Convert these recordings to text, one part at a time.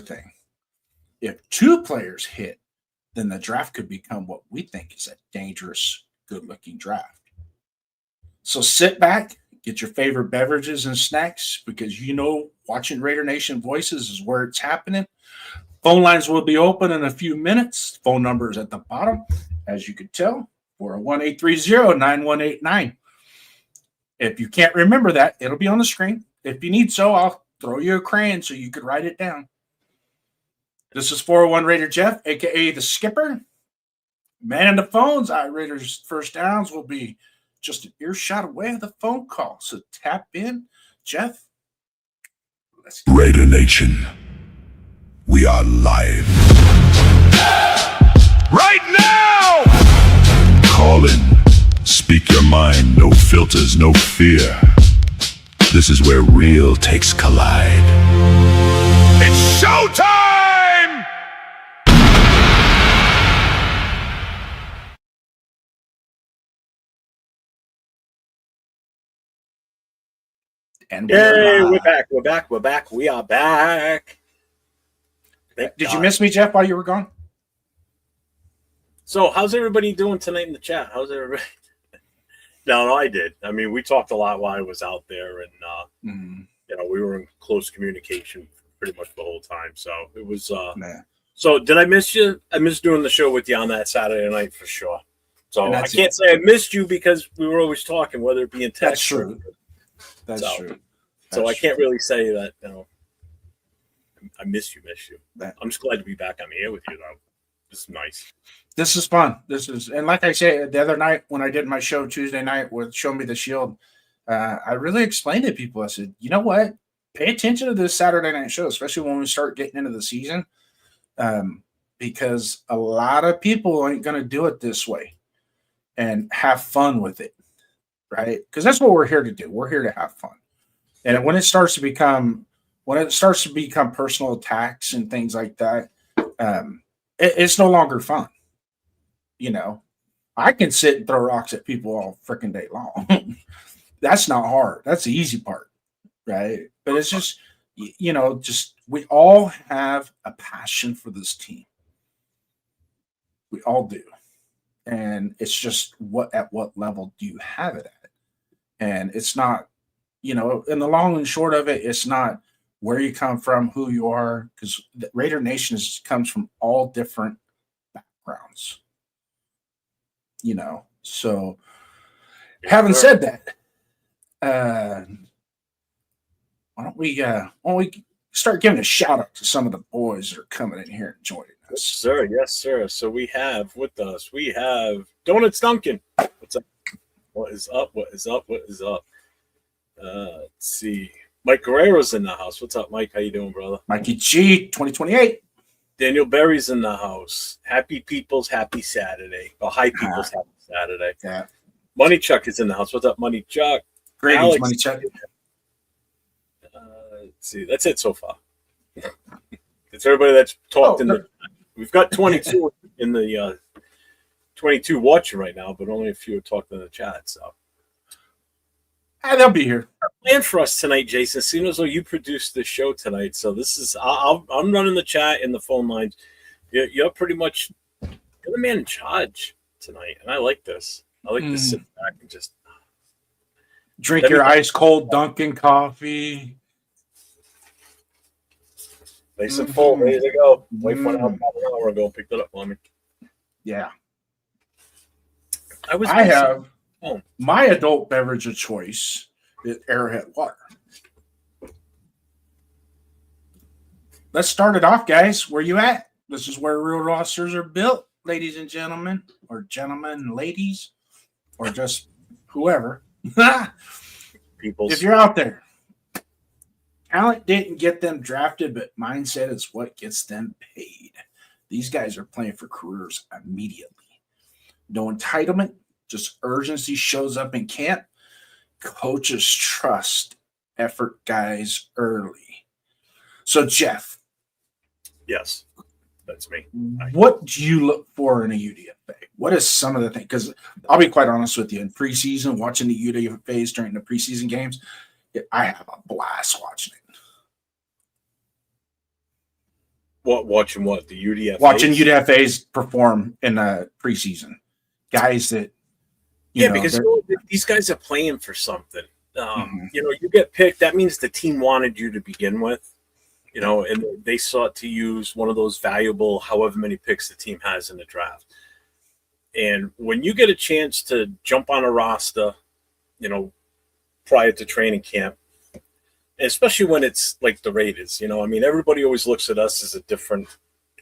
thing. If 2 players hit, then the draft could become what we think is a dangerous, good-looking draft. So sit back, get your favorite beverages and snacks, because watching Raider Nation Voices is where it's happening. Phone lines will be open in a few minutes. Phone number is at the bottom, as you could tell, 401-830-9189. If you can't remember that, it'll be on the screen. If you need so, I'll throw you a crayon so you could write it down. This is 401 Raider Jeff, a.k.a. the Skipper. Man the phones. Raiders first downs will be just an earshot away of the phone call. So tap in. Jeff, let's go. Raider Nation, we are live. Right now! Call in. Speak your mind. No filters, no fear. This is where real takes collide. It's showtime! And we're back. We are back. Did you miss me, Jeff, while you were gone? So, how's everybody doing tonight in the chat? How's everybody? No, I did. I mean, we talked a lot while I was out there, and we were in close communication pretty much the whole time. So it was. So, did I miss you? I missed doing the show with you on that Saturday night for sure. So I can't say I missed you because we were always talking, whether it be in text. That's true. That's true. So I can't really say that, I miss you. I'm just glad to be back on the air with you, though. This is nice. This is fun. And like I said, the other night when I did my show Tuesday night with Show Me the Shield, I really explained to people, I said, you know what? Pay attention to this Saturday night show, especially when we start getting into the season, because a lot of people aren't going to do it this way and have fun with it. Right? Because that's what we're here to do. We're here to have fun. And when it starts to become personal attacks and things like that, it's no longer fun. I can sit and throw rocks at people all freaking day long. That's not hard. That's the easy part. Right? But it's just, we all have a passion for this team. We all do. And it's just at what level do you have it at? And it's not, in the long and short of it, it's not where you come from, who you are, because the Raider Nation comes from all different backgrounds. So having said that, why don't we start giving a shout out to some of the boys that are coming in here and joining us? Yes, sir. So we have Donuts Duncan. What's up? What is up? Let's see. Mike Guerrero's in the house. What's up, Mike? How you doing, brother? Mikey G, 2028. Daniel Berry's in the house. Happy People's Happy Saturday. Oh, Hi People's Happy Saturday. Yeah. Money Chuck is in the house. What's up, Money Chuck? Great, Money Chuck. Let's see. That's it so far. It's everybody that's talked we've got 22 in the 22 watching right now, but only a few are talking in the chat. So they'll be here. Plan for us tonight, Jason. Seems as though you produced the show tonight, so this is I'm running the chat and the phone lines. You're pretty much the man in charge tonight, and I like this. I like to sit back and just drink your ice cold Dunkin' coffee. Nice and full, ready to go. Wait for an hour ago, picked it up on me. Yeah. I have my adult beverage of choice is Arrowhead water. Let's start it off, guys. Where you at? This is where real rosters are built, ladies and gentlemen, or gentlemen and ladies, or just whoever. If you're out there, talent didn't get them drafted, but mindset is what gets them paid. These guys are playing for careers immediately. No entitlement, just urgency shows up in camp. Coaches trust effort guys early. So, Jeff. Yes, that's me. What do you look for in a UDFA? What is some of the things? Because I'll be quite honest with you. In preseason, watching the UDFAs during the preseason games, I have a blast watching it. Watching what? The UDFA? Watching UDFAs perform in the preseason. Guys that, because these guys are playing for something. You get picked. That means the team wanted you to begin with, and they sought to use one of those valuable, however many picks the team has in the draft. And when you get a chance to jump on a roster, prior to training camp, especially when it's like the Raiders, everybody always looks at us as a different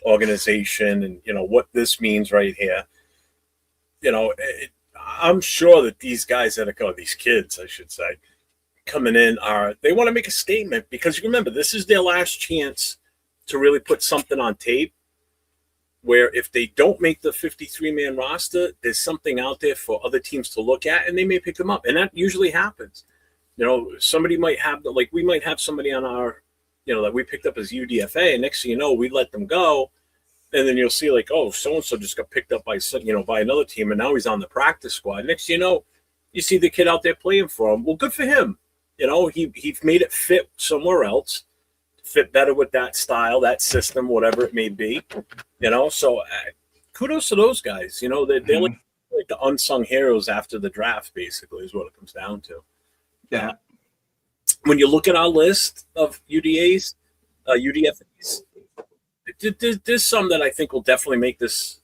organization and, what this means right here. I'm sure that these guys these kids, I should say, coming in they want to make a statement because you remember, this is their last chance to really put something on tape where if they don't make the 53-man roster, there's something out there for other teams to look at and they may pick them up. And that usually happens. Somebody might have, we might have somebody on our, that we picked up as UDFA, and next thing you know, we let them go. And then you'll see so-and-so just got picked up by another team, and now he's on the practice squad. Next thing you know, you see the kid out there playing for him. Well, good for him. He made it fit somewhere else, fit better with that style, that system, whatever it may be. So kudos to those guys. They're like the unsung heroes after the draft, basically, is what it comes down to. Yeah. When you look at our list of UDFAs, there's some that I think will definitely make this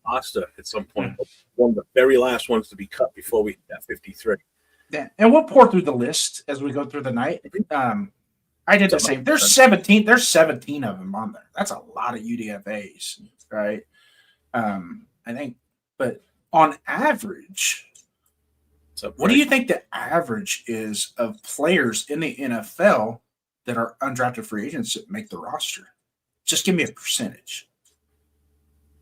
roster at some point. One of the very last ones to be cut before we hit that 53. Yeah, and we'll pour through the list as we go through the night. I did the same. There's 17. There's 17 of them on there. That's a lot of UDFAs, right? I think, but on average, what do you think the average is of players in the NFL that are undrafted free agents that make the roster? Just give me a percentage.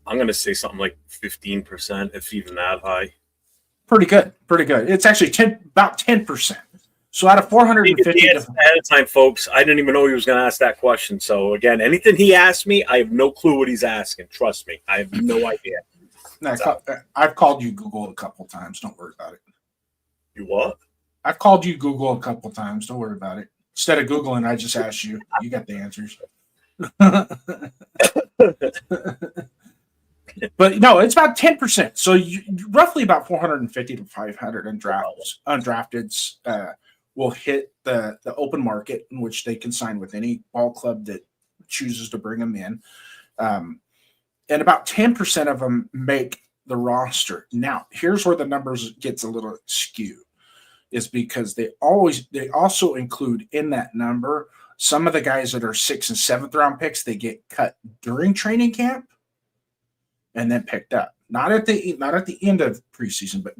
I'm going to say something like 15%, if even that high. Pretty good. It's actually about 10%. So out of 450 ahead of time, folks, I didn't even know he was going to ask that question. So again, anything he asked me, I have no clue what he's asking. Trust me, I have no idea. I've called you Google a couple times. Don't worry about it. You what? I've called you Google a couple times. Don't worry about it. Instead of Googling, I just asked you. You got the answers. But no, it's about 10%. So roughly about 450 to 500 undrafteds will hit the open market in which they can sign with any ball club that chooses to bring them in. And about 10% of them make the roster. Now, here's where the numbers gets a little skewed, is because they also include in that number some of the guys that are 6th and 7th round picks. They get cut during training camp and then picked up. Not at the end of preseason, but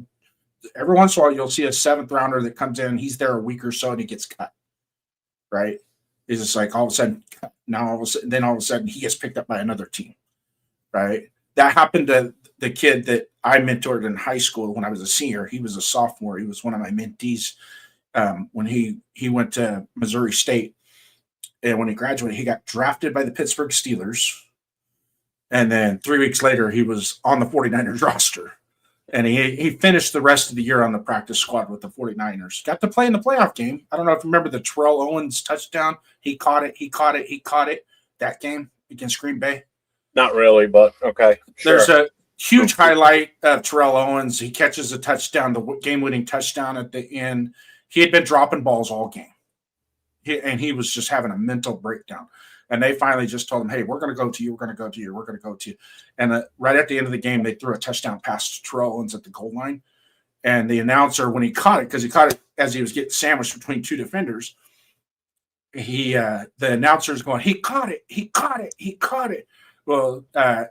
every once in a while you'll see a 7th rounder that comes in. He's there a week or so and he gets cut. Right? It's just like all of a sudden, all of a sudden he gets picked up by another team. Right? That happened to the kid that I mentored in high school when I was a senior. He was a sophomore. He was one of my mentees when he went to Missouri State. And when he graduated, he got drafted by the Pittsburgh Steelers. And then 3 weeks later, he was on the 49ers roster. And he finished the rest of the year on the practice squad with the 49ers. Got to play in the playoff game. I don't know if you remember the Terrell Owens touchdown. He caught it. That game against Green Bay. Not really, but okay. Sure. There's a huge highlight of Terrell Owens. He catches a touchdown, the game-winning touchdown at the end. He had been dropping balls all game. He was just having a mental breakdown. And they finally just told him, hey, we're going to go to you. We're going to go to you. We're going to go to you. And right at the end of the game, they threw a touchdown pass to Terrell Owens at the goal line. And the announcer, when he caught it, because he caught it as he was getting sandwiched between two defenders, the announcer's going, he caught it. He caught it. He caught it. Well,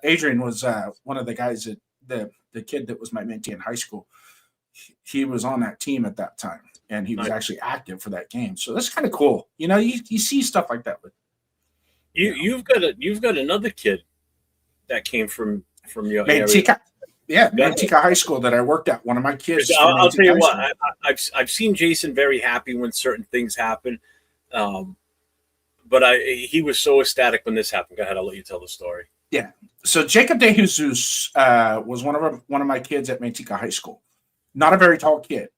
Adrian was one of the guys that the kid that was my mentee in high school. He was on that team at that time, and he was actually active for that game. So that's kind of cool. You see stuff like that with you've got another kid that came from your Manteca. area. Yeah, Manteca High School that I worked at. One of my kids. I'll tell you what, I've seen Jason very happy when certain things happen. But he was so ecstatic when this happened. Go ahead, I'll let you tell the story. Yeah. So Jacob De Jesus was one of my kids at Manteca High School. Not a very tall kid.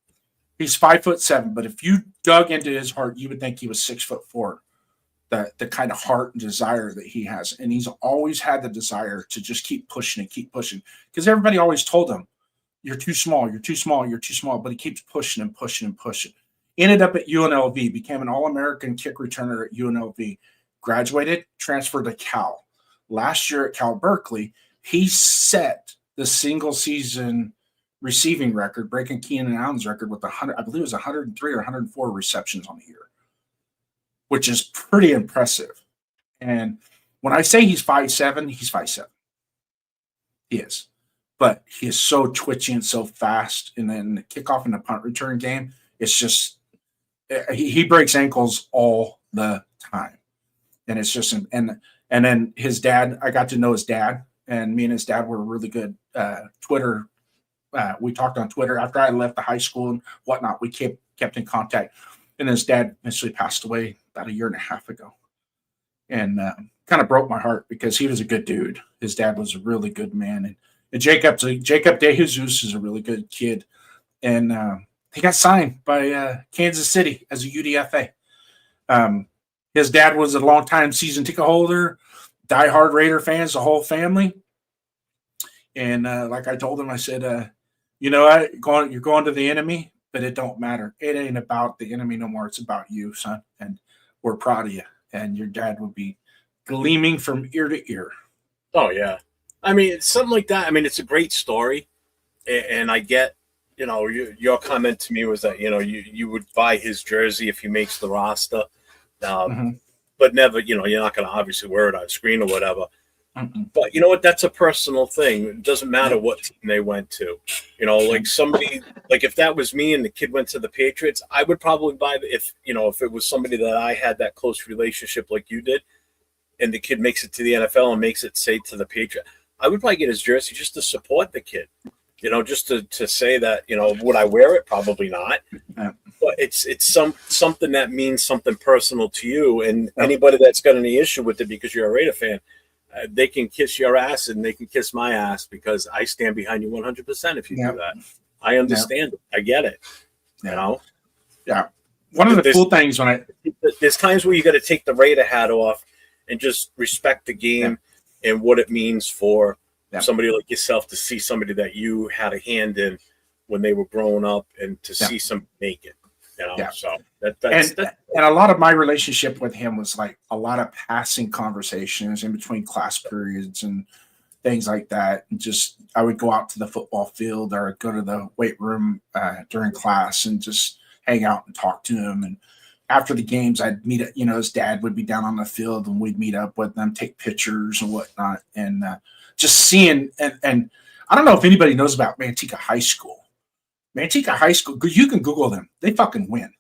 He's 5'7", but if you dug into his heart, you would think he was 6'4". the kind of heart and desire that he has. And he's always had the desire to just keep pushing and keep pushing, because everybody always told him, you're too small, you're too small, you're too small. But he keeps pushing and pushing and pushing. Ended up at UNLV, became an All-American kick returner at UNLV, graduated, transferred to Cal. Last year at Cal Berkeley, he set the single season receiving record, breaking Keenan Allen's record with 100, I believe it was 103 or 104 receptions on the year, which is pretty impressive. And when I say he's 5'7", he's 5'7". He is. But he is so twitchy and so fast. And then the kickoff and the punt return game, it's just he breaks ankles all the time. And it's just and then his dad, I got to know his dad, and me and his dad were really good Twitter. We talked on Twitter after I left the high school and whatnot. We kept in contact. And his dad eventually passed away about a year and a half ago. And kind of broke my heart because he was a good dude. His dad was a really good man. And Jacob De Jesus is a really good kid. And he got signed by Kansas City as a UDFA. His dad was a longtime season ticket holder, diehard Raider fans, the whole family. And like I told him, I said, you know what, you're going to the enemy, but it don't matter. It ain't about the enemy no more. It's about you, son. And we're proud of you. And your dad would be gleaming from ear to ear. Oh, yeah. I mean, it's something like that. I mean, it's a great story. And I get, you know, your comment to me was that, you know, you would buy his jersey if he makes the roster. But never, you know, you're not going to obviously wear it on screen or whatever. But you know what? That's a personal thing. It doesn't matter what team they went to. You know, like somebody, like if that was me and the kid went to the Patriots, I would probably buy if it was somebody that I had that close relationship like you did, and the kid makes it to the NFL and makes it say to the Patriots, I would probably get his jersey just to support the kid. You know, just to say that, you know, would I wear it? Probably not. But it's something that means something personal to you, and anybody that's got any issue with it because you're a Raider fan, they can kiss your ass and they can kiss my ass because I stand behind you 100% if you do that. I understand it. I get it. You know? Yeah. One of the cool things there's times where you got to take the Raider hat off and just respect the game and what it means for somebody like yourself to see somebody that you had a hand in when they were growing up and to see somebody make it. You know? So that's and a lot of my relationship with him was like a lot of passing conversations in between class periods and things like that. And just I would go out to the football field or go to the weight room during class and just hang out and talk to him. And after the games, I'd meet, you know, his dad would be down on the field and we'd meet up with them, take pictures and whatnot. And just seeing, and I don't know if anybody knows about Manteca High School. Manteca High School, you can Google them. They fucking win.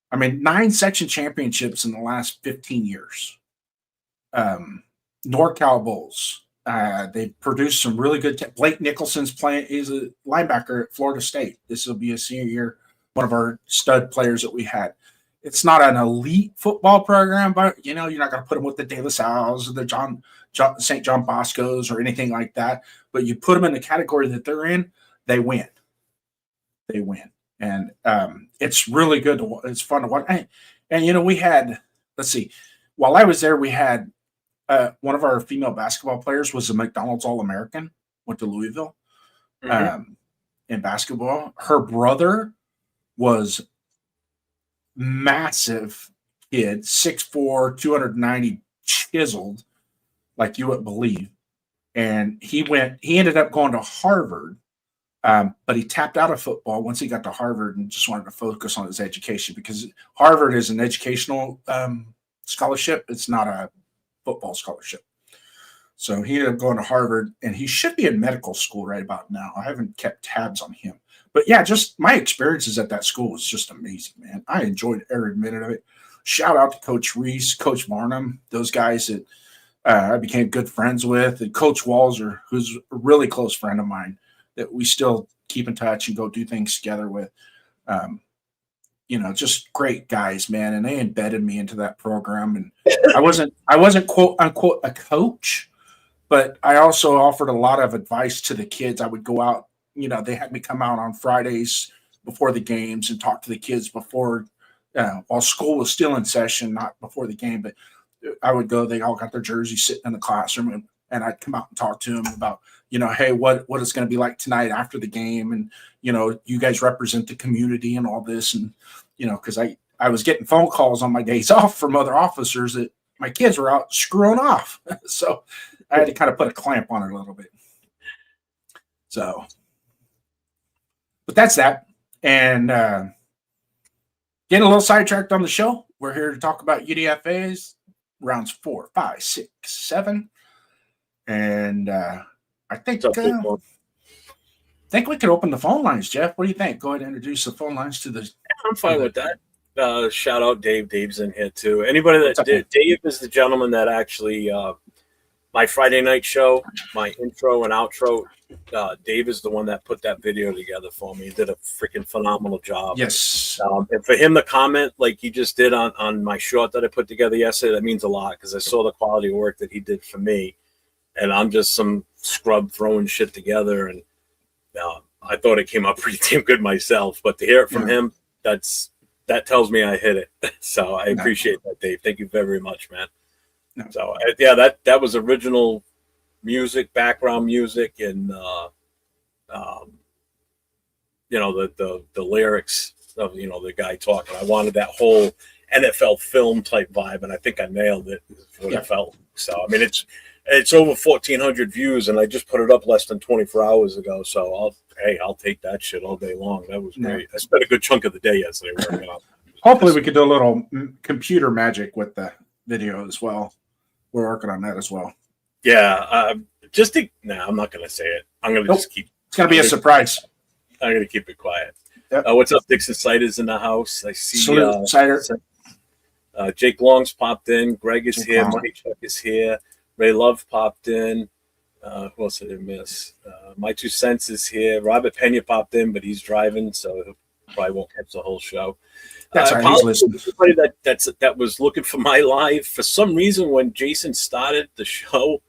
I mean, 9 section championships in the last 15 years. NorCal Bulls. They produced some really good. Blake Nicholson's playing. He's a linebacker at Florida State. This will be a senior year. One of our stud players that we had. It's not an elite football program, but you know you're not going to put them with the De La Salles or the St. John Bosco's or anything like that. But you put them in the category that they're in, they win. They win, and it's really good. It's fun to watch. And you know, we had. Let's see. While I was there, we had one of our female basketball players was a McDonald's All-American. Went to Louisville in basketball. Her brother was massive kid, 6'4", 290, chiseled, like you would believe. And he ended up going to Harvard, but he tapped out of football once he got to Harvard and just wanted to focus on his education because Harvard is an educational scholarship. It's not a football scholarship. So he ended up going to Harvard, and he should be in medical school right about now. I haven't kept tabs on him. But yeah, just my experiences at that school was just amazing, man. I enjoyed every minute of it. Shout out to Coach Reese, Coach Varnum, those guys that I became good friends with, and Coach Walzer, who's a really close friend of mine that we still keep in touch and go do things together with. You know, just great guys, man. And they embedded me into that program. And I wasn't quote unquote a coach, but I also offered a lot of advice to the kids. I would go out. You know, they had me come out on Fridays before the games and talk to the kids before, while school was still in session, not before the game, but I would go, they all got their jerseys sitting in the classroom, and I'd come out and talk to them about, hey, what it's going to be like tonight after the game. And, you guys represent the community and all this. And, because I was getting phone calls on my days off from other officers that my kids were out screwing off. So I had to kind of put a clamp on it a little bit. So, but that's that. And getting a little sidetracked on the show. We're here to talk about UDFAs, rounds 4, 5, 6, 7. And I think we could open the phone lines, Jeff. What do you think? Go ahead and introduce the phone lines to the. I'm fine with that. Shout out Dave. Dave's in here too. Anybody that did. Dave is the gentleman that actually my Friday night show, my intro and outro. Dave is the one that put that video together for me. He did a freaking phenomenal job. Yes. And for him to comment like he just did on my short that I put together yesterday, that means a lot because I saw the quality of work that he did for me. And I'm just some scrub throwing shit together. And I thought it came out pretty damn good myself. But to hear it from him, that tells me I hit it. So I appreciate that, Dave. Thank you very much, man. No. So that was original music, background music, and the lyrics of the guy talking. I wanted that whole NFL film type vibe, and I think I nailed it. What it felt. So I mean, it's over 1,400 views, and I just put it up less than 24 hours ago. So I'll take that shit all day long. That was great. I spent a good chunk of the day yesterday working on it. Hopefully, we could do a little computer magic with the video as well. We're working on that as well. Yeah, I'm not going to say it. I'm going to just keep. It's going to be a surprise. I'm going to keep it quiet. Yep. What's up, Dixon Cider's in the house? I see. Cider. Jake Long's popped in. Greg is here. Money Chuck is here. Ray Love popped in. Who else did I miss? My 2 cents is here. Robert Pena popped in, but he's driving, so he probably won't catch the whole show. That's right. He's listening. Everybody that was looking for my live. For some reason, when Jason started the show,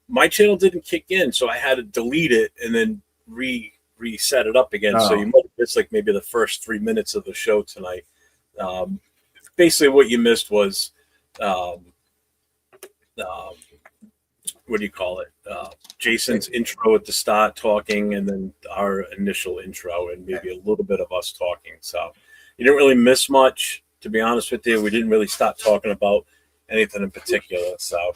my channel didn't kick in, so I had to delete it and then reset it up again. So you might have missed like maybe the first 3 minutes of the show tonight. Basically, what you missed was what do you call it? Jason's intro at the start talking, and then our initial intro, and maybe a little bit of us talking. So you didn't really miss much, to be honest with you. We didn't really start talking about anything in particular. So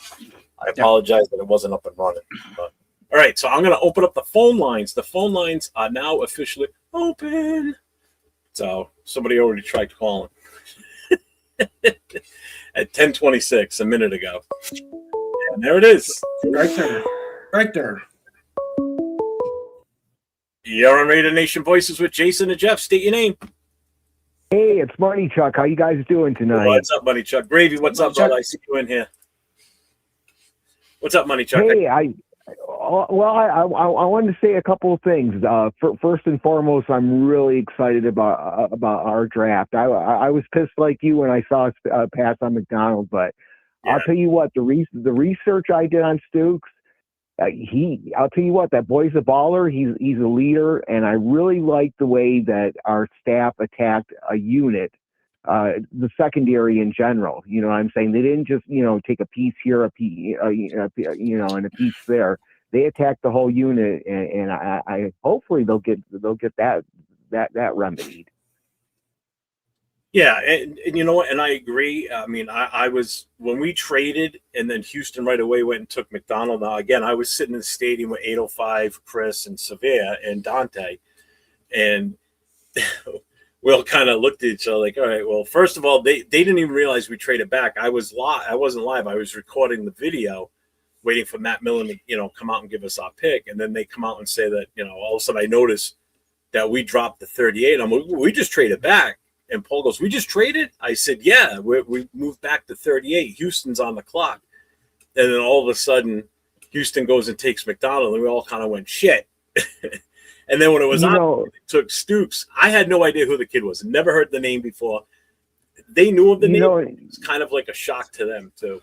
I apologize that it wasn't up and running. But all right, so I'm going to open up the phone lines. The phone lines are now officially open. So somebody already tried calling at 10:26 a minute ago. And there it is. Right there. Right there. You're on Raider Nation Voices with Jason and Jeff. State your name. Hey, it's Money Chuck. How you guys doing tonight? What's up, Money Chuck? Gravy, what's up, brother? I see you in here. What's up, Money Chuck? Hey, I wanted to say a couple of things. First and foremost, I'm really excited about our draft. I was pissed like you when I saw us pass on McDonald, but I'll tell you what, the research I did on Stooks, I'll tell you what, that boy's a baller. He's a leader, and I really like the way that our staff attacked a unit, the secondary in general. You know what I'm saying? They didn't just take a piece here, a piece, and a piece there. They attacked the whole unit, and I hopefully they'll get that remedied. Yeah, and you know what? And I agree. I mean, I was when we traded, and then Houston right away went and took McDonald. Now again, I was sitting in the stadium with 805, Chris, and Sevilla, and Dante, and we all kind of looked at each other like, all right, well, first of all, they didn't even realize we traded back. I wasn't live. I was recording the video, waiting for Matt Millen to come out and give us our pick, and then they come out and say that all of a sudden I noticed that we dropped the 38. I'm like, we just traded back. And Paul goes, we just traded? I said, yeah, we moved back to 38. Houston's on the clock. And then all of a sudden, Houston goes and takes McDonald, and we all kind of went, shit. And then when it was on, they took Stooks. I had no idea who the kid was. Never heard the name before. They knew of the name. It's kind of like a shock to them, too.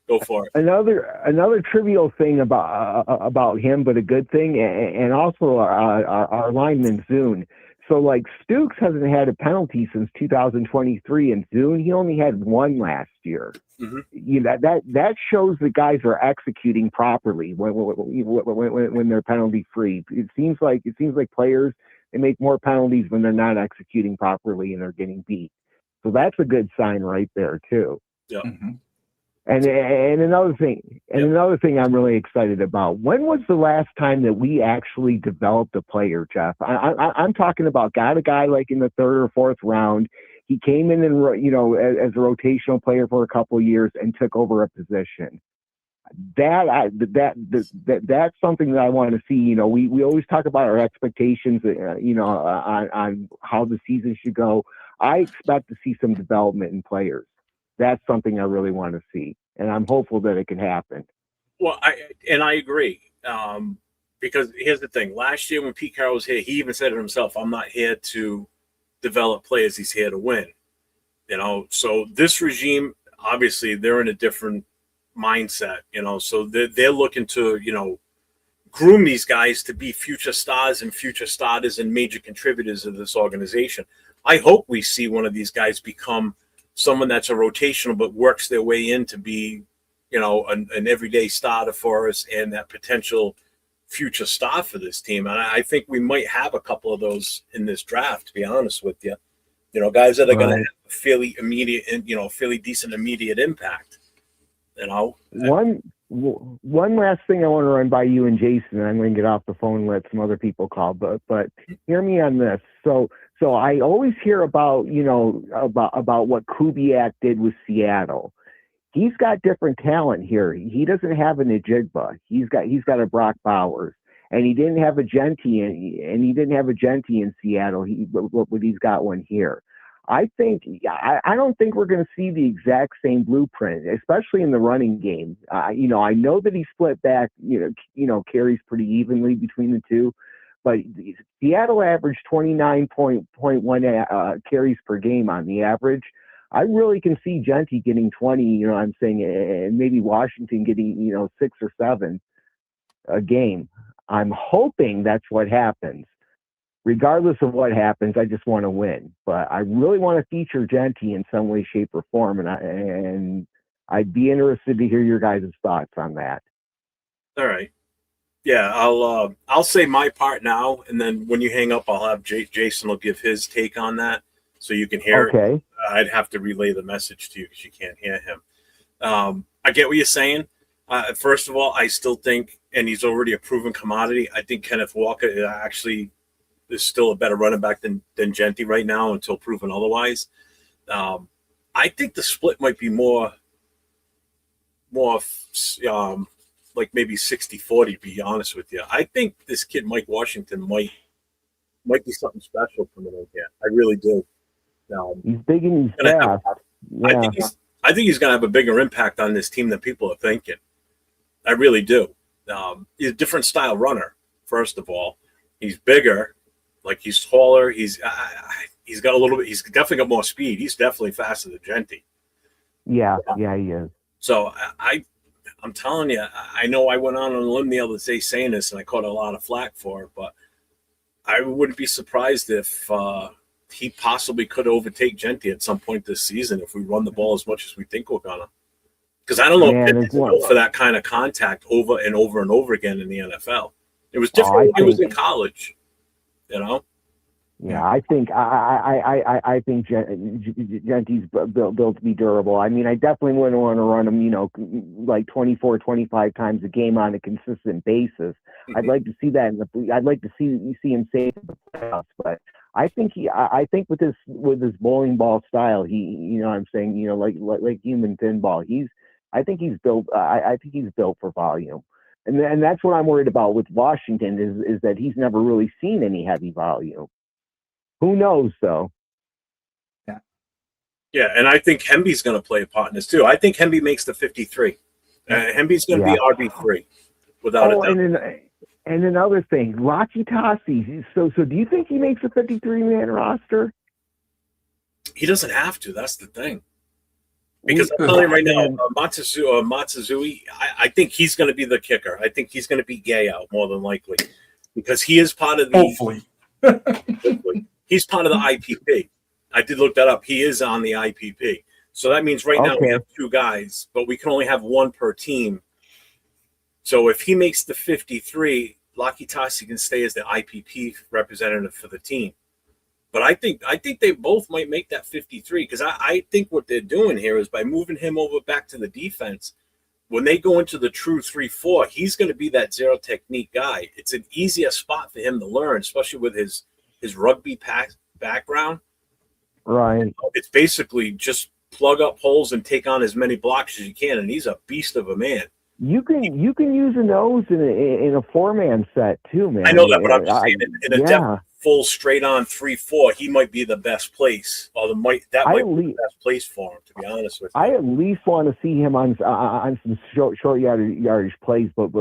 Go for it. Another trivial thing about him, but a good thing, and also our lineman, Zune. So like Stooks hasn't had a penalty since 2023 in June. He only had one last year. Mm-hmm. You know, that shows that guys are executing properly when they're penalty free. It seems like players, they make more penalties when they're not executing properly and they're getting beat. So that's a good sign right there too. Yeah. Mm-hmm. And another thing I'm really excited about. When was the last time that we actually developed a player, Jeff? I'm talking about got a guy like in the third or fourth round. He came in and, you know, as a rotational player for a couple of years and took over a position. That's something that I want to see. You know, we always talk about our expectations, you know, on how the season should go. I expect to see some development in players. That's something I really want to see, and I'm hopeful that it can happen. Well, I agree. Because here's the thing. Last year when Pete Carroll was here, he even said it himself, I'm not here to develop players. He's here to win. You know, so this regime, obviously, they're in a different mindset, you know, so they're looking to, you know, groom these guys to be future stars and future starters and major contributors of this organization. I hope we see one of these guys become someone that's a rotational but works their way in to be, you know, an everyday starter for us and that potential future star for this team. And I think we might have a couple of those in this draft, to be honest with you. You know, guys that are going to have a fairly immediate and, you know, fairly decent immediate impact. You know, one last thing I want to run by you and Jason, and I'm going to get off the phone and let some other people call, but hear me on this. So I always hear about, you know, about what Kubiak did with Seattle. He's got different talent here. He doesn't have an Ajigba. He's got a Brock Bowers, and he didn't have a Genti, and he didn't have a Genti in Seattle. But he's got one here. I don't think we're going to see the exact same blueprint, especially in the running game. You know, I know that he split back, you know, carries pretty evenly between the two, but Seattle averaged 29.1 carries per game on the average. I really can see Genti getting 20, you know what I'm saying, and maybe Washington getting, you know, 6 or 7 a game. I'm hoping that's what happens. Regardless of what happens, I just want to win. But I really want to feature Genti in some way, shape, or form, and I'd be interested to hear your guys' thoughts on that. all right. Yeah, I'll say my part now, and then when you hang up, I'll have Jason will give his take on that, so you can hear. Okay. It. I'd have to relay the message to you because you can't hear him. I get what you're saying. First of all, I still think, and he's already a proven commodity. I think Kenneth Walker actually is still a better running back than Genti right now until proven otherwise. I think the split might be more like maybe 60-40, to be honest with you. I think this kid, Mike Washington, might be something special coming in here. I really do. He's big and he's fast. Yeah. I think he's going to have a bigger impact on this team than people are thinking. I really do. He's a different style runner, first of all. He's bigger. Like, he's taller. He's got a little bit. He's definitely got more speed. He's definitely faster than Genti. Yeah, he is. So I'm telling you, I know I went on a limb the other day saying this, and I caught a lot of flack for it. But I wouldn't be surprised if he possibly could overtake Genti at some point this season if we run the ball as much as we think we're gonna. Because I don't know if it's built for that kind of contact over and over and over again in the NFL. It was different when he was in college. You know? Yeah, I think Genti's built to be durable. I mean, I definitely wouldn't want to run him, you know, like 24, 25 times a game on a consistent basis. Mm-hmm. I'd like to see that I'd like to see him safe in the playoffs. But I think with his bowling ball style, he, you know what I'm saying, you know, like human pinball, I think he's built for volume. And that's what I'm worried about with Washington is that he's never really seen any heavy volume. Who knows, though? Yeah. Yeah, and I think Hemby's going to play a part in this, too. I think Hemby makes the 53. Hemby's going to be RB3, without a doubt. And another thing, Lachi Tassi. So do you think he makes a 53-man roster? He doesn't have to. That's the thing. Because I'm telling you right now, Matsuzui, I think he's going to be the kicker. I think he's going to be Gay out more than likely. Because he is part of the... Hopefully. He's part of the IPP. I did look that up. He is on the IPP. So that means right now we have 2 guys, but we can only have 1 per team. So if he makes the 53, Lucky Tassi can stay as the IPP representative for the team. But I think they both might make that 53 because I think what they're doing here is by moving him over back to the defense, when they go into the true 3-4, he's going to be that zero technique guy. It's an easier spot for him to learn, especially with his rugby background. Right. It's basically just plug up holes and take on as many blocks as you can, and he's a beast of a man. You can use a nose in a 4-man set too, man. I know that, but I'm just saying in a depth full straight on 3-4, he might be the best place, or that might be the best place for him. To be honest with you, I at least want to see him on some short yardage plays, but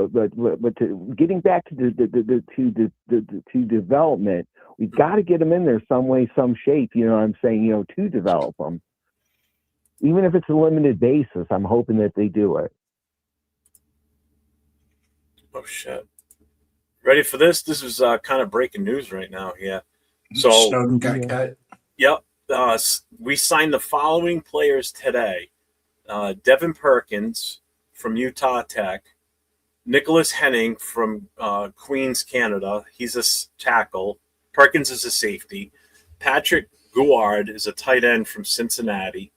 getting back to the development, we've got to get him in there some way, some shape. You know what I'm saying? To develop him, even if it's a limited basis. I'm hoping that they do it. Oh shit! Ready for this? This is kind of breaking news right now. Yeah. So Snowden got cut. Yep. We signed the following players today: Devin Perkins from Utah Tech, Nicholas Henning from Queens, Canada. He's a tackle. Perkins is a safety. Patrick Guard is a tight end from Cincinnati,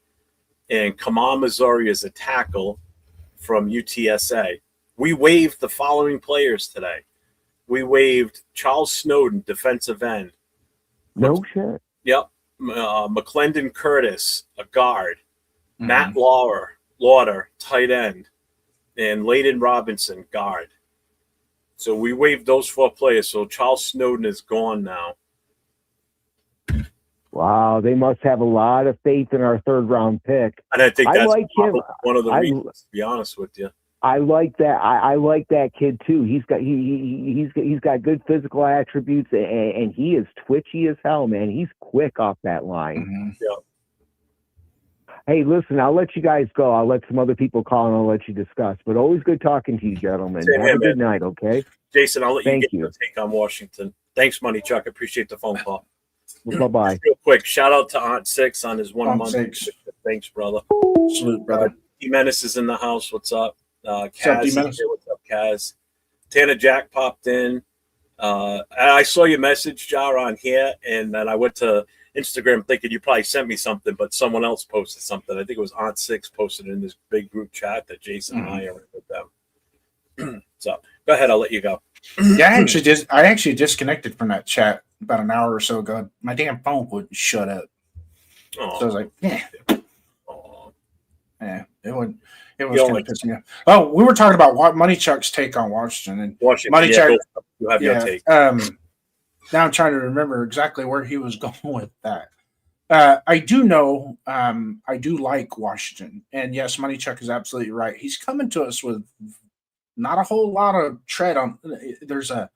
and Kamal Missouri is a tackle from UTSA. We waived the following players today. We waived Charles Snowden, defensive end. No shit. Yep. McClendon Curtis, a guard. Matt Lauder, tight end. And Layden Robinson, guard. So we waived those 4 players. So Charles Snowden is gone now. Wow, they must have a lot of faith in our 3rd-round pick. And I think that's like him. One of the reasons, to be honest with you. I like that. I like that kid too. He's got good physical attributes, and he is twitchy as hell, man. He's quick off that line. Yeah. Hey, listen, I'll let you guys go. I'll let some other people call and I'll let you discuss. But always good talking to you, gentlemen. Have a good night, okay? Jason, I'll let you get your take on Washington. Thanks, Money Chuck. I appreciate the phone call. Bye-bye. Real quick, shout out to Aunt Six on his 1 month. Thanks, brother. Salute, brother. D-Menace is in the house. What's up? Kaz is here. What's up, Kaz? Tana Jack popped in. I saw your message, Jar, on here, and then I went to Instagram thinking you probably sent me something, but someone else posted something. I think it was Aunt Six posted in this big group chat that Jason and I are in with them. So go ahead, I'll let you go. Yeah, I actually disconnected from that chat about an hour or so ago. My damn phone wouldn't shut up. So I was like, yeah, it would. It was kind of pissing me off. Oh, we were talking about Money Chuck's take on Washington, and Money Chuck. You have your take. Now I'm trying to remember exactly where he was going with that. I do know. I do like Washington, and yes, Money Chuck is absolutely right. He's coming to us with not a whole lot of tread on. There's not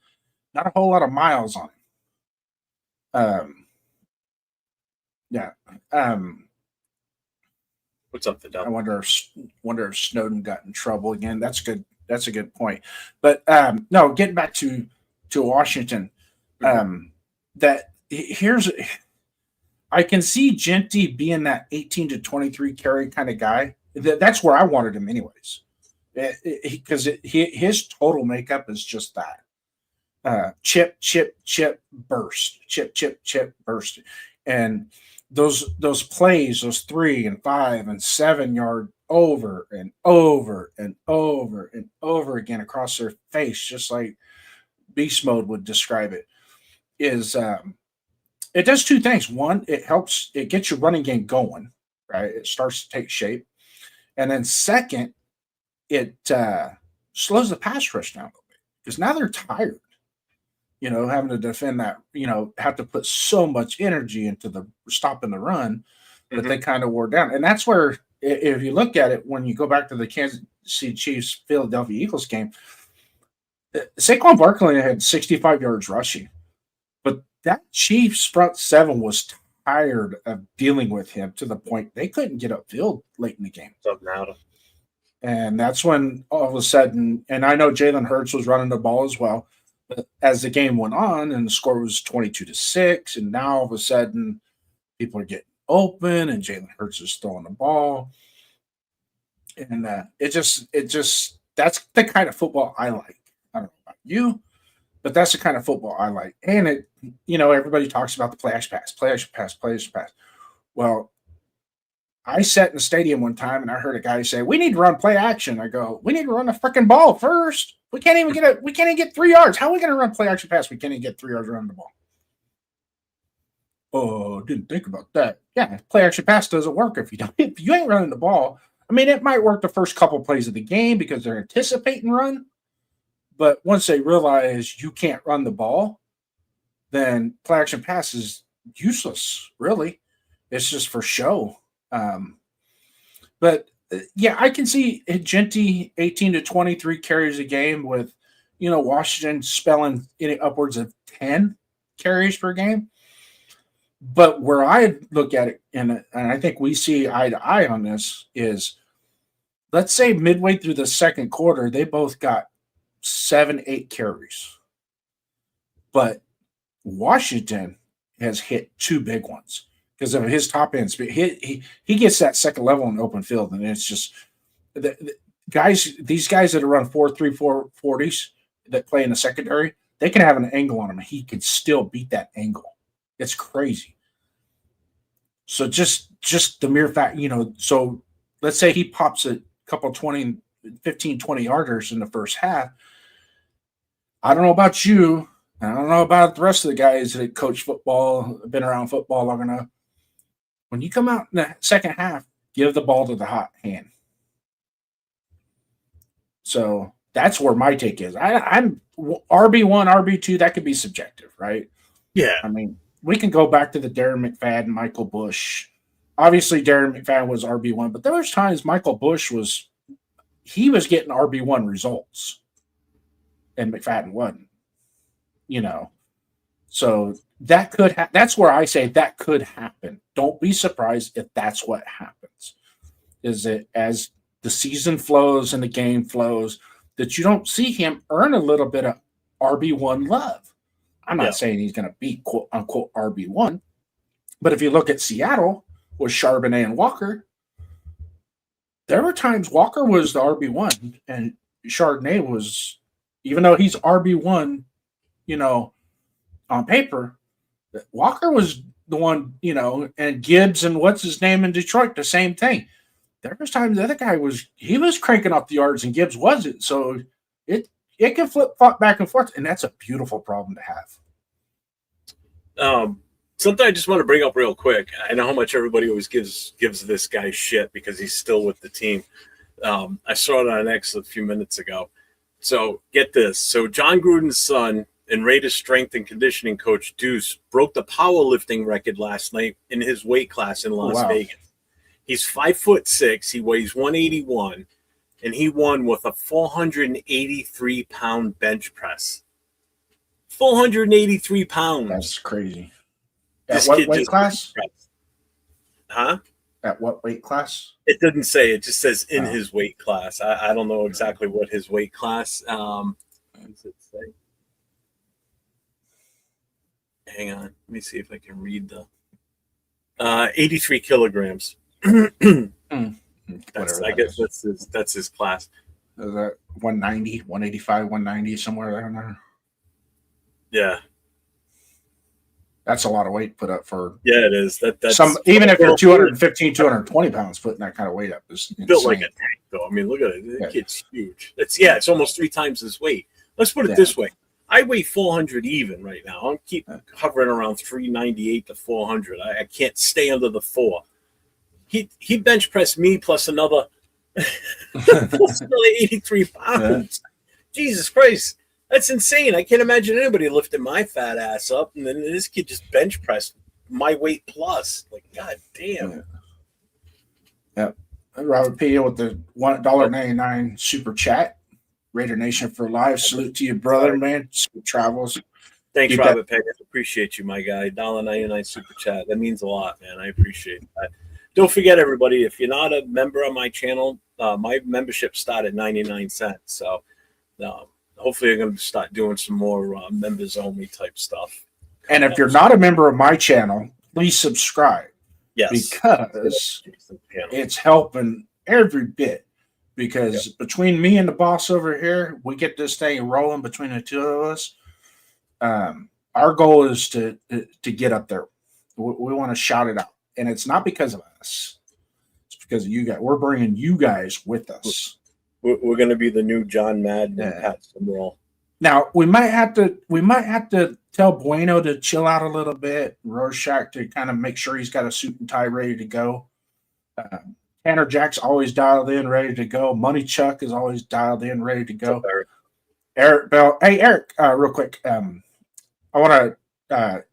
a whole lot of miles on him. What's up, Fidel? I wonder if Snowden got in trouble again. That's good. That's a good point. But no, getting back to Washington, that here's I can see Genty being that 18 to 23 carry kind of guy. That's where I wanted him anyways, because his total makeup is just that chip, burst, chip, burst, and those plays, those 3 and 5 and 7 yard over and over and over and over again across their face, just like Beast Mode would describe it, is it does 2 things. One, it gets your running game going, right? It starts to take shape. And then second, it slows the pass rush down a little bit because now they're tired. Having to defend that, have to put so much energy into the stopping the run that they kind of wore down. And that's where, if you look at it, when you go back to the Kansas City Chiefs Philadelphia Eagles game, Saquon Barkley had 65 yards rushing, but that Chiefs front 7 was tired of dealing with him to the point they couldn't get upfield late in the game. And that's when all of a sudden, and I know Jalen Hurts was running the ball as well, But as the game went on and the score was 22-6, and now all of a sudden people are getting open and Jalen Hurts is throwing the ball. And that's the kind of football I like. I don't know about you, but that's the kind of football I like. And everybody talks about the play action pass. Well, I sat in the stadium one time and I heard a guy say, "We need to run play action." I go, "We need to run the freaking ball first. We can't even get 3 yards. How are we going to run play action pass? We can't even get 3 yards running the ball." Oh, didn't think about that. Yeah, play action pass doesn't work if you ain't running the ball. I mean, it might work the first couple of plays of the game because they're anticipating run, but once they realize you can't run the ball, then play action pass is useless. Really, it's just for show. But yeah, I can see Genty 18 to 23 carries a game with, Washington spelling upwards of 10 carries per game. But where I look at it, and I think we see eye to eye on this, is let's say midway through the second quarter, they both got 7-8 carries. But Washington has hit 2 big ones because of his top end speed. He gets that second level in the open field, and it's just these guys that run 4.34 40s that play in the secondary, they can have an angle on him, and he can still beat that angle. It's crazy. So just the mere fact, so let's say he pops a couple 15, 20 yarders in the first half. I don't know about you. I don't know about the rest of the guys that coach football, been around football long enough. When you come out in the second half, give the ball to the hot hand. So that's where my take is. I'm RB1, RB2, that could be subjective, right? Yeah. I mean, we can go back to the Darren McFadden, Michael Bush. Obviously, Darren McFadden was RB1, but there was times Michael Bush was getting RB1 results, and McFadden wasn't. So that could that's where I say that could happen. Don't be surprised if that's what happens. Is it as the season flows and the game flows that you don't see him earn a little bit of RB1 love? I'm not saying he's going to be quote unquote RB1, but if you look at Seattle with Charbonnet and Walker, there were times Walker was the RB1 and Chardonnay was, even though he's RB1, on paper, Walker was the one, and Gibbs and what's his name in Detroit, the same thing. There was times the other guy was cranking up the yards and Gibbs wasn't. So it can flip-flop back and forth, and that's a beautiful problem to have. Something I just want to bring up real quick. I know how much everybody always gives this guy shit because he's still with the team. I saw it on X a few minutes ago. So get this. So John Gruden's son and Raiders strength and conditioning coach Deuce broke the powerlifting record last night in his weight class in Las Vegas. He's 5'6". He weighs 181. And he won with a 483-pound bench press. 483 pounds. That's crazy. At what weight class? Huh? At what weight class? It doesn't say. It just says in his weight class. I don't know exactly what his weight class. What does it say? Hang on. Let me see if I can read the 83 kilograms. I guess that's his class. Is that 190, 185, 190, somewhere down there? Yeah. That's a lot of weight put up for. Yeah, it is. That's even if you're 215, 220 pounds, putting that kind of weight up is insane. Built like a tank, though. I mean, look at it. The kid's huge. It's almost 3 times his weight. Let's put it this way. I weigh 400 even right now. I'm keep hovering around 398 to 400. I can't stay under the 4. He bench pressed me plus another 83 pounds. Yeah. Jesus Christ. That's insane. I can't imagine anybody lifting my fat ass up, and then this kid just bench pressed my weight plus. Like, God damn. Yeah. Robert P. with the $1.99 super chat. Raider Nation for life. Salute to you, brother, man. Sweet travels. Thanks, Robert P. I appreciate you, my guy. $1.99 super chat. That means a lot, man. I appreciate that. Don't forget, everybody, if you're not a member of my channel, my membership started at 99 cents. So, hopefully I'm going to start doing some more members only type stuff. And if you're not a member of my channel, please subscribe. Yes, because it's helping every bit. Because between me and the boss over here, we get this thing rolling between the two of us. Our goal is to get up there. We want to shout it out, and it's not because of us. It's because of you guys. We're bringing you guys with us. We're going to be the new John Madden and Pat Summerall. Now we might have to tell Bueno to chill out a little bit. Rorschach to kind of make sure he's got a suit and tie ready to go. Tanner Jack's always dialed in, ready to go. Money Chuck is always dialed in, ready to go. Eric Bell. Hey, Eric, real quick. I want to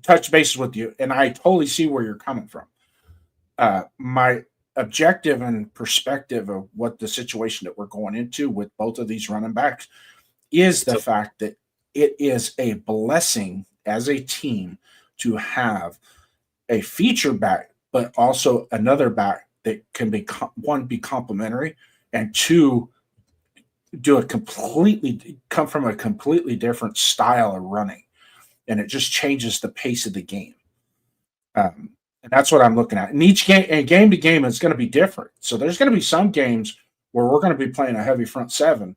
touch bases with you, and I totally see where you're coming from. My objective and perspective of what the situation that we're going into with both of these running backs is the fact that it is a blessing as a team to have a feature back, but also another back that can be one, be complementary, and two, come from a completely different style of running, and it just changes the pace of the game. And that's what I'm looking at. And each game, and game to game, is going to be different. So there's going to be some games where we're going to be playing a heavy front seven,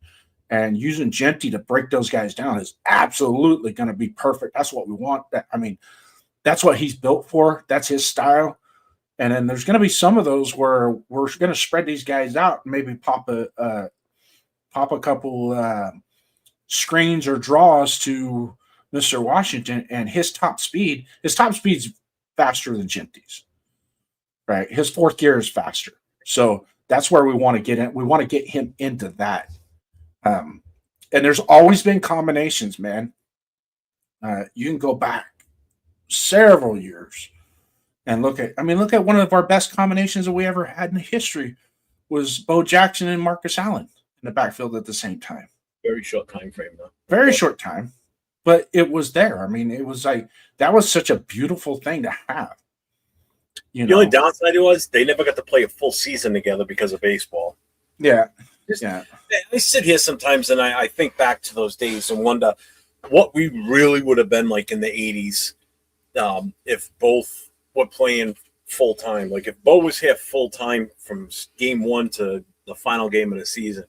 and using Genty to break those guys down is absolutely going to be perfect. That's what we want. That's what he's built for. That's his style. And then there's going to be some of those where we're going to spread these guys out and maybe pop a couple screens or draws to Mr. Washington, and his top speed's faster than Genty's, right? His fourth gear is faster. So that's where we want to get in. We want to get him into that. And there's always been combinations, man. You can go back several years and look at one of our best combinations that we ever had in history was Bo Jackson and Marcus Allen in the backfield at the same time. Very short time frame, though. Very short time, but it was there. I mean, it was like that was such a beautiful thing to have. The only downside was they never got to play a full season together because of baseball. Yeah. I sit here sometimes and I think back to those days and wonder what we really would have been like in the 80s if both were playing full time. Like if Bo was here full time from game one to the final game of the season,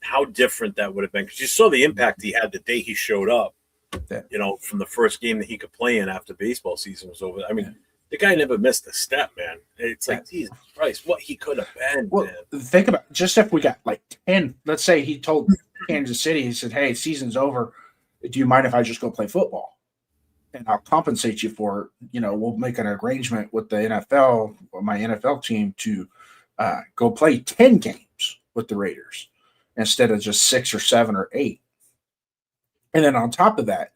how different that would have been. Because you saw the impact he had the day he showed up, from the first game that he could play in after baseball season was over. I mean, the guy never missed a step, man. It's like, Jesus Christ, what he could have been. Well, man. Think about just if we got like 10, let's say he told Kansas City, he said, hey, season's over. Do you mind if I just go play football? And I'll compensate you for it. We'll make an arrangement with the NFL, or my NFL team, to go play 10 games with the Raiders instead of just 6 or 7 or 8. And then on top of that,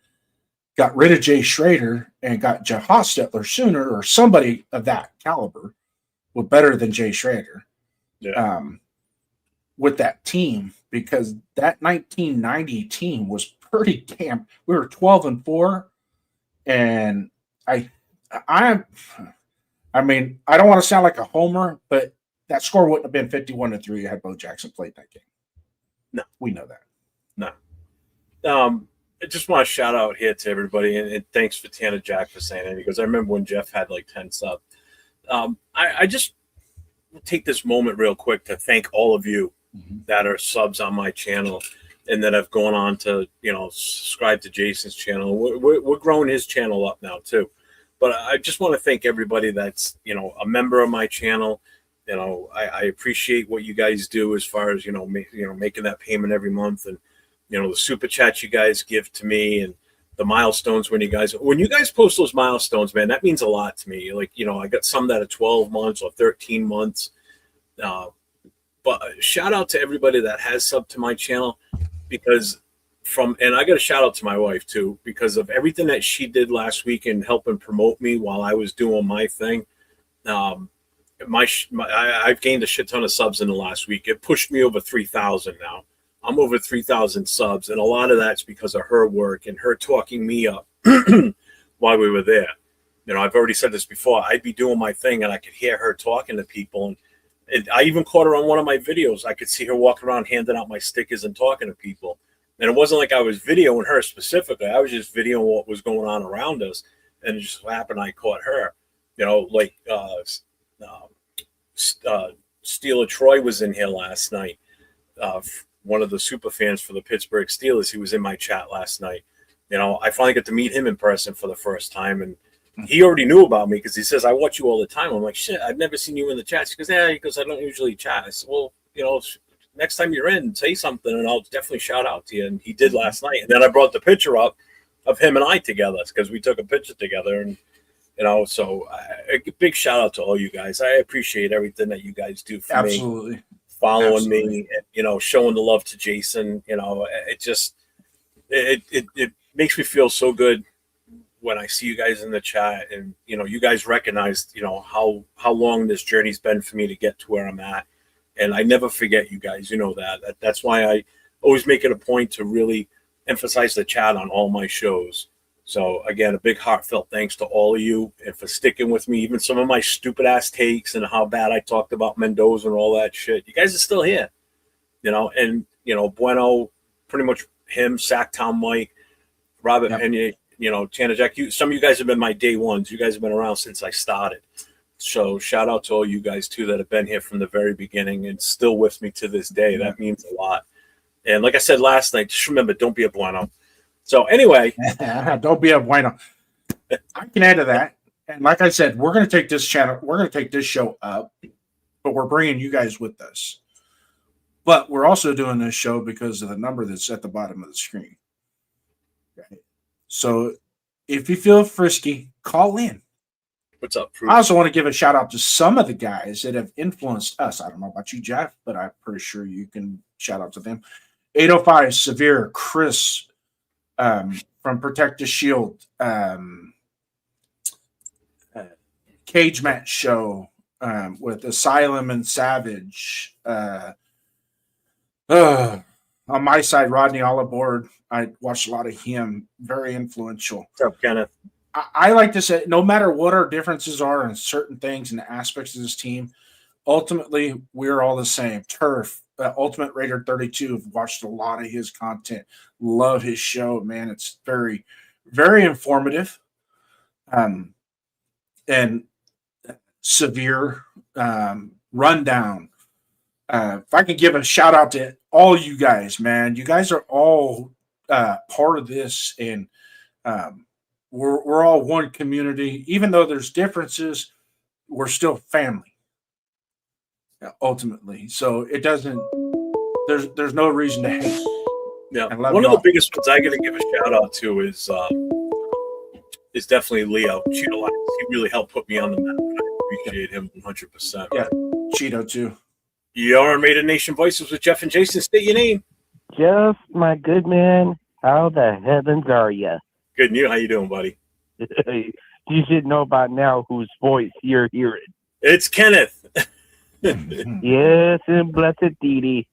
got rid of Jay Schrader and got Jeff Hostetler sooner, or somebody of that caliber, was better than Jay Schrader with that team, because that 1990 team was pretty damn. We were 12-4, and I mean, I don't want to sound like a homer, but that score wouldn't have been 51-3 had Bo Jackson played that game. No, we know that. No. I just want to shout out here to everybody, and thanks for Tanner Jack for saying it, because I remember when Jeff had like 10 subs. I just take this moment real quick to thank all of you that are subs on my channel and that have gone on to, subscribe to Jason's channel. We're growing his channel up now too. But I just want to thank everybody that's, a member of my channel. I appreciate what you guys do as far as, making that payment every month, and the super chats you guys give to me, and the milestones when you guys post those milestones, man, that means a lot to me. Like, I got some that are 12 months or 13 months. But shout out to everybody that has subbed to my channel, and I got a shout out to my wife too, because of everything that she did last week in helping promote me while I was doing my thing. I've gained a shit ton of subs in the last week. It pushed me over 3,000 now. I'm over 3,000 subs, and a lot of that's because of her work and her talking me up while we were there. I've already said this before. I'd be doing my thing, and I could hear her talking to people. And I even caught her on one of my videos. I could see her walking around handing out my stickers and talking to people. And it wasn't like I was videoing her specifically. I was just videoing what was going on around us. And it just happened I caught her. You know, like Steeler Troy was in here last night. One of the super fans for the Pittsburgh Steelers. He was in my chat last night. You know, I finally got to meet him in person for the first time. And he already knew about me because he says, I watch you all the time. I'm like, shit, I've never seen you in the chat. He goes, yeah, because I don't usually chat. I said, well, you know, next time you're in, say something and I'll definitely shout out to you. And he did last night. And then I brought the picture up of him and I together because we took a picture together. And, you know, so a big shout out to all you guys. I appreciate everything that you guys do for me. Following me, and, you know, showing the love to Jason. You know, it just, it makes me feel so good when I see you guys in the chat, and you know, you guys recognized, you know, how long this journey's been for me to get to where I'm at, and I never forget you guys. You know that. That's why I always make it a point to really emphasize the chat on all my shows. So again, a big heartfelt thanks to all of you and for sticking with me, even some of my stupid ass takes and how bad I talked about Mendoza and all that shit. You guys are still here, you know, and you know, Bueno, pretty much him, Sacktown Mike, Robert Pena, you know, Tanner Jack. Some of you guys have been my day ones. You guys have been around since I started. So shout out to all you guys too that have been here from the very beginning and still with me to this day. That means a lot. And like I said last night, just remember, don't be a Bueno. So anyway, don't be a Bueno. I can add to that. And like I said, we're going to take this channel, we're going to take this show up, but we're bringing you guys with us. But we're also doing this show because of the number that's at the bottom of the screen. Okay. So if you feel frisky, call in. What's up, Fruit? I also want to give a shout out to some of the guys that have influenced us. I don't know about you, Jeff, but I'm pretty sure you can shout out to them. 805 Severe, Chris from Protect the Shield, Cage Match Show with Asylum and Savage. On my side, Rodney All Aboard. I watched a lot of him. Very influential. What's up, Kenneth? I like to say, no matter what our differences are in certain things and aspects of this team, ultimately, we're all the same. Turf, Ultimate Raider 32, have watched a lot of his content. Love his show, man. It's very, very informative. And Severe, Rundown. If I could give a shout out to all you guys, man. You guys are all part of this, and we're all one community. Even though there's differences, we're still family. Ultimately, so it doesn't. There's no reason to hate. Yeah, one of the biggest ones I got to give a shout out to is definitely Leo Cheeto. He really helped put me on the map. I appreciate him 100%. Yeah, Cheeto too. You're on Raider Nation Voices with Jeff and Jason. State your name. Jeff, my good man. How the heavens are you? Good, and you? How you doing, buddy? You should know by now whose voice you're hearing. It's Kenneth. Yes, and blessed Dee.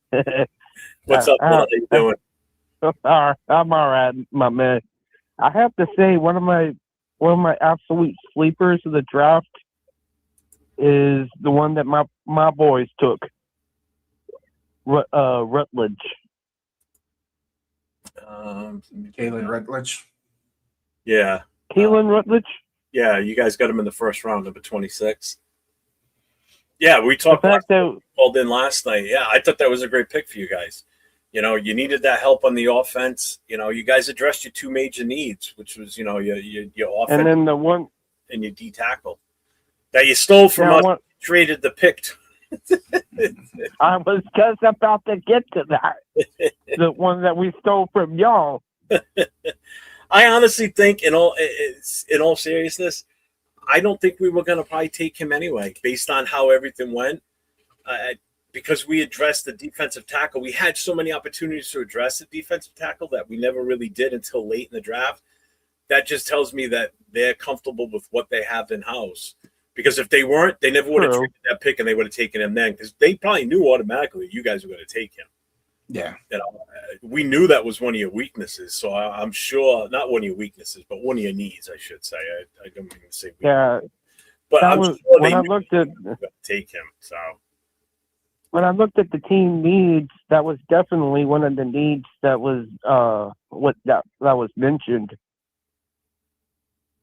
What's up, brother? How you doing? I'm all right, my man. I have to say, one of my absolute sleepers of the draft is the one that my boys took. Rutledge. Kalen Rutledge. Yeah. Kalen Rutledge? Yeah, you guys got him in the first round, number 26. Yeah, we talked called in last night. Yeah, I thought that was a great pick for you guys. You know, you needed that help on the offense. You know, you guys addressed your two major needs, which was, you know, your offense and then the one and your D tackle that you stole from us. Traded the pick. I was just about to get to that. The one that we stole from y'all. I honestly think, in all seriousness, I don't think we were going to probably take him anyway, based on how everything went. Because we addressed the defensive tackle. We had so many opportunities to address the defensive tackle that we never really did until late in the draft. That just tells me that they're comfortable with what they have in-house. Because if they weren't, they never would have traded that pick, and they would have taken him then. Because they probably knew automatically you guys were going to take him. Yeah. You know, we knew that was one of your weaknesses. So I'm sure, not one of your weaknesses, but one of your needs, I should say. I don't mean to say weakness. Yeah. But I'm sure they looked at take him. So when I looked at the team needs, that was definitely one of the needs that was that was mentioned.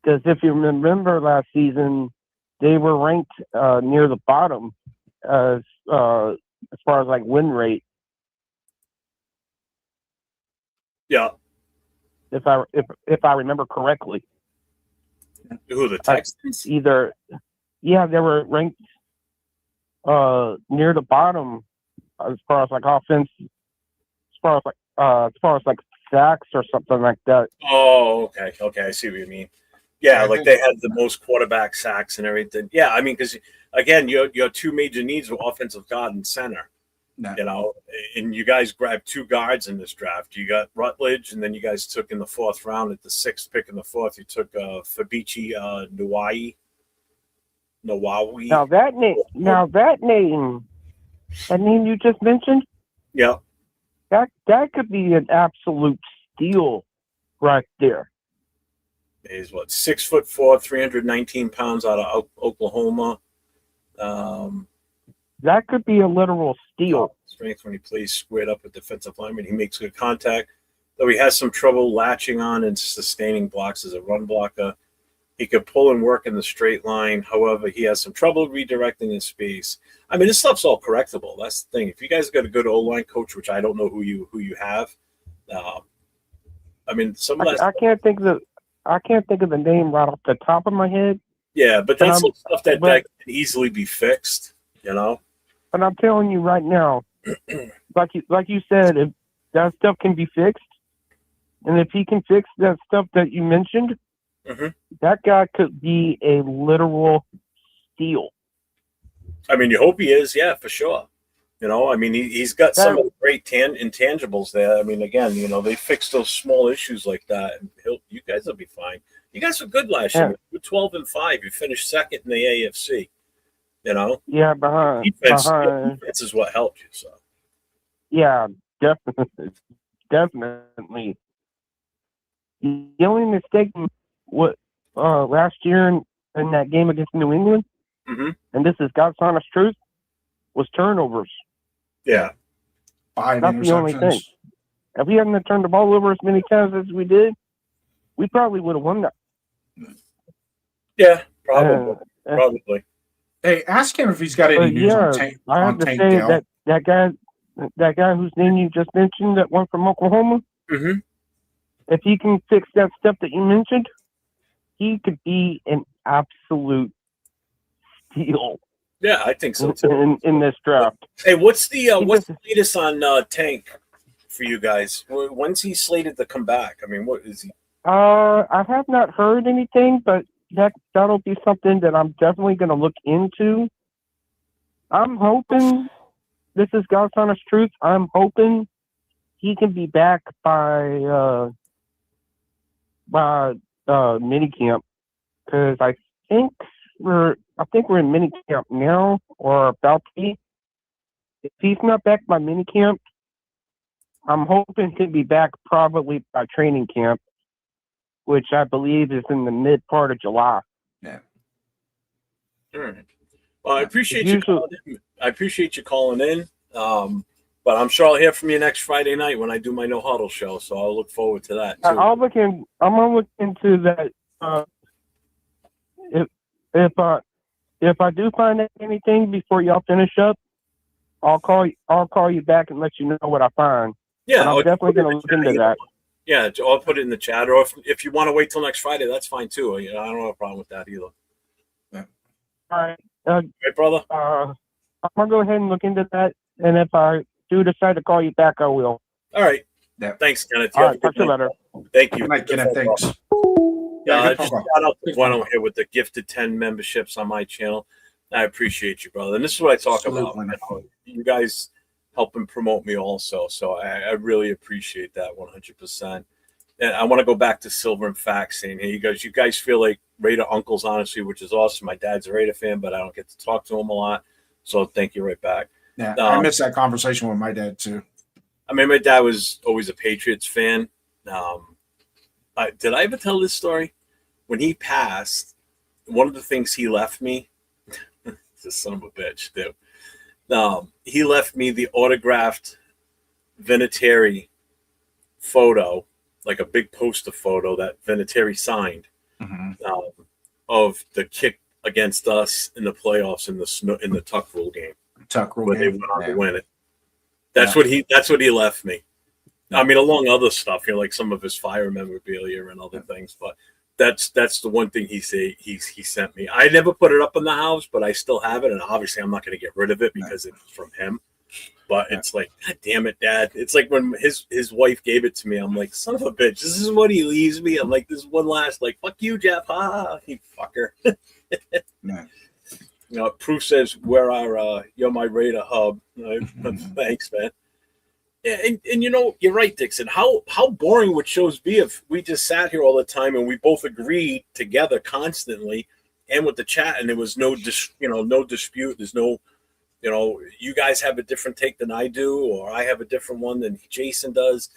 Because if you remember last season, they were ranked near the bottom as far as like win rate. Yeah. If I remember correctly. Who, the Texans? They were ranked near the bottom as far as like offense, as far as like sacks or something like that. Oh, okay, I see what you mean. Yeah, like they had the most quarterback sacks and everything. Yeah, I mean, because again, your two major needs were offensive guard and center. No. You know, and you guys grabbed two guards in this draft. You got Rutledge, and then you guys took in the 4th round at the 6th pick in the 4th. You took Fabici Nawawi. Now that name you just mentioned. Yeah. That could be an absolute steal right there. He's 6'4", 319 pounds out of Oklahoma. That could be a literal steal. Strength when he plays squared up with defensive linemen. He makes good contact, though he has some trouble latching on and sustaining blocks as a run blocker. He could pull and work in the straight line. However, he has some trouble redirecting in space. I mean, this stuff's all correctable. That's the thing. If you guys got a good O-line coach, which I don't know who you have, I mean, some of that. I can't think of the name right off the top of my head. Yeah, but that's stuff that can easily be fixed. You know. But I'm telling you right now, like you said, if that stuff can be fixed, and if he can fix that stuff that you mentioned, that guy could be a literal steal. I mean, you hope he is, yeah, for sure. You know, I mean, he's got some of the great intangibles there. I mean, again, you know, they fix those small issues like that, and you guys will be fine. You guys were good last year. You were 12-5. You finished 2nd in the AFC. You know? Yeah, behind. Defense is what helped you, so. Yeah, definitely. The only mistake last year in that game against New England, and this is God's honest truth, was turnovers. Yeah. That's the only thing. If we hadn't turned the ball over as many times as we did, we probably would have won that. Yeah, probably. Hey, ask him if he's got any news on Tank. I have to say that guy whose name you just mentioned, that one from Oklahoma, if he can fix that stuff that you mentioned, he could be an absolute steal. Yeah, I think so too. In this draft. Hey, what's the latest on Tank for you guys? When's he slated to come back? I mean, what is he? I have not heard anything, but that'll be something that I'm definitely going to look into. I'm hoping, this is God's honest truth, I'm hoping he can be back by minicamp, because I think we're in minicamp now, or about to be. If he's not back by minicamp, I'm hoping he'll be back probably by training camp, which I believe is in the mid part of July. Yeah. All right. Well, I appreciate you calling in. But I'm sure I'll hear from you next Friday night when I do my No Huddle show. So I'll look forward to that too. I'm gonna look into that. If I do find anything before y'all finish up, I'll call you back and let you know what I find. Yeah, but I'm definitely gonna look into that. Yeah, I'll put it in the chat, or if you want to wait till next Friday, that's fine too. You know, I don't have a problem with that either. Yeah. All right. Hey, brother. I'm gonna go ahead and look into that, and if I do decide to call you back, I will. All right. Yeah. Thanks, Kenneth. All right. Talk to you later. Thank you. Good night, Kenneth. Thanks. Just shout out to one over here with the gifted 10 memberships on my channel. I appreciate you, brother. And this is what I talk about. You guys helping promote me also. So I really appreciate that 100%. And I want to go back to Silver and Fact saying, hey, you guys feel like Raider uncles, honestly, which is awesome. My dad's a Raider fan, but I don't get to talk to him a lot. So thank you right back. Yeah, I missed that conversation with my dad too. I mean, my dad was always a Patriots fan. Did I ever tell this story? When he passed, one of the things he left me, this son of a bitch, dude. He left me the autographed Vinatieri photo, like a big poster photo that Vinatieri signed, of the kick against us in the playoffs in the Tuck Rule game. Tuck Rule where game. they went on to win it. That's what he left me. I mean, along other stuff, like some of his Fire memorabilia and other things, but that's the one thing he sent me. I never put it up in the house, but I still have it, and obviously I'm not going to get rid of it because it's from him. But it's like, God damn it, Dad! It's like when his wife gave it to me. I'm like, son of a bitch, this is what he leaves me. I'm like, this one last, like, fuck you, Jeff, you fucker. Proof says we're our you're my Raider hub. Thanks, man. Yeah, and you're right, Dixon. How boring would shows be if we just sat here all the time and we both agreed together constantly, and with the chat, and there was no dispute. There's no, you guys have a different take than I do, or I have a different one than Jason does.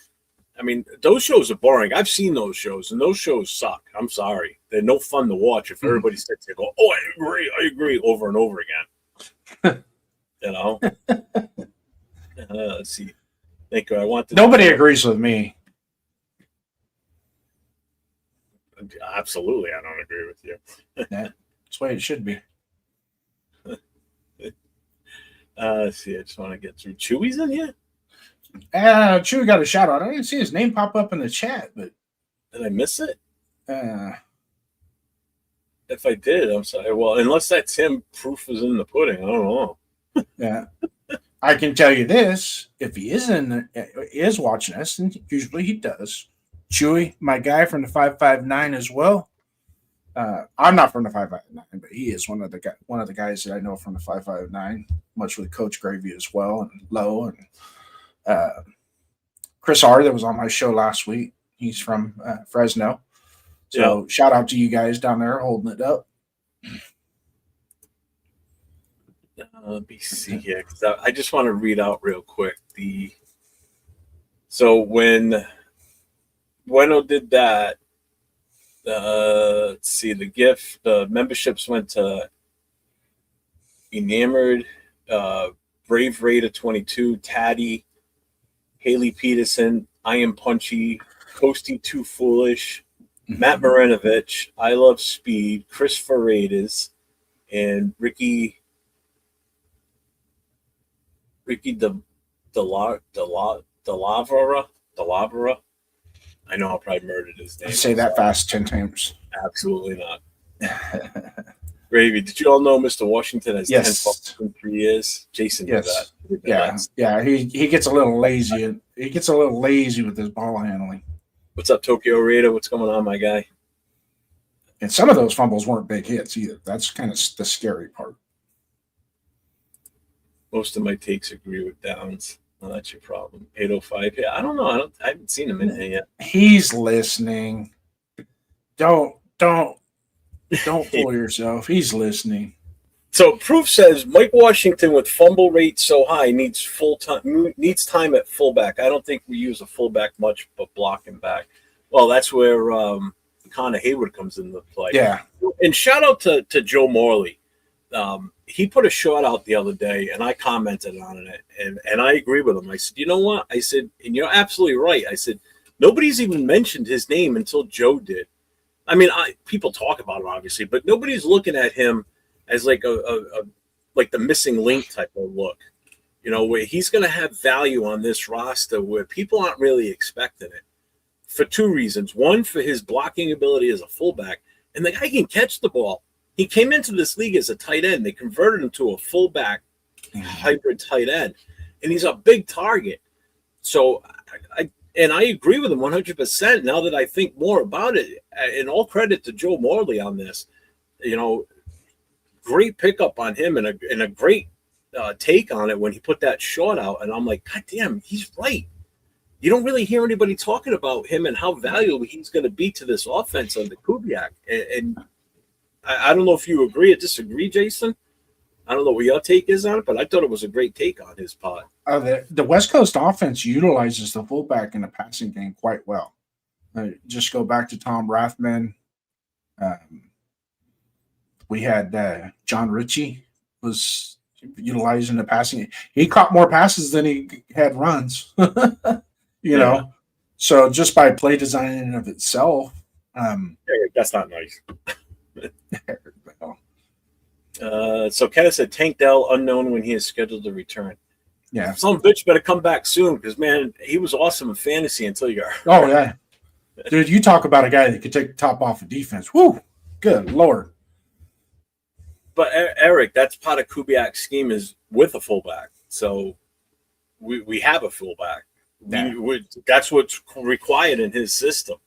I mean, those shows are boring. I've seen those shows, and those shows suck. I'm sorry. They're no fun to watch if everybody sits there and go, oh, I agree, over and over again. Let's see. Thank you. Nobody agrees with me. Absolutely, I don't agree with you. That's the way it should be. Let's see. I just want to get through. Chewy's in here? Chewy got a shout out. I didn't see his name pop up in the chat, but did I miss it? If I did, I'm sorry. Well, unless that's him, proof is in the pudding. I don't know. Yeah, I can tell you this: if he is watching us, and usually he does, Chewy, my guy from the 559 as well. I'm not from the 559, but he is one of the guys that I know from the 559. Much with Coach Gravy as well, and Lowe and. Chris R. that was on my show last week. He's from Fresno. So shout out to you guys down there holding it up. Let me see here. I just want to read out real quick. So when Bueno did that, let's see, the memberships went to Enamored, Brave Raider 22, Taddy, Haley Peterson, I Am Punchy, Coasty Too Foolish, Matt Marinovich, I Love Speed, Chris Ferreras, and Ricky Delavera. I know I probably murdered his name. Say that fast 10 times. Absolutely not. Gravy, did you all know Mr. Washington has 10 bucks in 3 years? Jason did that. Yeah. He gets a little lazy. He gets a little lazy with his ball handling. What's up, Tokyo Raider? What's going on, my guy? And some of those fumbles weren't big hits either. That's kind of the scary part. Most of my takes agree with Downs. Well, that's your problem. 805. Yeah, I don't know. I haven't seen him in here yet. He's listening. Don't fool yourself. He's listening. So Proof says Mike Washington with fumble rate so high needs time at fullback. I don't think we use a fullback much, but blocking back. Well, that's where Connor Hayward comes into play. Yeah. And shout out to Joe Morley. He put a shot out the other day, and I commented on it, and I agree with him. I said, you know what? I said, and you're absolutely right. I said, nobody's even mentioned his name until Joe did. I mean, people talk about him, obviously, but nobody's looking at him as like like the missing link type of look, where he's going to have value on this roster where people aren't really expecting it for 2 reasons. One, for his blocking ability as a fullback, and the guy can catch the ball. He came into this league as a tight end. They converted him to a fullback hybrid tight end, and he's a big target. So I agree with him 100% now that I think more about it. And all credit to Joe Morley on this. Great pickup on him and a great take on it when he put that shot out. And I'm like, God damn, he's right. You don't really hear anybody talking about him and how valuable he's going to be to this offense under Kubiak. And I don't know if you agree or disagree, Jason. I don't know what your take is on it, but I thought it was a great take on his part. The West Coast offense utilizes the fullback in the passing game quite well. Just go back to Tom Rathman. We had John Ritchie was utilizing the passing. He caught more passes than he had runs. you know, so just by play design in of itself, that's not nice. So Kenneth said Tank Dell unknown when he is scheduled to return. Yeah, some bitch better come back soon because man, he was awesome in fantasy until you got hurt. Oh yeah, dude, you talk about a guy that could take the top off of defense. Woo, good lord. But Eric, that's part of Kubiak's scheme is with a fullback. So we have a fullback. That's what's required in his system.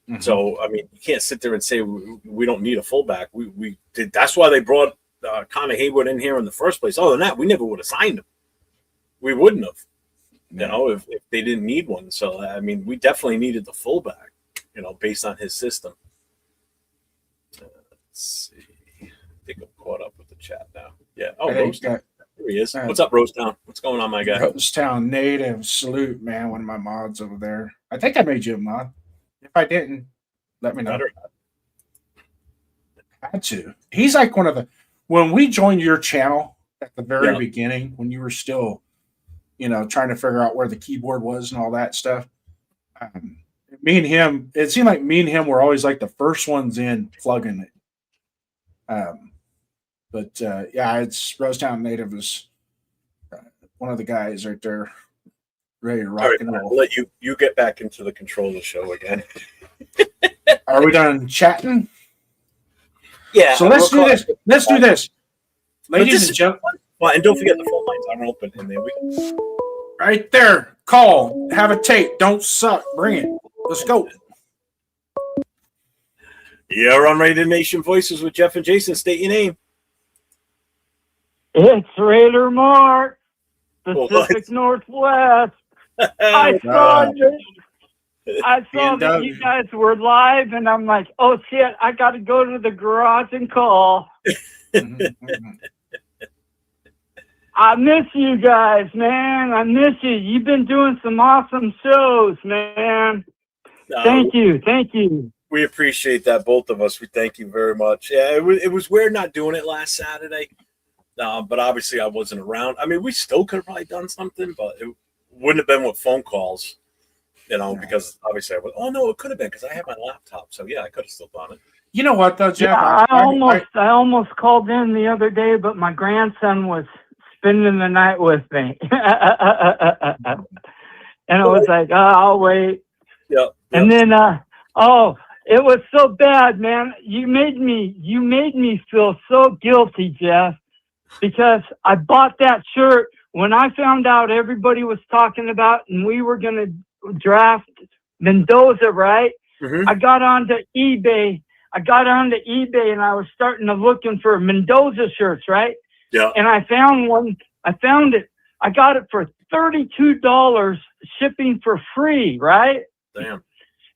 Mm-hmm. So I mean, you can't sit there and say we don't need a fullback. We did. That's why they brought Connor Haywood in here in the first place. Other than that, we never would have signed him. We wouldn't have, you know, if they didn't need one. So I mean, we definitely needed the fullback, you know, based on his system. Let's see. I think I'm caught up with the chat now. Yeah. Oh, Rosetown. Here he is. What's up, Rosetown? What's going on, my guy? Rosetown native salute, man. One of my mods over there. I think I made you a mod. If I didn't, let me know. Had to. He's like one of the. When we joined your channel at the very beginning, when you were still, you know, trying to figure out where the keyboard was and all that stuff, me and him, it seemed like me and him were always like the first ones in plugging it. But it's Rosetown native is one of the guys right there, ready to rock and roll. I'll let you get back into the control of the show again. Are we done chatting? Yeah. So let's do this. Let's do this, ladies and gentlemen. Well, and don't forget the phone lines are open, and then we right there. Call. Have a tape. Don't suck. Bring it. Let's go. You're on Raider Nation Voices with Jeff and Jason. State your name. It's Raider Mark, Pacific Northwest. I saw that you guys were live, and I'm like, oh, shit, I got to go to the garage and call. I miss you guys, man. I miss you. You've been doing some awesome shows, man. Thank you. Thank you. We appreciate that, both of us. We thank you very much. Yeah, it was weird not doing it last Saturday, but obviously I wasn't around. I mean, we still could have probably done something, but it wouldn't have been with phone calls, you know, because obviously it could have been because I had my laptop. So, yeah, I could have still done it. You know what, though, Jeff? Yeah, I almost called in the other day, but my grandson was spending the night with me. And I was like, I'll wait. Yeah. And then, it was so bad, man. You made me feel so guilty, Jeff, because I bought that shirt when I found out everybody was talking about and we were going to draft Mendoza, right? Mm-hmm. I got onto eBay and I was starting to looking for Mendoza shirts, right? Yeah. And I found one. I found it. I got it for $32 shipping for free, right? Damn.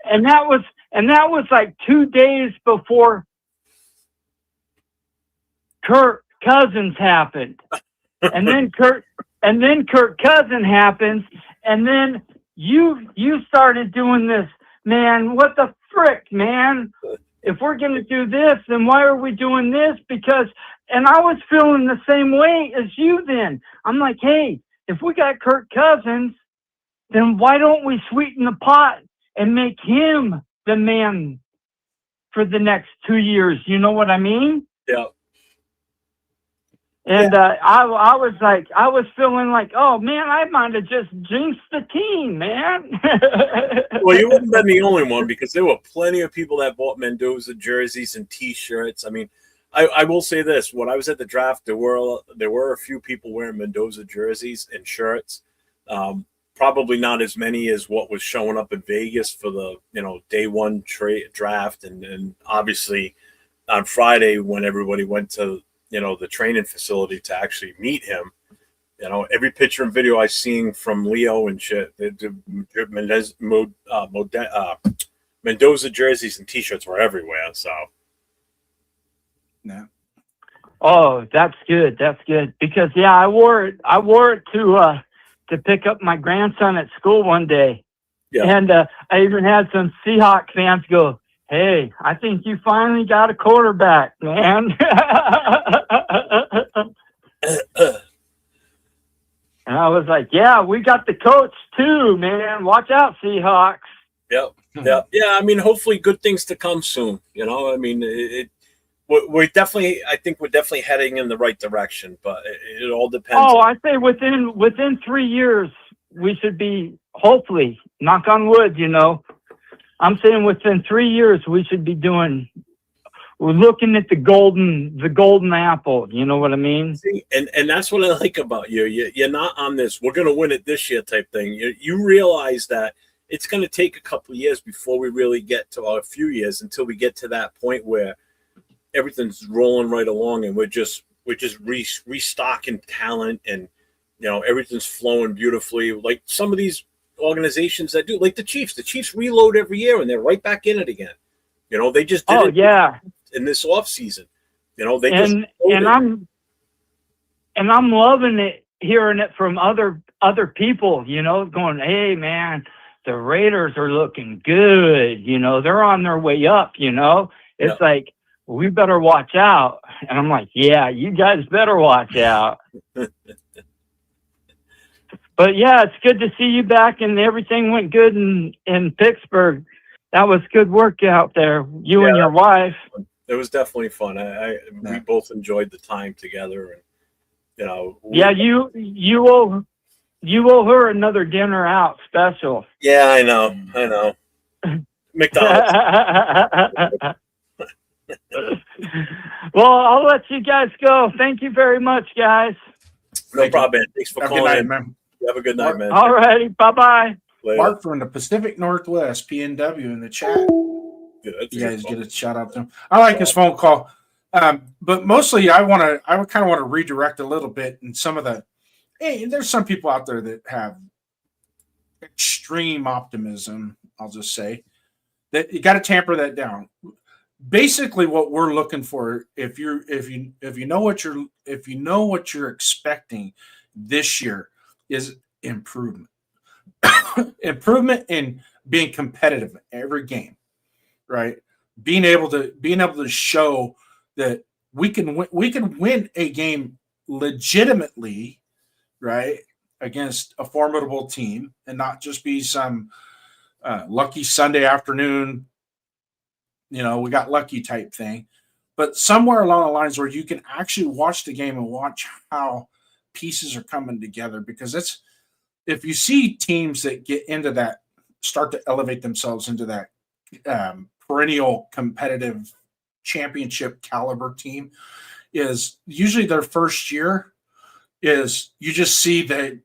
And that was like 2 days before Kirk Cousins happened. And then Kirk Cousins happens, and then you started doing this, man. What the frick, man? If we're gonna do this, then why are we doing this? And I was feeling the same way as you then. I'm like, hey, if we got Kirk Cousins, then why don't we sweeten the pot and make him the man for the next 2 years? You know what I mean? Yeah. And I was feeling like, oh man, I might have just jinxed the team, man. Well, you wouldn't have been the only one because there were plenty of people that bought Mendoza jerseys and T-shirts. I mean, I will say this: when I was at the draft, there were a few people wearing Mendoza jerseys and shirts. Probably not as many as what was showing up in Vegas for the day one draft, and obviously on Friday when everybody went to the training facility to actually meet him. Every picture and video I seen from Leo and shit, Mendoza jerseys and T-shirts were everywhere. So, yeah. Oh, that's good. That's good because I wore it to pick up my grandson at school one day. Yeah. And I even had some Seahawks fans go, hey, I think you finally got a quarterback, man. And I was like, yeah, we got the coach too, man. Watch out, Seahawks. Yep. Yeah. I mean, hopefully good things to come soon. You know, I mean, we're definitely, I think we're definitely heading in the right direction, but it all depends. Oh, I say within 3 years, we should be, hopefully, knock on wood, you know, I'm saying within 3 years, we should be we're looking at the golden apple. You know what I mean? See, and that's what I like about you. You're not on this, we're going to win it this year type thing. You realize that it's going to take a couple of years before we really get to, or a few years until we get to that point where everything's rolling right along and we're just restocking talent, and you know, everything's flowing beautifully. Like some of these organizations that do, like the Chiefs reload every year and they're right back in it again. You know, they just did in this off season. You know, I'm loving it, hearing it from other people, you know, going, hey man, the Raiders are looking good, you know, they're on their way up, you know. It's like, we better watch out. And I'm like, yeah, you guys better watch out. But yeah, it's good to see you back, and everything went good in Pittsburgh. That was good work out there, you and your wife. It was definitely fun. We both enjoyed the time together, and you know. You owe her another dinner out special. Yeah, I know. McDonald's. Well, I'll let you guys go. Thank you very much, guys. No problem, man. Thanks for calling in, man. Have a good night, man. All righty. Bye-bye. Later. Mark from the Pacific Northwest, PNW, in the chat. You guys get a shout out to him. I like his phone call. But mostly I kind of want to redirect a little bit in some of the, hey, there's some people out there that have extreme optimism, I'll just say, that you got to tamper that down. Basically what we're looking for, if you know what you're expecting this year, is improvement. Improvement in being competitive in every game, right? Being able to show that we can win a game legitimately, right, against a formidable team, and not just be some lucky Sunday afternoon, you know, we got lucky type thing, but somewhere along the lines where you can actually watch the game and watch how pieces are coming together. Because that's, if you see teams that get into that, start to elevate themselves into that perennial competitive championship caliber team, is usually their first year is, you just see the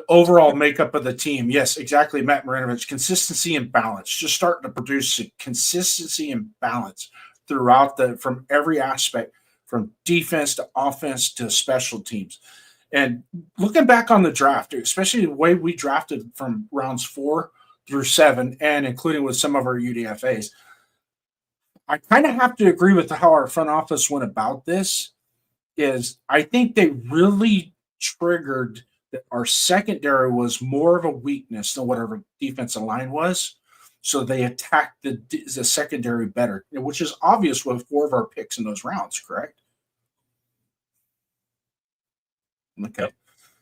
overall makeup of the team. Yes, exactly, Matt Marinovich. Consistency and balance. Just starting to produce consistency and balance throughout from every aspect, from defense to offense to special teams. And looking back on the draft, especially the way we drafted from rounds 4 through 7, and including with some of our UDFAs, I kind of have to agree with how our front office went about this. Is I think they really triggered that our secondary was more of a weakness than whatever defensive line was. So they attacked the secondary better, which is obvious with 4 of our picks in those rounds, correct? Okay.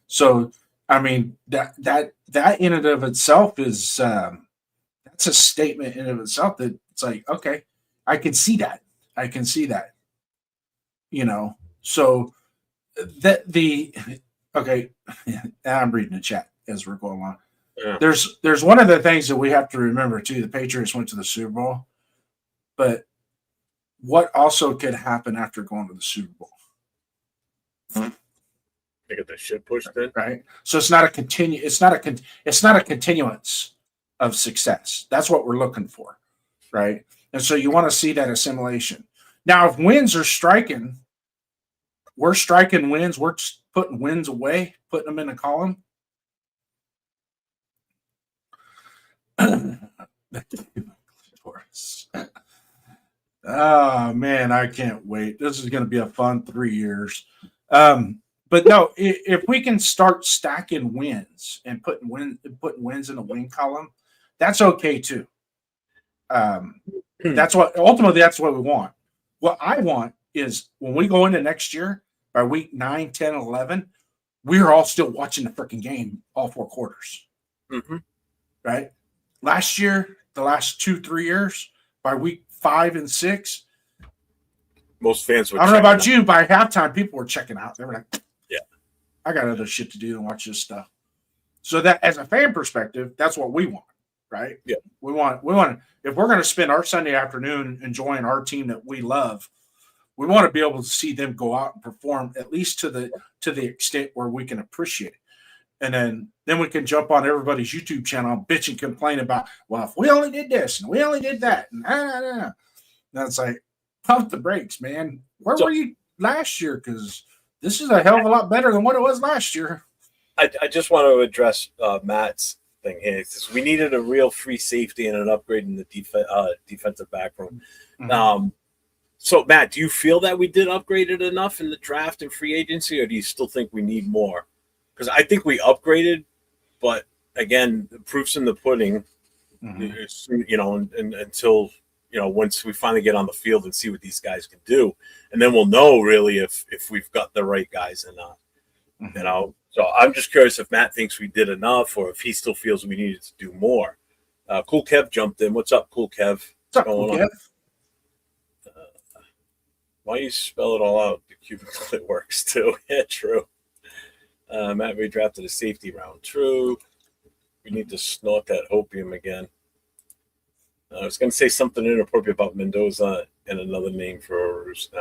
So, I mean, that in and of itself is, that's a statement in and of itself that it's like, okay, I can see that. You know, so okay, I'm reading the chat as we're going along. Yeah. There's one of the things that we have to remember too. The Patriots went to the Super Bowl, but what also could happen after going to the Super Bowl? They get the shit pushed in, right? So it's not a continuance of success. That's what we're looking for, right? And so you want to see that assimilation. Now, if wins are striking, we're striking wins. We're putting wins away, putting them in a column. Oh man, I can't wait. This is going to be a fun 3 years. But no, if we can start stacking wins and putting wins in the win column, that's okay too. That's what we want. What I want is when we go into next year by week 9, 10, 11, we were all still watching the freaking game all 4 quarters. Mm-hmm. Right? Last year, the last 2-3 years, by week 5 and 6, most fans were. I don't know about you, by halftime, people were checking out. They were like, "Yeah, I got other shit to do than watch this stuff." So that, as a fan perspective, that's what we want, right? Yeah, we want. If we're going to spend our Sunday afternoon enjoying our team that we love, we want to be able to see them go out and perform at least to the extent where we can appreciate it. And then we can jump on everybody's YouTube channel and bitch and complain about, well, if we only did this and we only did that. And it's like, pump the brakes, man. Where were you last year? Because this is a hell of a lot better than what it was last year. I just want to address Matt's thing here. We needed a real free safety and an upgrade in the defensive back room. Mm-hmm. So, Matt, do you feel that we did upgrade it enough in the draft and free agency, or do you still think we need more? Because I think we upgraded, but again, the proof's in the pudding. Mm-hmm. You know, and until once we finally get on the field and see what these guys can do, and then we'll know really if we've got the right guys or not. Mm-hmm. You know, so I'm just curious if Matt thinks we did enough, or if he still feels we needed to do more. Cool Kev jumped in. What's up, Cool Kev? What's up, Cool Kev? Why don't you spell it all out? The cubicle it works too. Yeah, true. Matt redrafted a safety round. True. We need to snort that opium again. I was going to say something inappropriate about Mendoza and another name for a roost.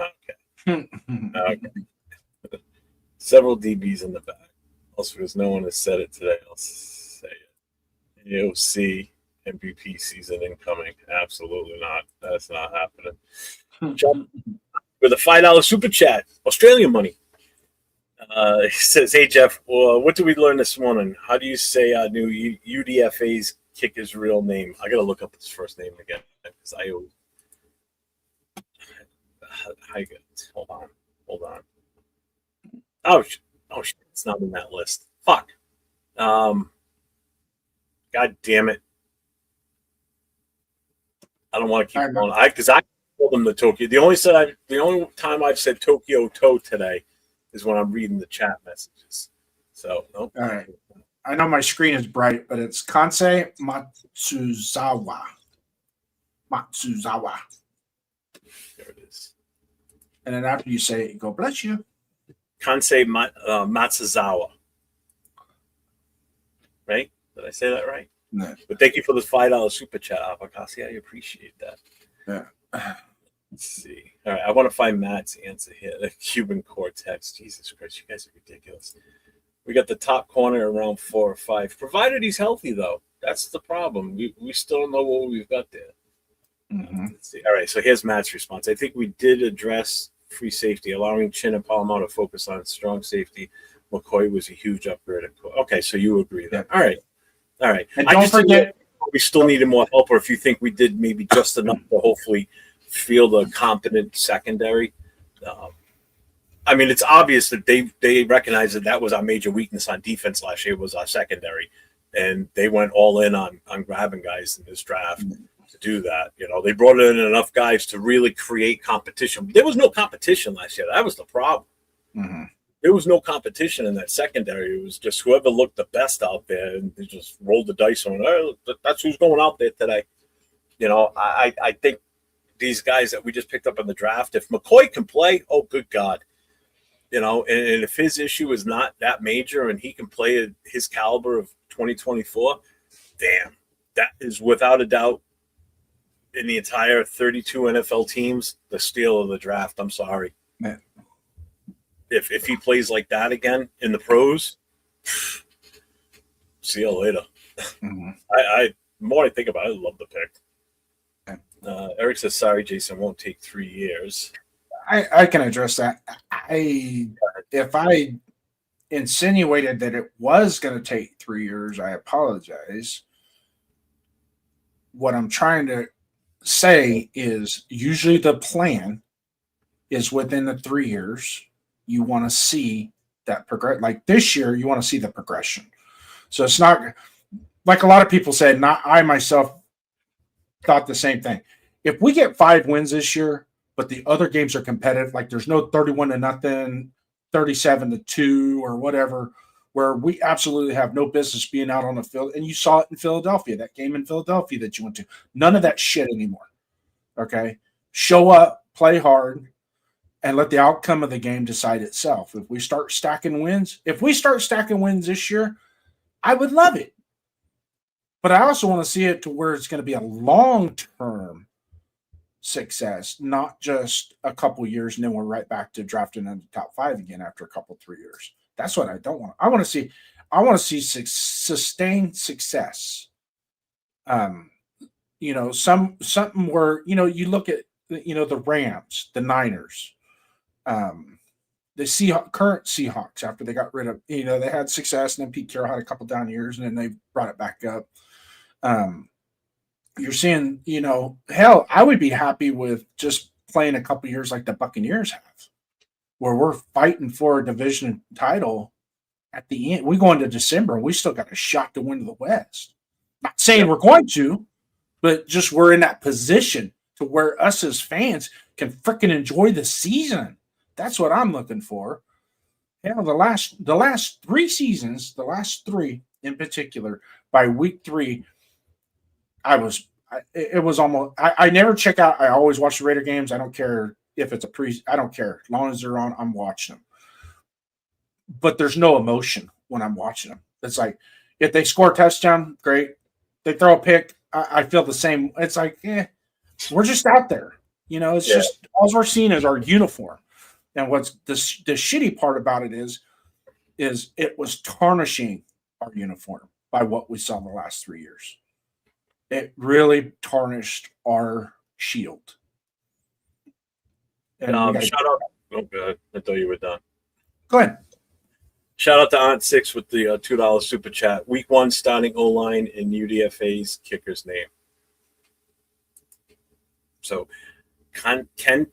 Okay. Okay. Several DBs in the back. Also, because no one has said it today, I'll say it. AOC MVP season incoming. Absolutely not. That's not happening. Jump with a $5 super chat. Australian money. He says, "Hey Jeff, what did we learn this morning? How do you say new UDFA's kicker's real name?" I gotta look up his first name again because hold on. Oh shit! It's not in that list. Fuck. God damn it! I don't want to keep going. I told him the Tokyo. The only time I've said Tokyo Toe today is when I'm reading the chat messages. So, nope. All right. I know my screen is bright, but it's Kansei Matsuzawa. There it is. And then after you say it, go, bless you. Kansei Matsuzawa. Right? Did I say that right? No. But thank you for the $5 super chat, Avakasi. I appreciate that. Yeah. Let's see. All right, I want to find Matt's answer here. The Cuban Cortex. Jesus Christ, you guys are ridiculous. We got the top corner around 4 or 5. Provided he's healthy, though. That's the problem. We still don't know what we've got there. Mm-hmm. Let's see. All right, so here's Matt's response. I think we did address free safety, allowing Chin and Palomar to focus on strong safety. McCoy was a huge upgrade. Okay, so you agree there. Yeah. All right. And don't forget, we still needed more help, or if you think we did maybe just enough to hopefully field a competent secondary. I mean, it's obvious that they recognize that was our major weakness on defense last year was our secondary, and they went all in on grabbing guys in this draft to do that. You know, they brought in enough guys to really create competition. There was no competition last year. That was the problem. Mm-hmm. There was no competition in that secondary. It was just whoever looked the best out there, and they just rolled the dice on, oh, that's who's going out there today. You know, I think these guys that we just picked up in the draft, if McCoy can play, oh, good God. You know, and if his issue is not that major and he can play at his caliber of 2024, damn, that is without a doubt in the entire 32 NFL teams, the steal of the draft. I'm sorry. Man. If he plays like that again in the pros, see you later. Mm-hmm. The more I think about it, I love the pick. Eric says, sorry, Jason, won't take 3 years. I can address that. If I insinuated that it was going to take 3 years, I apologize. What I'm trying to say is usually the plan is within the 3 years, you want to see that progress. Like this year, you want to see the progression. So it's not like a lot of people said, not I myself thought the same thing. If we get 5 wins this year, but the other games are competitive, like there's no 31-0 37-2 or whatever, where we absolutely have no business being out on the field. And you saw it in Philadelphia, that game in Philadelphia that you went to. None of that shit anymore. Okay? Show up, play hard, and let the outcome of the game decide itself. If we start stacking wins this year, I would love it. But I also want to see it to where it's going to be a long-term success, not just a couple years and then we're right back to drafting in the top 5 again after a couple 3 years. That's what I don't want. I want to see sustained success. Something where you look at the Rams, the Niners, the current Seahawks after they got rid of they had success and then Pete Carroll had a couple down years and then they brought it back up. You're seeing, hell, I would be happy with just playing a couple years like the Buccaneers have, where we're fighting for a division title at the end. We go into December and we still got a shot to win the West. Not saying we're going to, but just we're in that position to where us as fans can freaking enjoy the season. That's what I'm looking for. The last 3 seasons, the last 3 in particular, by week 3, it was almost, I never check out. I always watch the Raider games. I don't care if it's I don't care. As long as they're on, I'm watching them. But there's no emotion when I'm watching them. It's like, if they score a touchdown, great. They throw a pick, I feel the same. It's like, we're just out there. It's just, all we're seeing is our uniform. And what's the shitty part about it is it was tarnishing our uniform by what we saw the last 3 years. It really tarnished our shield. And shout out. Oh, good. I thought you were done. Go ahead. Shout out to Aunt Six with the $2 super chat. Week 1 starting O-line in UDFA's kicker's name. So, Kansei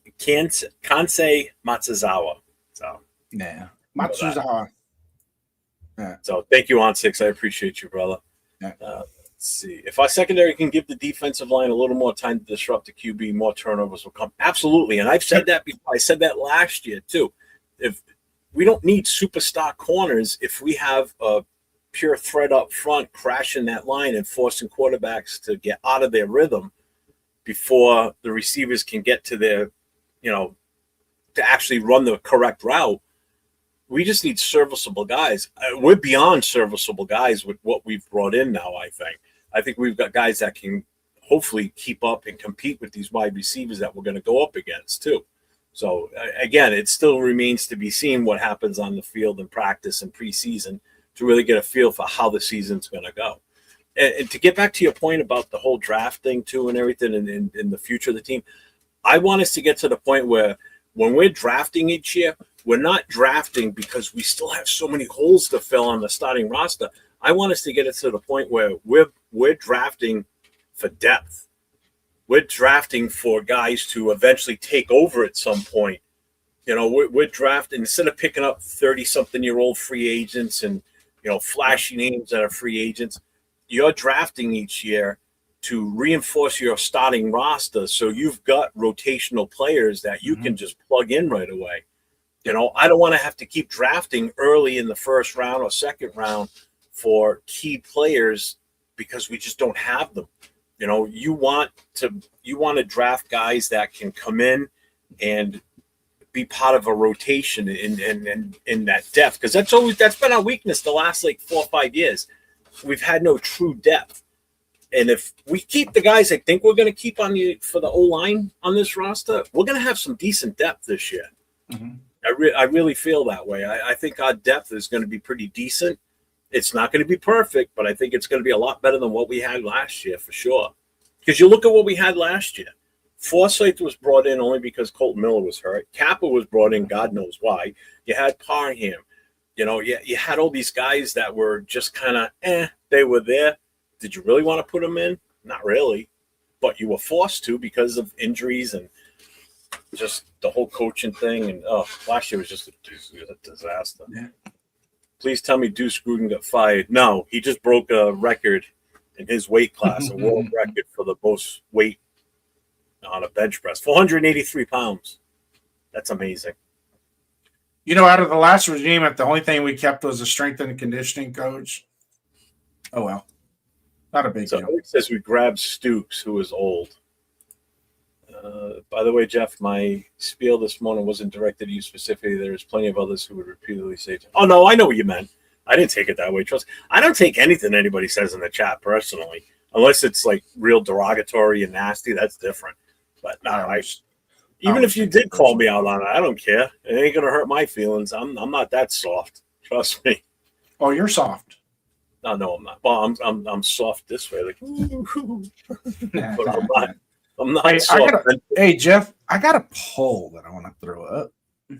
Matsuzawa. So, yeah, Matsuzawa. Yeah. So, thank you, Aunt Six. I appreciate you, brother. Yeah. Let's see. If our secondary can give the defensive line a little more time to disrupt the QB, more turnovers will come. Absolutely. And I've said that before. I said that last year, too. If we don't need superstar corners if we have a pure threat up front crashing that line and forcing quarterbacks to get out of their rhythm before the receivers can get to their, to actually run the correct route. We just need serviceable guys. We're beyond serviceable guys with what we've brought in now, I think. I think we've got guys that can hopefully keep up and compete with these wide receivers that we're going to go up against, too. So, again, it still remains to be seen what happens on the field in practice and preseason to really get a feel for how the season's going to go. And to get back to your point about the whole draft thing, too, and everything in the future of the team, I want us to get to the point where when we're drafting each year, we're not drafting because we still have so many holes to fill on the starting roster. I want us to get it to the point where we're drafting for depth. We're drafting for guys to eventually take over at some point. We're drafting, instead of picking up 30-something-year-old free agents and, flashy names that are free agents, you're drafting each year to reinforce your starting roster so you've got rotational players that you can just plug in right away. I don't want to have to keep drafting early in the first round or second round for key players because we just don't have them. You want to draft guys that can come in and be part of a rotation in that depth, because that's been our weakness the last 4 or 5 years. We've had no true depth. And if we keep the guys I think we're going to keep for the O-line on this roster, we're going to have some decent depth this year. Mm-hmm. I really feel that way. I think our depth is going to be pretty decent. It's not going to be perfect, but I think it's going to be a lot better than what we had last year for sure. Because you look at what we had last year. Forsythe was brought in only because Colton Miller was hurt. Kappa was brought in, God knows why. You had Parham. You had all these guys that were just kind of, they were there. Did you really want to put them in? Not really. But you were forced to because of injuries and just the whole coaching thing. And, last year was just a disaster. Yeah. Please tell me Deuce Gruden got fired. No, he just broke a record in his weight class, a world record for the most weight on a bench press, 483 pounds. That's amazing. You know, out of the last regime, the only thing we kept was a strength and conditioning coach. Oh, well. Not a big So deal. it says we grabbed Stoops, who is old. By the way, Jeff, my spiel this morning wasn't directed to you specifically. There's plenty of others who would repeatedly say, "Oh no, I know what you meant." I didn't take it that way. Trust. I don't take anything anybody says in the chat personally, unless it's like real derogatory and nasty. That's different. But no, even if you did call me out on it, I don't care. It ain't gonna hurt my feelings. I'm not that soft. Trust me. Oh, you're soft. No, I'm not. Well, I'm soft this way, like, but I'm not. I'm not Hey, soft. hey, Jeff, I got a poll that I want to throw up.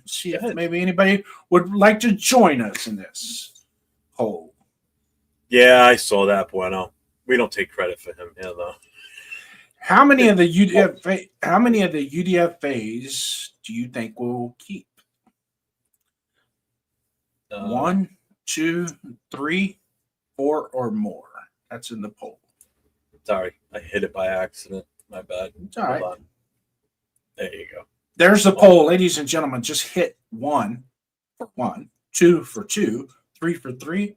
See if maybe anybody would like to join us in this poll. Yeah, I saw that, Bueno. We don't take credit for him here, though. How many of the UDFAs do you think we'll keep? 1, 2, 3, 4, or more? That's in the poll. Sorry, I hit it by accident. My bad. It's all right. There you go. There's the poll, ladies and gentlemen. Just hit 1 for 1, 2 for 2, 3 for 3,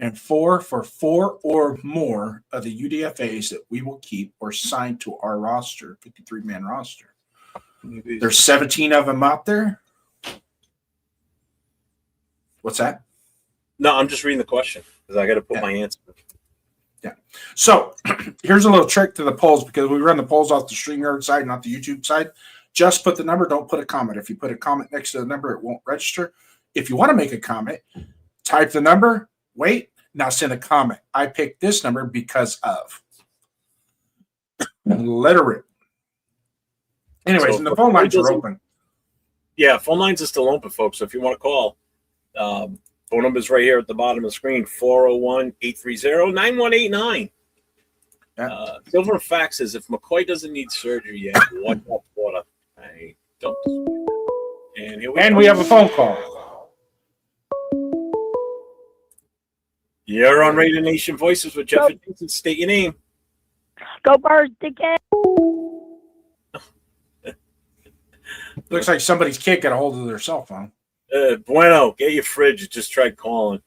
and 4 for 4 or more of the UDFAs that we will keep or sign to our roster, 53-man roster. There's 17 of them out there. What's that? No, I'm just reading the question because I got to put my answer. Yeah. So here's a little trick to the polls because we run the polls off the StreamYard side, not the YouTube side. Just put the number. Don't put a comment. If you put a comment next to the number, it won't register. If you want to make a comment, type the number, wait, now send a comment. I picked this number because of. Literate. Anyways, So and the phone lines are open. Yeah, phone lines are still open, folks. So if you want to call, phone number is right here at the bottom of the screen, 401-830-9189. Yeah. Silver Fax says, if McCoy doesn't need surgery yet, watch out for it. I don't. And here we have a phone call. You're on Radio Nation Voices with Jeff and Jason. State your name. Go Birds, dickhead. Looks like somebody's kid got a hold of their cell phone. Bueno, get your fridge. It just tried calling.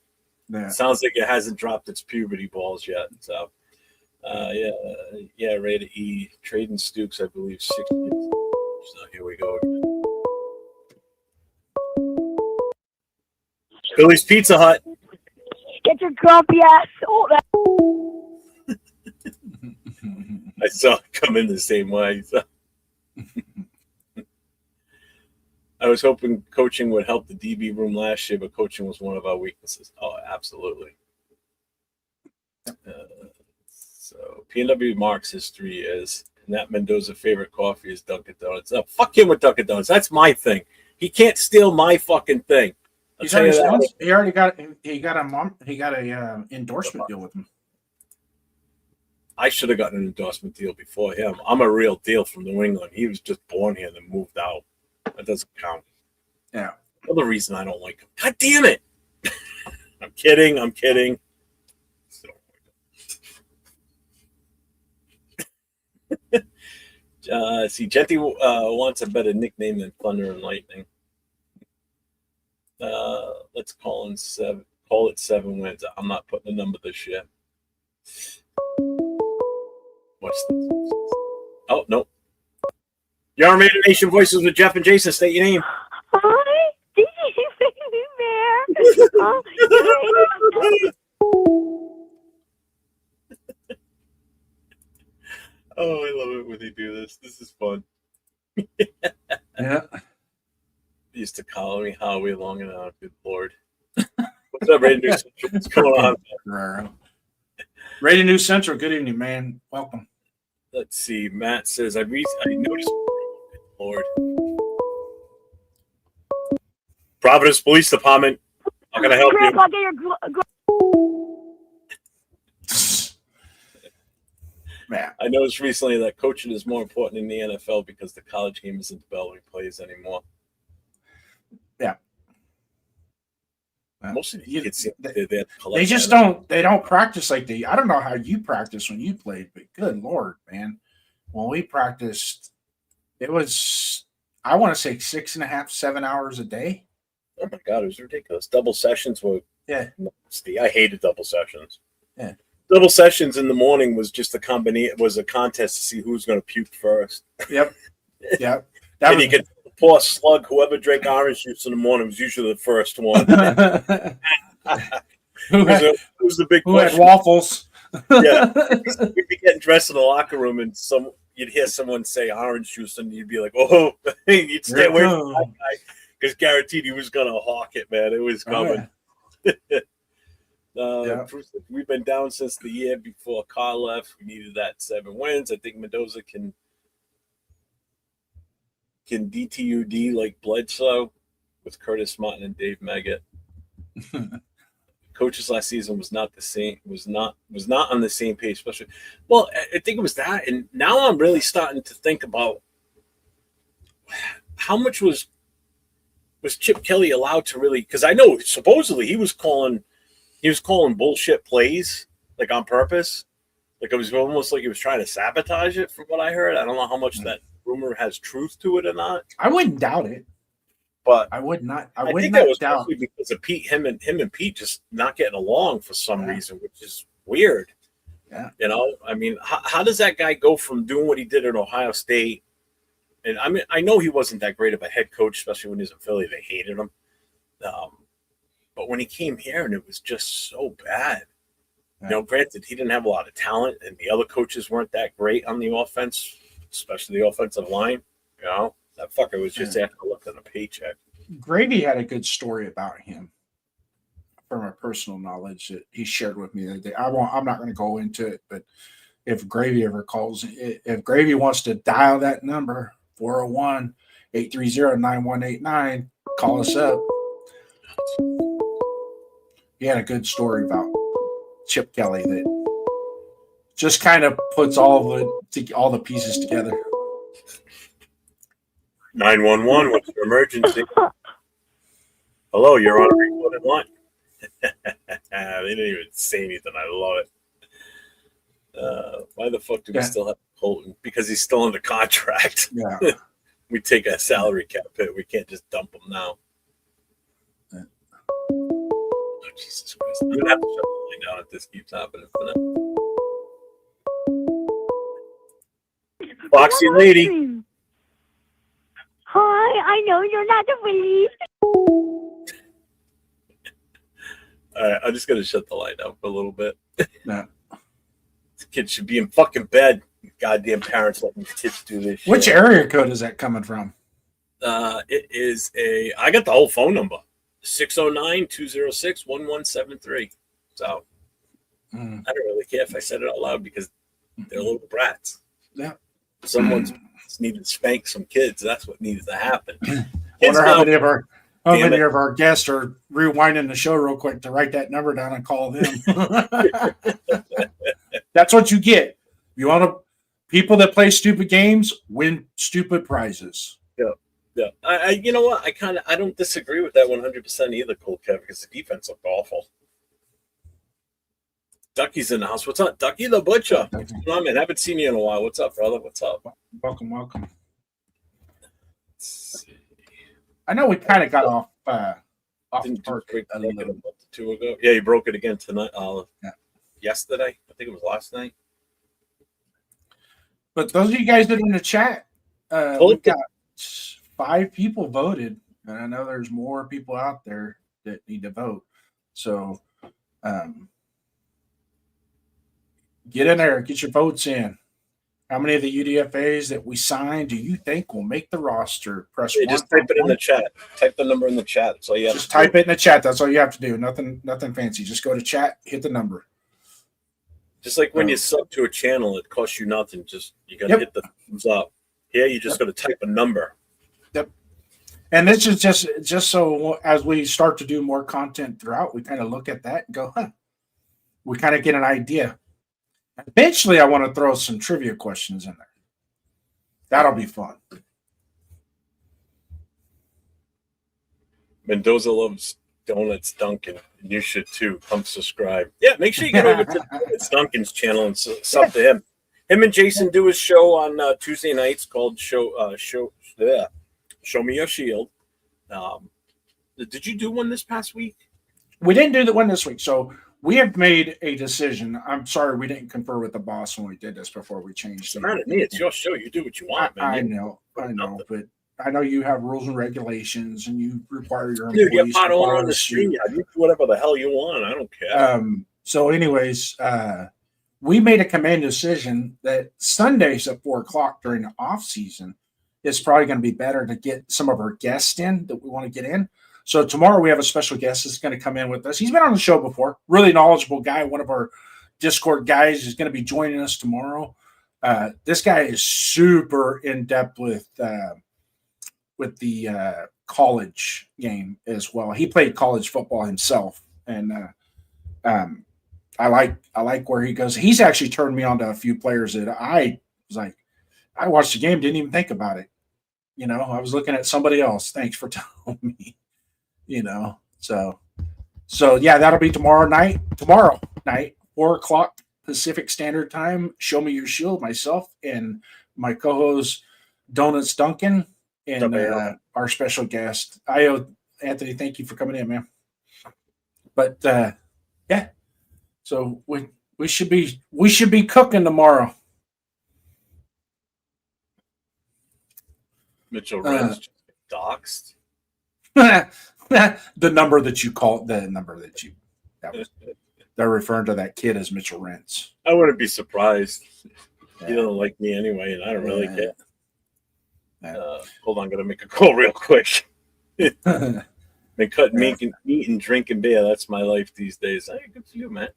Yeah. Sounds like it hasn't dropped its puberty balls yet. So, Rated E. Trading Stooks, I believe, 60. So here we go. Billy's Pizza Hut. Get your grumpy ass. Oh, I saw it come in the same way. So. I was hoping coaching would help the DB room last year, but coaching was one of our weaknesses. Oh, absolutely. So PNW Mark's history is Nat Mendoza's favorite coffee is Dunkin' Donuts. Fuck him with Dunkin' Donuts. That's my thing. He can't steal my fucking thing. He already got a endorsement deal with him. I should have gotten an endorsement deal before him. I'm a real deal from New England. He was just born here and then moved out. That doesn't count. Yeah. Another reason I don't like him. God damn it. I'm kidding. See, Genty wants a better nickname than Thunder and Lightning. Let's call it 7 wins. I'm not putting a number this year. What's this? Oh, no. You're on Radio Nation Voices with Jeff and Jason. State your name. hi, baby bear. Oh, I love it when they do this. This is fun. Yeah. They used to call me Howie long enough. Good Lord. What's up, Radio News Central? What's going on? Radio News Central. Good evening, man. Welcome. Let's see. Matt says, I noticed. Good Lord. Providence Police Department. How can I help Grandpa, you? get your Man. I noticed recently that coaching is more important in the NFL because the college game isn't developing players anymore. Yeah. Most of the kids, they just don't practice like they. I don't know how you practice when you played, but good Lord, man. When we practiced, it was, I want to say 6.5, 7 hours a day. Oh my god, it was ridiculous. Double sessions were nasty. I hated double sessions. Yeah. Double sessions in the morning was just a combination. Was a contest to see who's going to puke first. Yep. Yep. And you could pour slug. Whoever drank orange juice in the morning was usually the first one. It was the big who had question. waffles? Yeah, you'd be getting dressed in the locker room, and you'd hear someone say orange juice, and you'd be like, "Oh!" You'd stay away from that guy because guaranteed he was going to hawk it, man. It was coming. We've been down since the year before Carl left. We needed that 7 wins. I think Mendoza can DTUD like Bledsoe with Curtis Martin and Dave Meggett. Coaches last season was not the same. Was not on the same page, especially. Well, I think it was that, and now I'm really starting to think about how much was Chip Kelly allowed to really? Because I know supposedly he was calling bullshit plays like on purpose. Like it was almost like he was trying to sabotage it, from what I heard. I don't know how much that rumor has truth to it or not. I wouldn't doubt it. But I would not. I think would that not was doubt. mostly because of Pete, him and Pete just not getting along for some reason, which is weird. Yeah. You know, I mean, how does that guy go from doing what he did at Ohio State? And I mean, I know he wasn't that great of a head coach, especially when he was in Philly. They hated him. But when he came here, and it was just so bad. Yeah. You know, granted, he didn't have a lot of talent, and the other coaches weren't that great on the offense, especially the offensive line. You know, that fucker was just after looking at a paycheck. Gravy had a good story about him from a personal knowledge that he shared with me the other day. I'm not going to go into it, but if Gravy ever calls, if Gravy wants to dial that number, 401-830-9189, call us up. He had a good story about Chip Kelly that just kind of puts all the pieces together. 911, what's your emergency? Hello, you're on a recorded line. They didn't even say anything. I love it. Why the fuck do we still have Colton? Because he's still under contract. Yeah. We take a salary cap hit. We can't just dump him now. Yeah. Oh, Jesus Christ. I'm going to have to shut the line down if this keeps happening for now. Foxy lady. Hi, I know you're not relieved. All right, I'm just going to shut the light down for a little bit. Yeah. This kid should be in fucking bed. Goddamn parents letting these kids do this shit. Which area code is that coming from? It is I got the whole phone number. 609-206-1173. So I don't really care if I said it out loud because they're little brats. Yeah. Someone's needed to spank some kids. That's what needs to happen. I wonder how many of our guests are rewinding the show real quick to write that number down and call them. That's what you get. You want to people that play stupid games win stupid prizes. Yeah. I you know what? I don't disagree with that 100% either, Cold Kev, because the defense looked awful. Ducky's in the house. What's up, Ducky the Butcher? What's going on, man? Haven't seen you in a while. What's up, brother? What's up? Welcome. I know we kind of got off Didn't park break a the little. record a month or two ago. Yeah, you broke it again tonight. Yesterday. I think it was last night. But those of you guys that are in the chat, we got 5 people voted, and I know there's more people out there that need to vote. So get in there, get your votes in. How many of the UDFAs that we signed do you think will make the roster? Press 1. Just type it in the chat. Type the number in the chat. That's all you have Just to type do. it in the chat. That's all you have to do. Nothing fancy. Just go to chat, hit the number. Just like when you sub to a channel, it costs you nothing. Just you got to hit the thumbs up. Here, you just got to type a number. Yep. And this is just so as we start to do more content throughout, we kind of look at that and go, we kind of get an idea. Eventually, I want to throw some trivia questions in there. That'll be fun. Mendoza loves Donuts Duncan. You should too. Come subscribe. Yeah, make sure you get over to Donuts Duncan's channel and sub to him. Him and Jason do his show on Tuesday nights called Show Me Your Shield. Did you do one this past week? We didn't do the one this week, so we have made a decision. I'm sorry we didn't confer with the boss when we did this before we changed. It's not me. It's your show. You do what you want, man. I know, but I know you have rules and regulations, and you require your Dude, employees you're to on follow the street. You do whatever the hell you want. I don't care. So, anyways, we made a command decision that Sundays at 4:00 during the off season is probably going to be better to get some of our guests in that we want to get in. So tomorrow we have a special guest that's going to come in with us. He's been on the show before, really knowledgeable guy. One of our Discord guys is going to be joining us tomorrow. This guy is super in depth with the college game as well. He played college football himself, and I like where he goes. He's actually turned me on to a few players that I was like, I watched the game, didn't even think about it. I was looking at somebody else. Thanks for telling me. So yeah, that'll be tomorrow night, 4:00 Pacific Standard Time. Show Me Your Shield, myself and my co-host Donuts Duncan and our special guest. Anthony, thank you for coming in, man. But yeah, so we should be cooking tomorrow. Mitchell Reds just doxed. The number that you called, they're referring to that kid as Mitchell Rentz. I wouldn't be surprised. Yeah. You don't like me anyway, and I don't really care. Hold on, gotta make a call real quick. Been cutting meat and drinking beer. That's my life these days. Hey, good for you, man.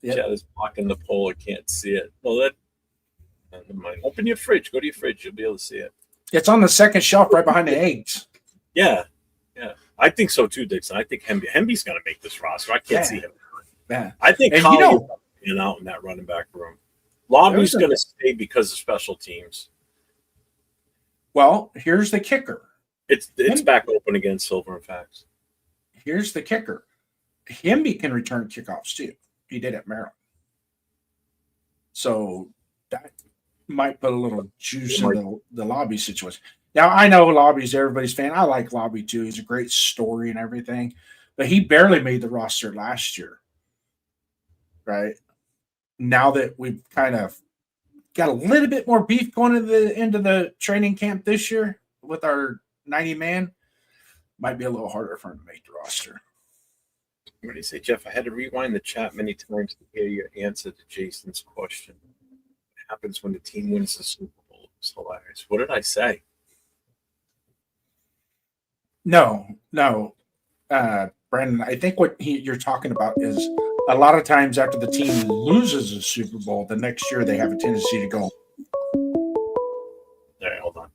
Yeah, is blocking the pole. I can't see it. Well, never mind. Open your fridge. Go to your fridge. You'll be able to see it. It's on the second shelf right behind the eggs. Yeah. I think so too, Dixon. I think Hemby's going to make this roster. I can't see him. Yeah. I think Collie is out in that running back room. Lobby's going to stay because of special teams. Well, here's the kicker. It's back open against Silver and Fax. Here's the kicker. Hemby can return kickoffs too. He did at Maryland. So that might put a little juice in the Lobby situation. Now, I know Lobby's everybody's fan. I like Lobby too. He's a great story and everything. But he barely made the roster last year. Right? Now that we've kind of got a little bit more beef going into the training camp this year with our 90-man, might be a little harder for him to make the roster. What do you say, Jeff? I had to rewind the chat many times to hear your answer to Jason's question. What happens when the team wins the Super Bowl? It's hilarious. What did I say? No. Brandon, I think what you're talking about is a lot of times after the team loses a Super Bowl, the next year they have a tendency to go. All right, hold on.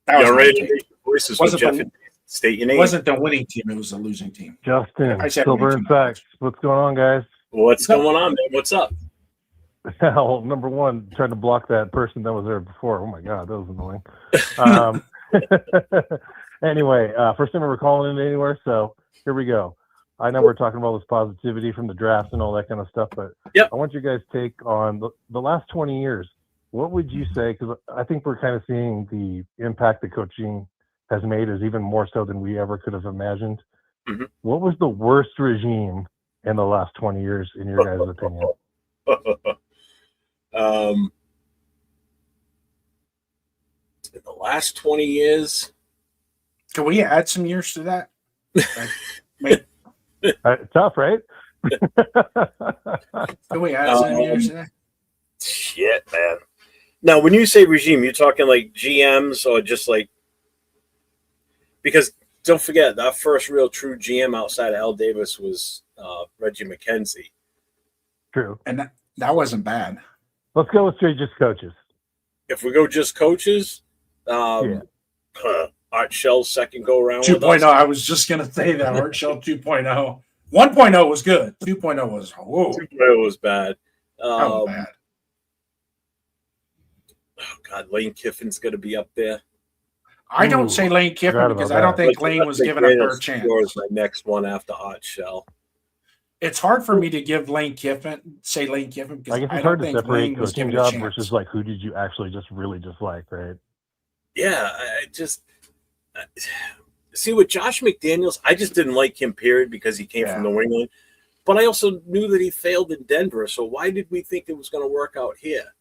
You're ready to make your voices with Jeff and state your name. It wasn't the winning team, it was the losing team. Justin, Silver and Fax. What's going on, guys? What's going on, man? What's up? Well, number one, trying to block that person that was there before. Oh, my God, that was annoying. Anyway, first time ever calling in anywhere, so here we go. I know we're talking about this positivity from the draft and all that kind of stuff, but I want you guys' take on the last 20 years. What would you say? Because I think we're kind of seeing the impact that coaching has made is even more so than we ever could have imagined. Mm-hmm. What was the worst regime in the last 20 years, in your guys' opinion? In the last 20 years... Can we add some years to that? Tough, right? Can we add some years to that? Shit, man. Now, when you say regime, you're talking like GMs or just like – because don't forget, that first real true GM outside of Al Davis was Reggie McKenzie. True. And that wasn't bad. Let's go with straight just coaches. If we go just coaches, Art Shell's second go-around 2.0, I was just going to say that. Art Shell 2.0. 1.0 was good. 2.0 was, whoa. 2.0 was bad. Bad. Oh, God, Lane Kiffin's going to be up there. I don't say Lane Kiffin because I don't think Lane was given a fair chance. My next one after Art Shell. It's hard for me to give Lane Kiffin because I guess it's hard to separate coaching job versus like who did you actually just really dislike, right? Yeah, see with Josh McDaniels, I just didn't like him, period, because he came from New England. But I also knew that he failed in Denver. So why did we think it was going to work out here?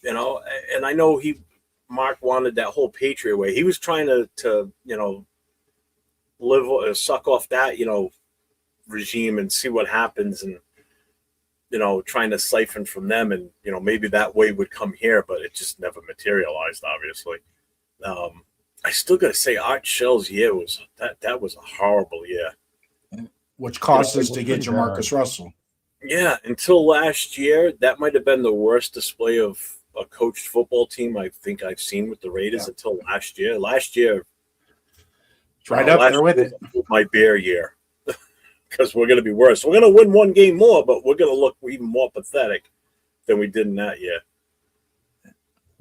You know, and I know Mark wanted that whole Patriot way. He was trying to suck off that, regime and see what happens, and trying to siphon from them, and maybe that way would come here, but it just never materialized, obviously. I still gotta say Art Shell's year was that was a horrible year, which caused us to get Jamarcus Russell. Yeah, until last year, that might have been the worst display of a coached football team I think I've seen with the Raiders until last year. It's right up there with it. My bear year, because we're going to be worse. We're going to win one game more, but we're going to look even more pathetic than we did in that year.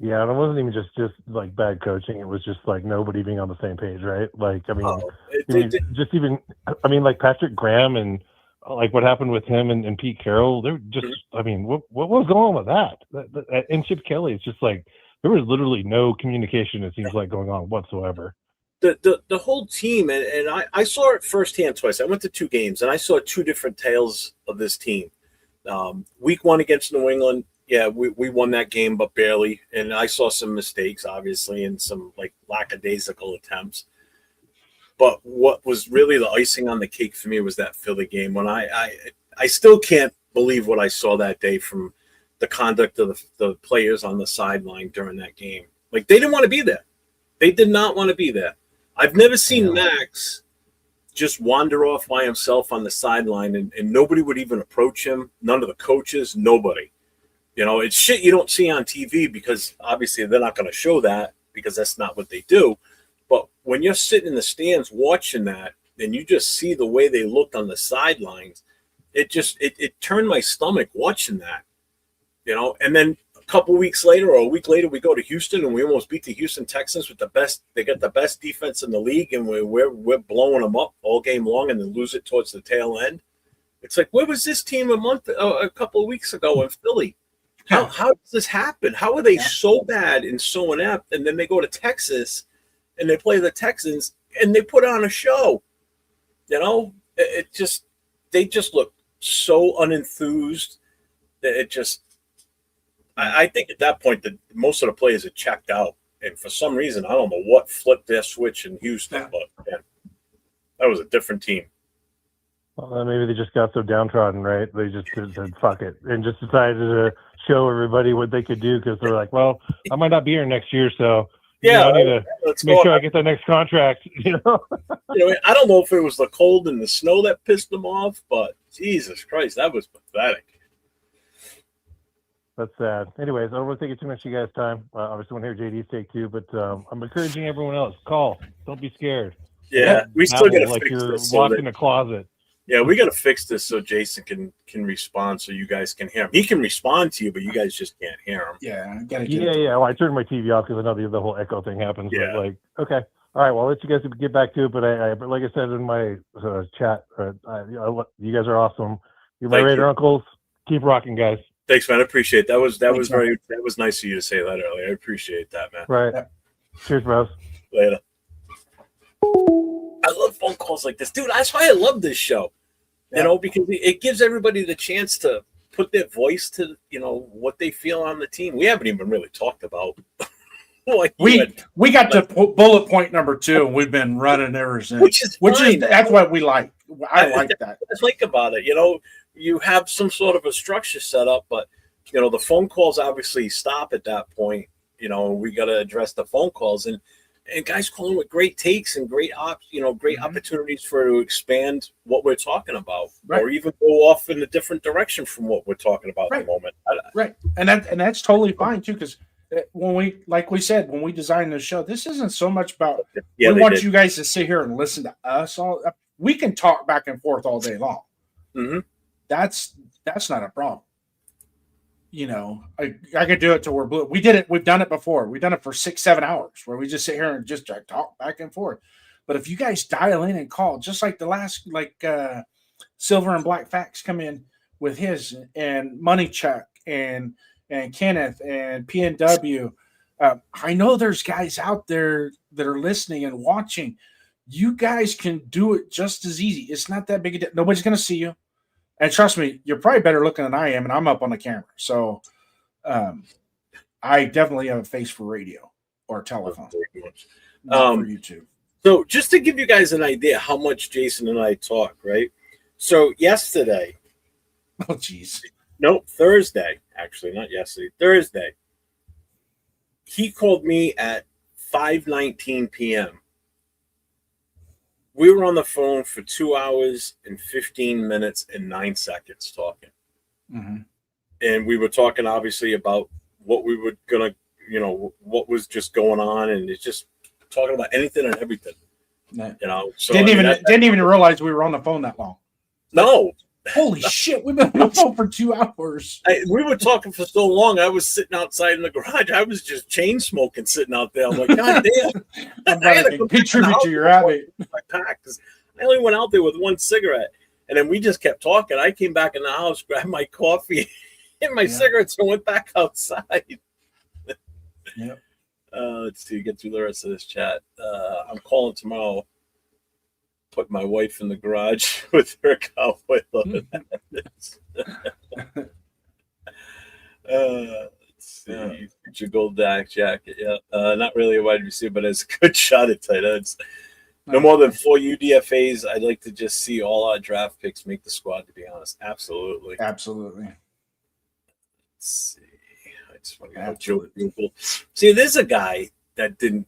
Yeah, and it wasn't even just like bad coaching. It was just like nobody being on the same page, right? Like, I mean, like Patrick Graham and like what happened with him and Pete Carroll. They're just, I mean, what was going on with that? And Chip Kelly, it's just like there was literally no communication. It seems like going on whatsoever. The whole team, and I saw it firsthand twice. I went to 2 games, and I saw 2 different tales of this team. Week 1 against New England, yeah, we won that game, but barely. And I saw some mistakes, obviously, and some like lackadaisical attempts. But what was really the icing on the cake for me was that Philly game. When I still can't believe what I saw that day from the conduct of the players on the sideline during that game. Like, they didn't want to be there. They did not want to be there. I've never seen Max just wander off by himself on the sideline, and nobody would even approach him. None of the coaches, nobody. It's shit you don't see on TV, because obviously they're not going to show that, because that's not what they do. But when you're sitting in the stands watching that, and you just see the way they looked on the sidelines, it turned my stomach watching that. And then a couple weeks later, or a week later, we go to Houston and we almost beat the Houston Texans with the best. They got the best defense in the league, and we're blowing them up all game long, and then lose it towards the tail end. It's like, where was this team a couple of weeks ago in Philly? How does this happen? How are they so bad and so inept? And then they go to Texas and they play the Texans and they put on a show. They just look so unenthused. I think at that point that most of the players had checked out, and for some reason I don't know what flipped their switch in Houston, but man, that was a different team. Well, maybe they just got so downtrodden, right? They just said fuck it and just decided to show everybody what they could do, because they're like, well, I might not be here next year, so I need to make sure I get that next contract. I don't know if it was the cold and the snow that pissed them off, but Jesus Christ, that was pathetic. That's sad. Anyways, I don't want to take too much of you guys' time. Obviously, want to hear JD's take too, but I'm encouraging everyone else. Call. Don't be scared. Yeah, we still got to like fix you're this. Locked in a closet. Yeah, we got to fix this so Jason can respond, so you guys can hear him. He can respond to you, but you guys just can't hear him. Yeah, Well, I turned my TV off because I know the whole echo thing happens. Yeah. But okay. All right. Well, I'll let you guys get back to it. But but like I said in my chat, you guys are awesome. You're my Raider uncles. Keep rocking, guys. Thanks, man. I appreciate it. That was nice of you to say that earlier. I appreciate that, man. Right. Yeah. Cheers, bros. Later. I love phone calls like this, dude. That's why I love this show. Because it gives everybody the chance to put their voice to what they feel on the team. We haven't even really talked about. we got to bullet point number 2, and we've been running ever since. Which is that's what we like. I like that. I think about it. You have some sort of a structure set up, but the phone calls obviously stop at that point. We got to address the phone calls, and guys calling with great takes and great opportunities to expand what we're talking about, or even go off in a different direction from what we're talking about at the moment. Right, and that's totally fine too, because when we designed the show, this isn't so much about we want you guys to sit here and listen to us. We can talk back and forth all day long. Mm-hmm. That's not a problem. I could do it till we're blue. We did it. We've done it before. We've done it for 6-7 hours where we just sit here and just talk back and forth. But if you guys dial in and call, just like the last, Silver and Black Facts come in with his, and Money Chuck and Kenneth and PNW. I know there's guys out there that are listening and watching. you guys can do it just as easy. It's not that big a deal. Nobody's going to see you. And trust me, you're probably better looking than I am, and I'm up on the camera. So I definitely have a face for radio or telephone. For YouTube. So just to give you guys an idea how much Jason and I talk, right? So yesterday. Oh, geez. No, Thursday. Actually, not yesterday. Thursday. He called me at 5:19 p.m. We were on the phone for 2 hours and 15 minutes and 9 seconds talking. Mm-hmm. And we were talking, obviously, about what we were going to, what was just going on. And it's just talking about anything and everything. So didn't even realize we were on the phone that long. No. Holy shit, we've been on the phone for 2 hours. We were talking for so long. I was sitting outside in the garage. I was just chain smoking sitting out there. I'm like, God damn. I'm glad I can contribute to your habit. I only went out there with one cigarette. And then we just kept talking. I came back in the house, grabbed my coffee and my cigarettes, and went back outside. Yep. Let's see, get through the rest of this chat. I'm calling tomorrow. Put my wife in the garage with her cowboy load. Let's see. Your gold jacket. Yeah. Not really a wide receiver, but it's a good shot at tight ends. No more than 4 UDFAs. I'd like to just see all our draft picks make the squad, to be honest. Absolutely. Absolutely. Let's see. I just want to go Joe Bugle. See, there's a guy that didn't.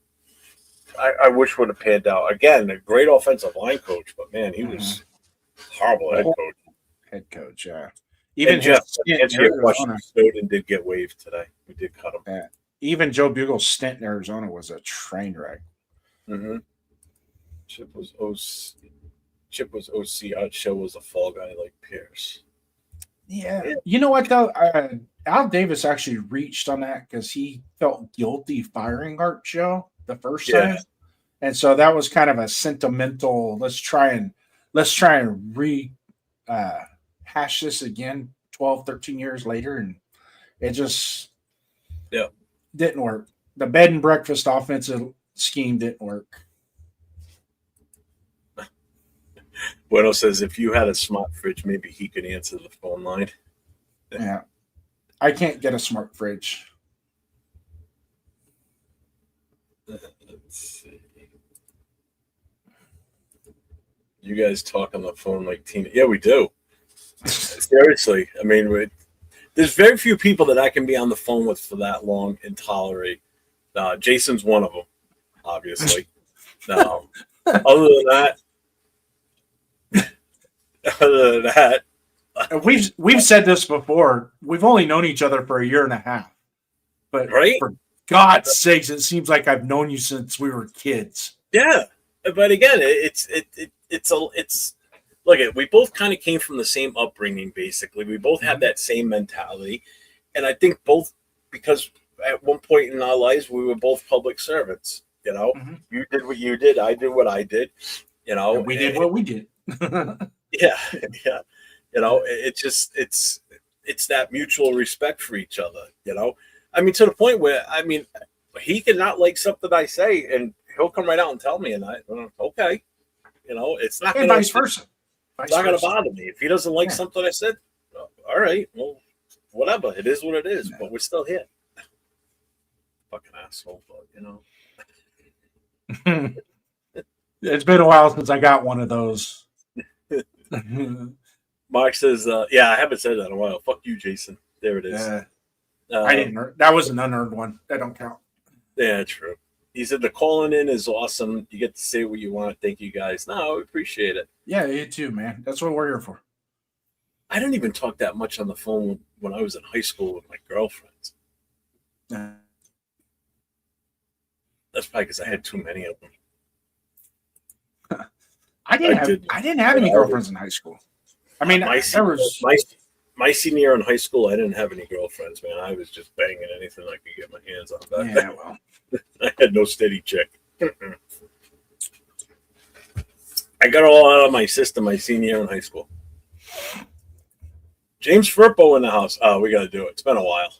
I wish would have panned out. Again, a great offensive line coach, but man, he was horrible head coach. Head coach, yeah. Even Jeff, answer your question, Snowden did get waived today. We did cut him. Yeah. Even Joe Bugle's stint in Arizona was a train wreck. Mm-hmm. Chip was OC. Our show was a fall guy like Pierce. Yeah. You know what, though? Al Davis actually reached on that because he felt guilty firing Art Show the first time. And so that was kind of a sentimental, let's try and hash this again 12, 13 years later. And it just didn't work. The bed and breakfast offensive scheme didn't work. Bueno says if you had a smart fridge, maybe he could answer the phone line. Yeah. I can't get a smart fridge. Let's see. You guys talk on the phone like teen. Yeah, we do. Seriously. I mean, there's very few people that I can be on the phone with for that long and tolerate. Jason's one of them, obviously. Other than that, we've said this before. We've only known each other for a year and a half, but for God's sakes, it seems like I've known you since we were kids. Yeah, but again, it's look at we both kind of came from the same upbringing. Basically, we both had that same mentality, and I think both because at one point in our lives we were both public servants. You know, you did what you did, I did what I did. You know, and we did what we did. Yeah. You know, it's that mutual respect for each other. You know, I mean, to the point where he could not like something I say, and he'll come right out and tell me, and okay, you know, it's not. And vice versa. It's not going to bother me if he doesn't like something I said. All right, well, whatever. It is what it is. But we're still here. Fucking asshole, but you know. It's been a while since I got one of those. Mark says, I haven't said that in a while. Fuck you, Jason. There it is. I didn't. That was an unearned one. That don't count. Yeah, true. He said the calling in is awesome. You get to say what you want. Thank you, guys. No, we appreciate it. Yeah, you too, man. That's what we're here for. I didn't even talk that much on the phone when I was in high school with my girlfriends. That's probably because I had too many of them. I didn't have any girlfriends in high school. I mean, my senior year in high school, I didn't have any girlfriends, man. I was just banging anything I could get my hands on back then. Well. I had no steady chick. I got all out of my system my senior year in high school. James Firpo in the house. Oh, we got to do it. It's been a while.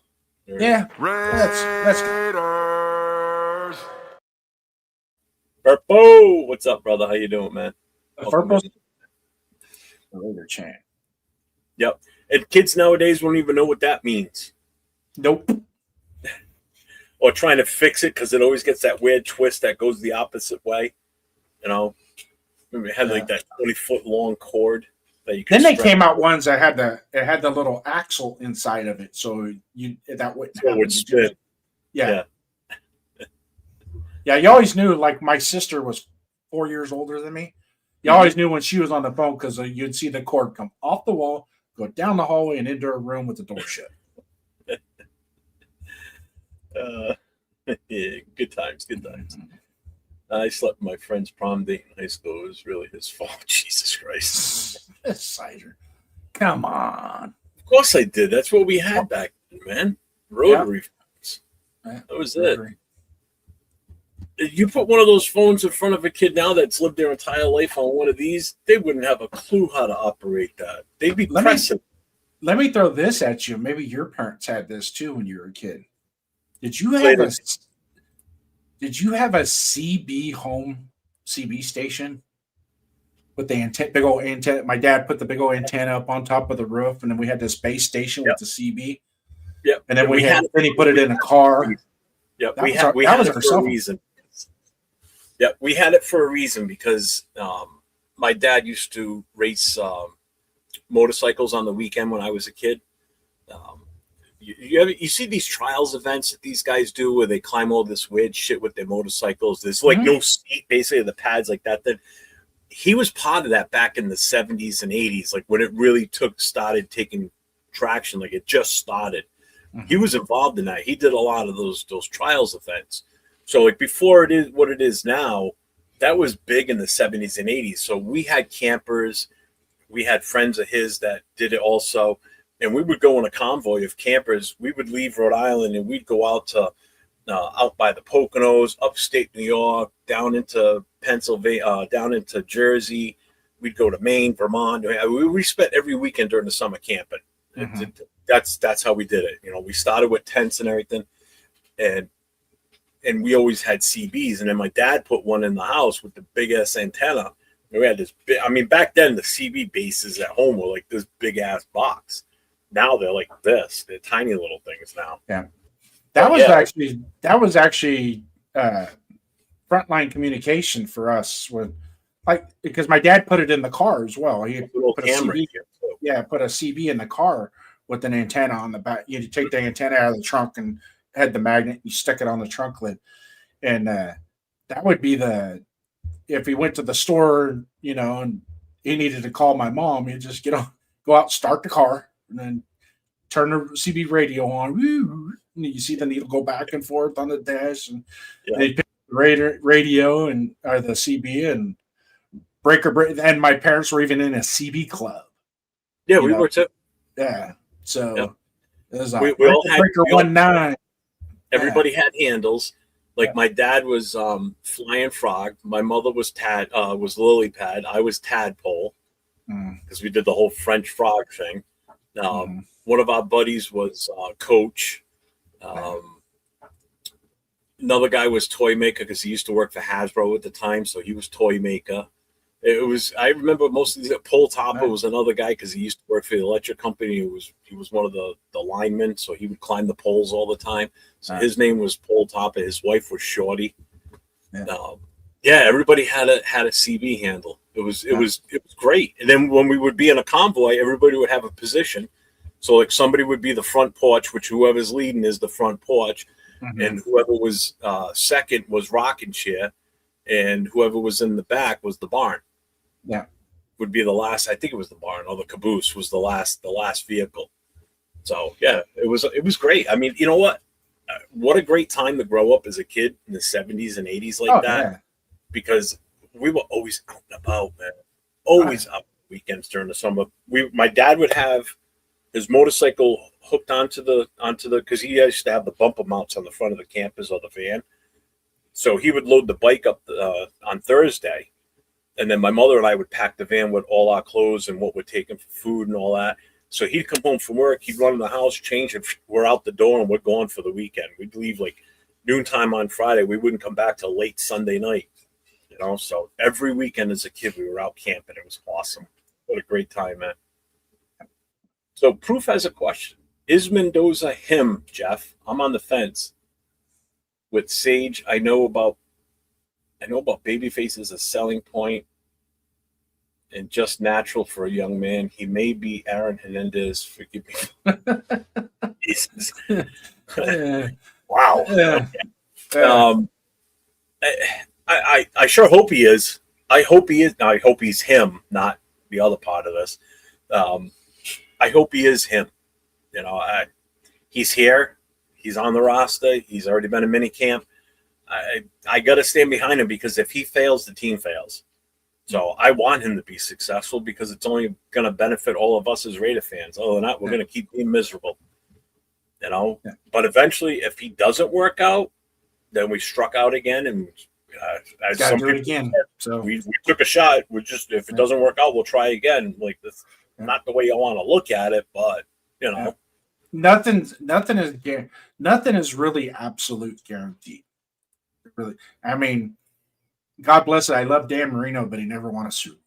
Yeah. That's good. Burpo, what's up, brother? How you doing, man? Purple later chant. Yep. And kids nowadays won't even know what that means. Nope. Or trying to fix it because it always gets that weird twist that goes the opposite way. You know, remember it had like that 20-foot long cord that you could. Then they came out ones that had the little axle inside of it, so that wouldn't happen. Would spin. Yeah. Yeah, you always knew. Like my sister was 4 years older than me. You always knew when she was on the phone because you'd see the cord come off the wall, go down the hallway, and into her room with the door shut. Yeah, good times, good times. I slept my friend's prom date in high school. It was really his fault. Jesus Christ. Cider. Come on. Of course I did. That's what we had back then, man. Rotary phones. That was Rotary. it. You put one of those phones in front of a kid now that's lived their entire life on one of these, they wouldn't have a clue how to operate that. They'd be pressing. Let me throw this at you. Maybe your parents had this too when you were a kid. Did you have a CB home CB station with the big old antenna? My dad put the big old antenna up on top of the roof, and then we had this base station with the CB. Yep. And then then he put it in a car. Yep. That we was had it our for a reason. Yep. We had it for a reason because my dad used to race motorcycles on the weekend when I was a kid. You see these trials events that these guys do where they climb all this weird shit with their motorcycles. There's like no seat, basically the pads like that. That he was part of that back in the 70s and 80s, like when it really started taking traction, like it just started. He was involved in that. He did a lot of those trials events. So like before it is what it is now, that was big in the 70s and 80s. So we had campers, we had friends of his that did it also. And we would go on a convoy of campers. We would leave Rhode Island and we'd go out to out by the Poconos, upstate New York, down into Pennsylvania, down into Jersey. We'd go to Maine, Vermont. We spent every weekend during the summer camping. That's how we did it. You know, we started with tents and everything, and we always had CBs. And then my dad put one in the house with the big ass antenna. We had this big. I mean, back then the CB bases at home were like this big ass box. Now they're like this. They're tiny little things now. Yeah. That was actually frontline communication for us because my dad put it in the car as well. He put a CB, put a CB in the car with an antenna on the back. You take the antenna out of the trunk and had the magnet, you stick it on the trunk lid. And that would be if he went to the store, and he needed to call my mom, he'd just go out, start the car, and then turn the CB radio on. Woo, and you see the needle go back and forth on the dash, and they pick the radio or the CB and breaker. And my parents were even in a CB club. Yeah, we were too. Yeah, so it was we all had breaker 19. Everybody had handles. Like my dad was Flying Frog. My mother was Lily Pad. I was Tadpole because we did the whole French frog thing. One of our buddies was Coach. Another guy was Toy Maker because he used to work for Hasbro at the time, so he was Toy Maker. I remember most of these. Pole Topper was another guy because he used to work for the electric company. He was one of the linemen, so he would climb the poles all the time. So his name was Pole Topper. His wife was Shorty. Everybody had a CB handle. It was great. And then when we would be in a convoy, everybody would have a position. So like somebody would be the front porch, which whoever's leading is the front porch, and whoever was second was rocking chair, and whoever was in the back was the barn. Yeah, would be the last. I think it was the barn or the caboose was the last vehicle. So yeah, it was great. I mean, you know what? What a great time to grow up as a kid in the 70s and 80s like that. Yeah. Because we were always out and about, man. Always out weekends during the summer. My dad would have his motorcycle hooked onto the because he used to have the bumper mounts on the front of the campers or the van. So he would load the bike up on Thursday, and then my mother and I would pack the van with all our clothes and what we're taking for food and all that. So he'd come home from work, he'd run in the house, change, and we're out the door and we're gone for the weekend. We'd leave like noontime on Friday. We wouldn't come back till late Sunday night. So every weekend as a kid, we were out camping. It was awesome. What a great time, man. So Proof has a question. Is Mendoza him, Jeff? I'm on the fence. With Sage, I know about babyface as a selling point and just natural for a young man. He may be Aaron Hernandez. Forgive me. Jesus. Wow. Okay. I sure hope he is. I hope he is. I hope he's him, not the other part of this. I hope he is him. He's here. He's on the roster. He's already been in minicamp. I got to stand behind him because if he fails, the team fails. So I want him to be successful because it's only going to benefit all of us as Raider fans. Other than that, we're going to keep being miserable. But eventually, if he doesn't work out, then we struck out again, and as some people again. Said, so we took a shot. We just if it doesn't work out, we'll try again. Like this, not the way I want to look at it, but nothing is really absolute guaranteed. Really, I mean, God bless it. I love Dan Marino, but he never won a Super Bowl.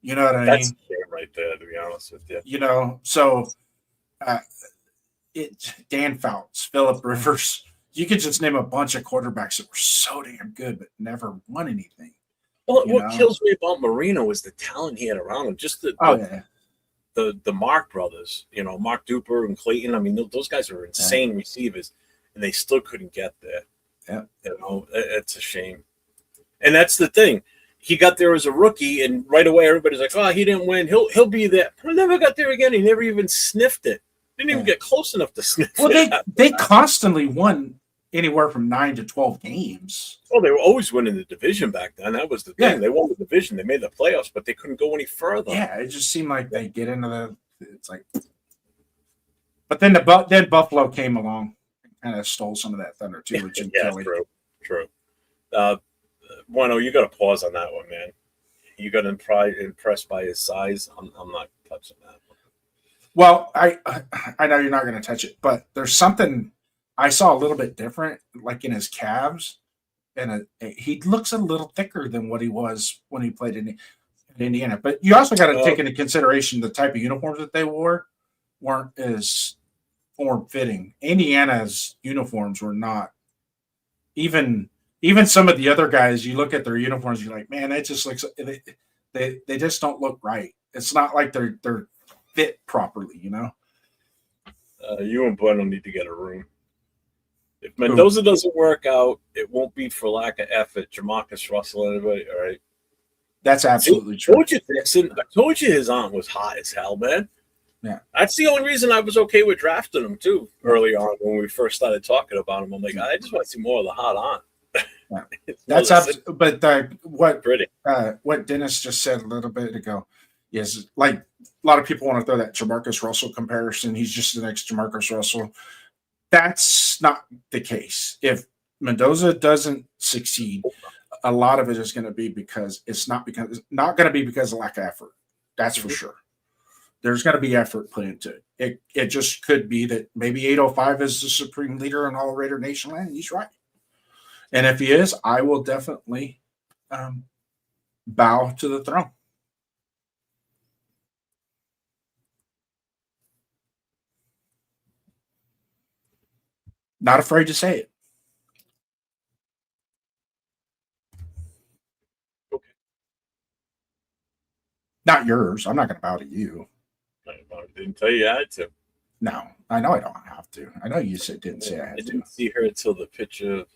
You know what I That's mean? right there, to be honest with you. So Dan Fouts, Phillip Rivers. You could just name a bunch of quarterbacks that were so damn good, but never won anything. Well, what kills me about Marino is the talent he had around him. Just the Mark brothers, Mark Duper and Clayton. I mean, those guys are insane receivers, and they still couldn't get there. Yeah, it's a shame. And that's the thing. He got there as a rookie, and right away everybody's like, "Oh, he didn't win. He'll be there." He never got there again. He never even sniffed it. Didn't even get close enough to sniff it. Well, they constantly won anywhere from 9 to 12 games. Oh, they were always winning the division back then. That was the thing. Yeah. They won the division. They made the playoffs, but they couldn't go any further. Yeah, it just seemed like they get into it's like. But then then Buffalo came along and kind of stole some of that thunder too. With Jim Kelly. True. Bueno, you got to pause on that one, man. You got impressed by his size. I'm not touching that one. Well, I know you're not going to touch it, but there's something I saw a little bit different, like in his calves, and he looks a little thicker than what he was when he played in Indiana. But you also got to take into consideration the type of uniforms that they wore weren't as form-fitting. Indiana's uniforms were not even some of the other guys. You look at their uniforms, you're like, man, it just looks they just don't look right. It's not like they're fit properly, You and Bueno need to get a room. If Mendoza doesn't work out, it won't be for lack of effort. Jamarcus Russell, anybody, all right? That's absolutely true. I told you his aunt was hot as hell, man. Yeah. That's the only reason I was okay with drafting him, too, early on when we first started talking about him. I'm like, I just want to see more of the hot aunt. Yeah. That's what Dennis just said a little bit ago is like a lot of people want to throw that Jamarcus Russell comparison. He's just the next Jamarcus Russell. That's not the case. If Mendoza doesn't succeed, a lot of it is going to be because it's not going to be because of lack of effort. That's for sure. There's going to be effort put into it. It just could be that maybe 805 is the supreme leader in all Raider Nation land. He's right. And if he is, I will definitely bow to the throne. Not afraid to say it. Okay. Not yours. I'm not going to bow to you. I didn't tell you I had to. No, I know I don't have to. I know you didn't say I had to. I didn't see her until the picture of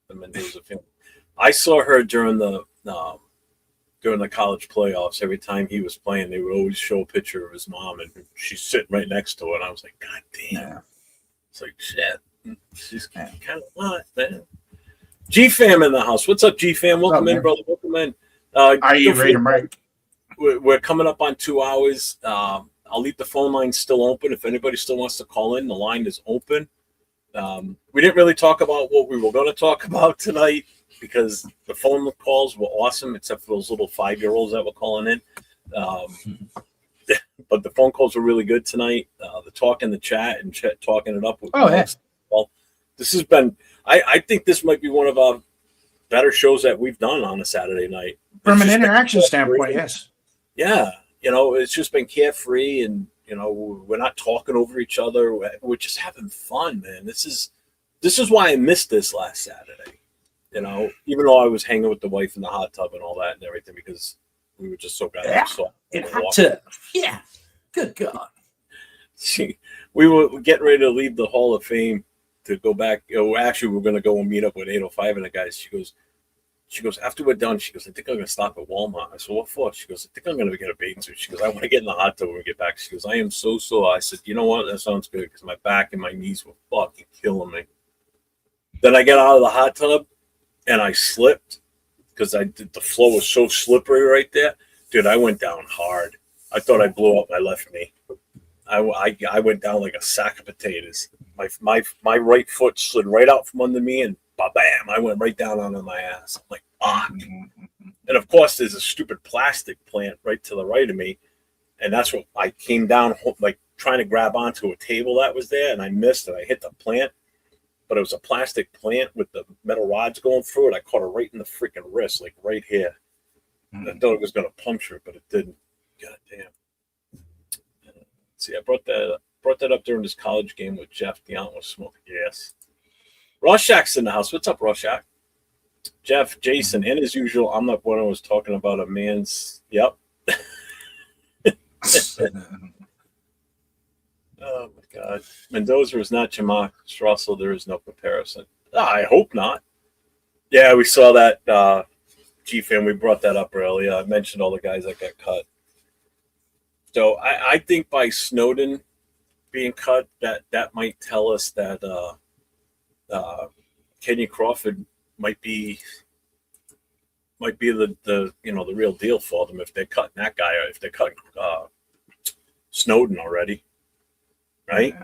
the Mendoza family. I saw her during the college playoffs. Every time he was playing, they would always show a picture of his mom, and she's sitting right next to it. And I was like, God damn. Yeah. It's like, shit. She's kind of hot, man. G-Fam in the house. What's up, G-Fam? Welcome in, brother. Welcome in. Are you ready to Mike? We're coming up on 2 hours. I'll leave the phone line still open. If anybody still wants to call in, the line is open. We didn't really talk about what we were going to talk about tonight because the phone calls were awesome, except for those little 5-year-olds that were calling in. But the phone calls were really good tonight. The talk in the chat and talking it up with yeah. Well, this has been. I think this might be one of our better shows that we've done on a Saturday night. From an interaction standpoint, yes. Yeah, it's just been carefree, and we're not talking over each other. We're just having fun, man. This is why I missed this last Saturday. Even though I was hanging with the wife in the hot tub and all that and everything, because we were just so goddamn soft. In hot tub. Yeah. Good God. We were getting ready to leave the Hall of Fame to go back. Actually, we're going to go and meet up with 805 and the guys. She goes, after we're done, she goes, I think I'm going to stop at Walmart. I said, what for? She goes, I think I'm going to get a bathing suit. She goes, I want to get in the hot tub when we get back. She goes, I am so sore. I said, you know what? That sounds good, because my back and my knees were fucking killing me. Then I got out of the hot tub and I slipped because the floor was so slippery right there. Dude, I went down hard. I thought I blew up my left knee. I went down like a sack of potatoes. My right foot slid right out from under me, and bam, I went right down onto my ass. I'm like, fuck. And of course, there's a stupid plastic plant right to the right of me, and that's what I came down like trying to grab onto a table that was there, and I missed, and I hit the plant. But it was a plastic plant with the metal rods going through it. I caught it right in the freaking wrist, like right here. I thought it was going to puncture it, but it didn't. God damn. See, I brought that up during this college game with Jeff. The aunt was smoking gas. Rorschach's in the house. What's up, Rorschach? Jeff, Jason, and as usual, I'm not one who was talking about a man's. Yep. Oh my God. Mendoza is not Jamarcus Russell. There is no comparison. I hope not. Yeah, we saw that. G-Fan, we brought that up earlier. I mentioned all the guys that got cut. So I think by Snowden being cut, that might tell us that Kenny Crawford might be the real deal for them if they're cutting that guy, or if they're cutting Snowden already, right? Yeah.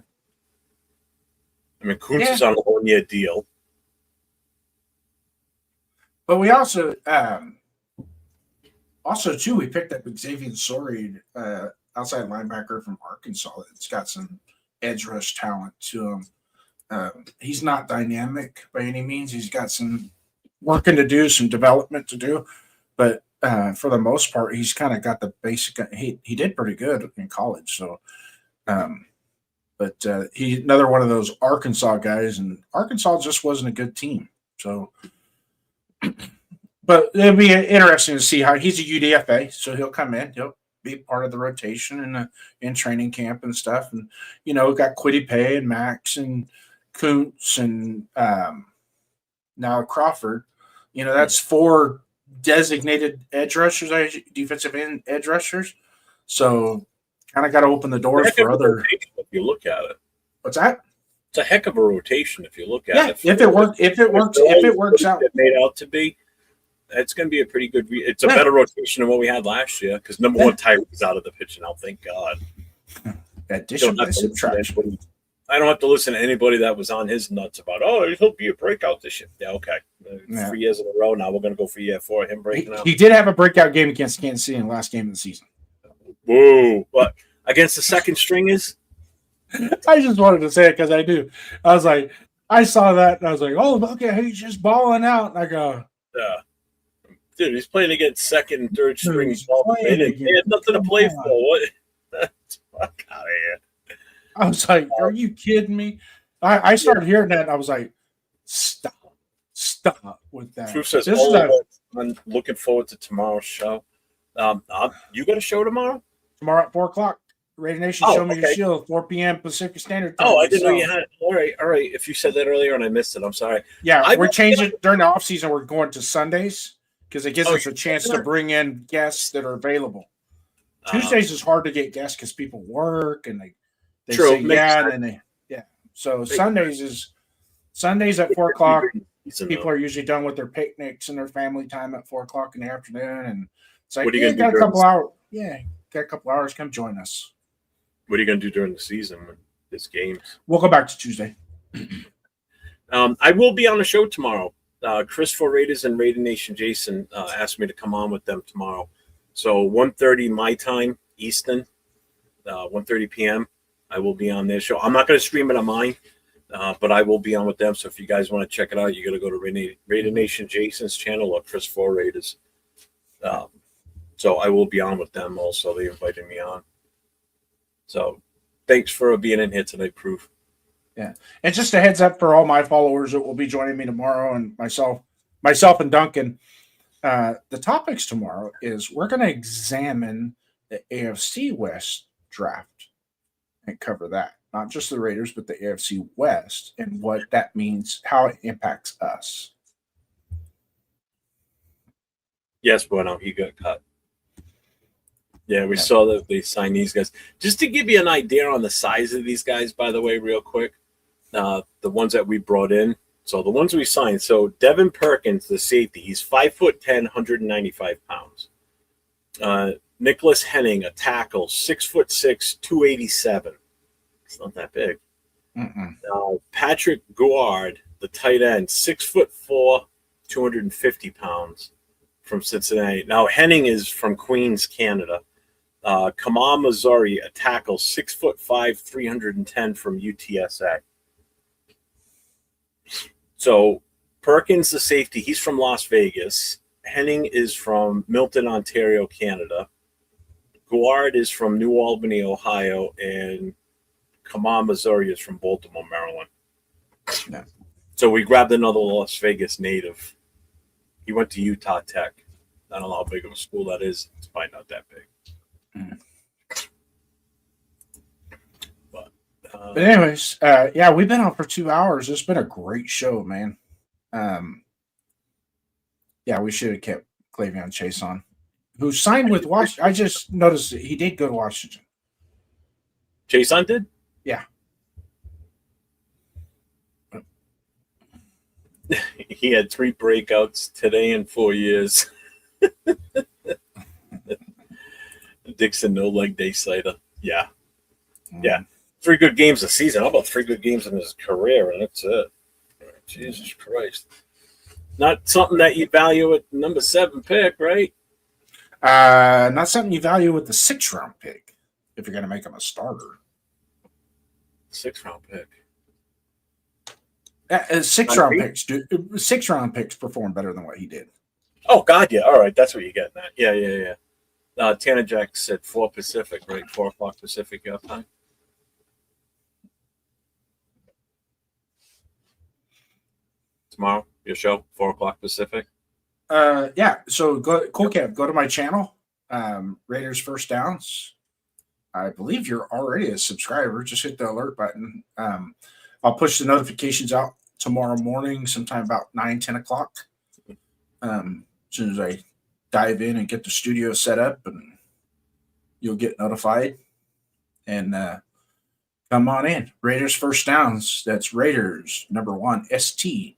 I mean, Kuntz is on a 1-year deal. But we also too, we picked up Xavier Sori, outside linebacker from Arkansas. It's got some edge rush talent to him. He's not dynamic by any means. He's got some working to do, some development to do. But for the most part, he's kind of got the basic. He did pretty good in college. So, but he's another one of those Arkansas guys, and Arkansas just wasn't a good team. So. But it'll be interesting to see how he's a UDFA, so he'll come in. He'll be part of the rotation in training camp and stuff. And we've got Quiddy Pay and Max and Kuntz and now Crawford. That's 4 designated edge rushers, defensive end edge rushers. So kind of got to open the doors for other. If you look at it, what's that? It's a heck of a rotation if you look at it. If it works out, made out to be. It's going to be a pretty good. It's a better rotation than what we had last year, because number one Tyreek's out of the pitch now. Thank God. Addition by subtraction. I don't have to listen to anybody that was on his nuts about. Oh, he'll be a breakout this year. Yeah, okay. 3 years in a row now. We're going to go for year 4. Him breaking out. He did have a breakout game against Kansas City in the last game of the season. Whoa! But against the second stringers. I just wanted to say it because I do. I was like, I saw that and I was like, oh, look at he's just balling out. And I go, yeah. Dude, he's playing against second and third string. He had nothing to play for. What? Fuck out of here. I was like, are you kidding me? I started hearing that and I was like, stop with that. Truth says, I'm looking forward to tomorrow's show. You got a show tomorrow? Tomorrow at 4:00. Raider Nation, show me your shield, 4 p.m. Pacific Standard Time. Oh, I didn't know you had it. All right. If you said that earlier and I missed it, I'm sorry. Yeah, we're changing during the off season. We're going to Sundays because it gives us a chance to bring in guests that are available. Tuesdays is hard to get guests because people work and they say and then So Sundays at 4:00. People are usually done with their picnics and their family time at 4:00 in the afternoon, and it's like, what are you got a couple hours. Yeah, got a couple hours. Come join us. What are you going to do during the season when there's games? We'll go back to Tuesday. I will be on the show tomorrow. Chris for Raiders and Raider Nation Jason asked me to come on with them tomorrow. So 1:30 my time, Eastern, 1:30 p.m. I will be on their show. I'm not going to stream it on mine But I will be on with them. So if you guys want to check it out, you got to go to Raider Nation Jason's channel or Chris for Raiders. So I will be on with them also. They invited me on. So thanks for being in here tonight, Proof. Yeah. And just a heads up for all my followers that will be joining me tomorrow, and myself and Duncan. The topics tomorrow is we're going to examine the AFC West draft and cover that. Not just the Raiders, but the AFC West and what that means, how it impacts us. Yes, Bueno, he got cut. Yeah, we saw that they signed these guys. Just to give you an idea on the size of these guys, by the way, real quick, the ones that we brought in. So the ones we signed. So Devin Perkins, the safety, he's 5'10", 195 pounds. Nicholas Henning, a tackle, 6'6", 287. It's not that big. Patrick Gouard, the tight end, 6'4", 250 pounds from Cincinnati. Now Henning is from Queens, Canada. Kamal Missouri, a tackle, 6'5", 310 from UTSA. So Perkins, the safety, he's from Las Vegas. Henning is from Milton, Ontario, Canada. Gouard is from New Albany, Ohio, and Kamal Missouri is from Baltimore, Maryland. Yeah. So we grabbed another Las Vegas native. He went to Utah Tech. I don't know how big of a school that is. It's probably not that big. But anyways, yeah, we've been on for 2 hours. It's been a great show, man. Yeah, we should have kept Clavion Chase on, who signed with Washington. I just noticed that he did go to Washington. Chase on did? Yeah. He had 3 breakouts today in 4 years. Dixon no leg day cider. Yeah. Yeah. 3 good games a season. How about 3 good games in his career? And that's it. Jesus Christ. Not something that you value at number 7 pick, right? Not something you value with the 6th round pick if you're going to make him a starter. 6th round pick. 6th round picks, dude. 6th round picks perform better than what he did. Oh God, yeah. All right, that's what you're getting at. Yeah. Tanner Jack said 4 Pacific, right? 4 o'clock Pacific your time. Tomorrow, your show, 4 o'clock Pacific. Yeah. So go to my channel, Raiders First Downs. I believe you're already a subscriber. Just hit the alert button. I'll push the notifications out tomorrow morning, sometime about 9-10 o'clock. As soon as I dive in and get the studio set up, and you'll get notified. And come on in. Raiders First Downs. That's Raiders #1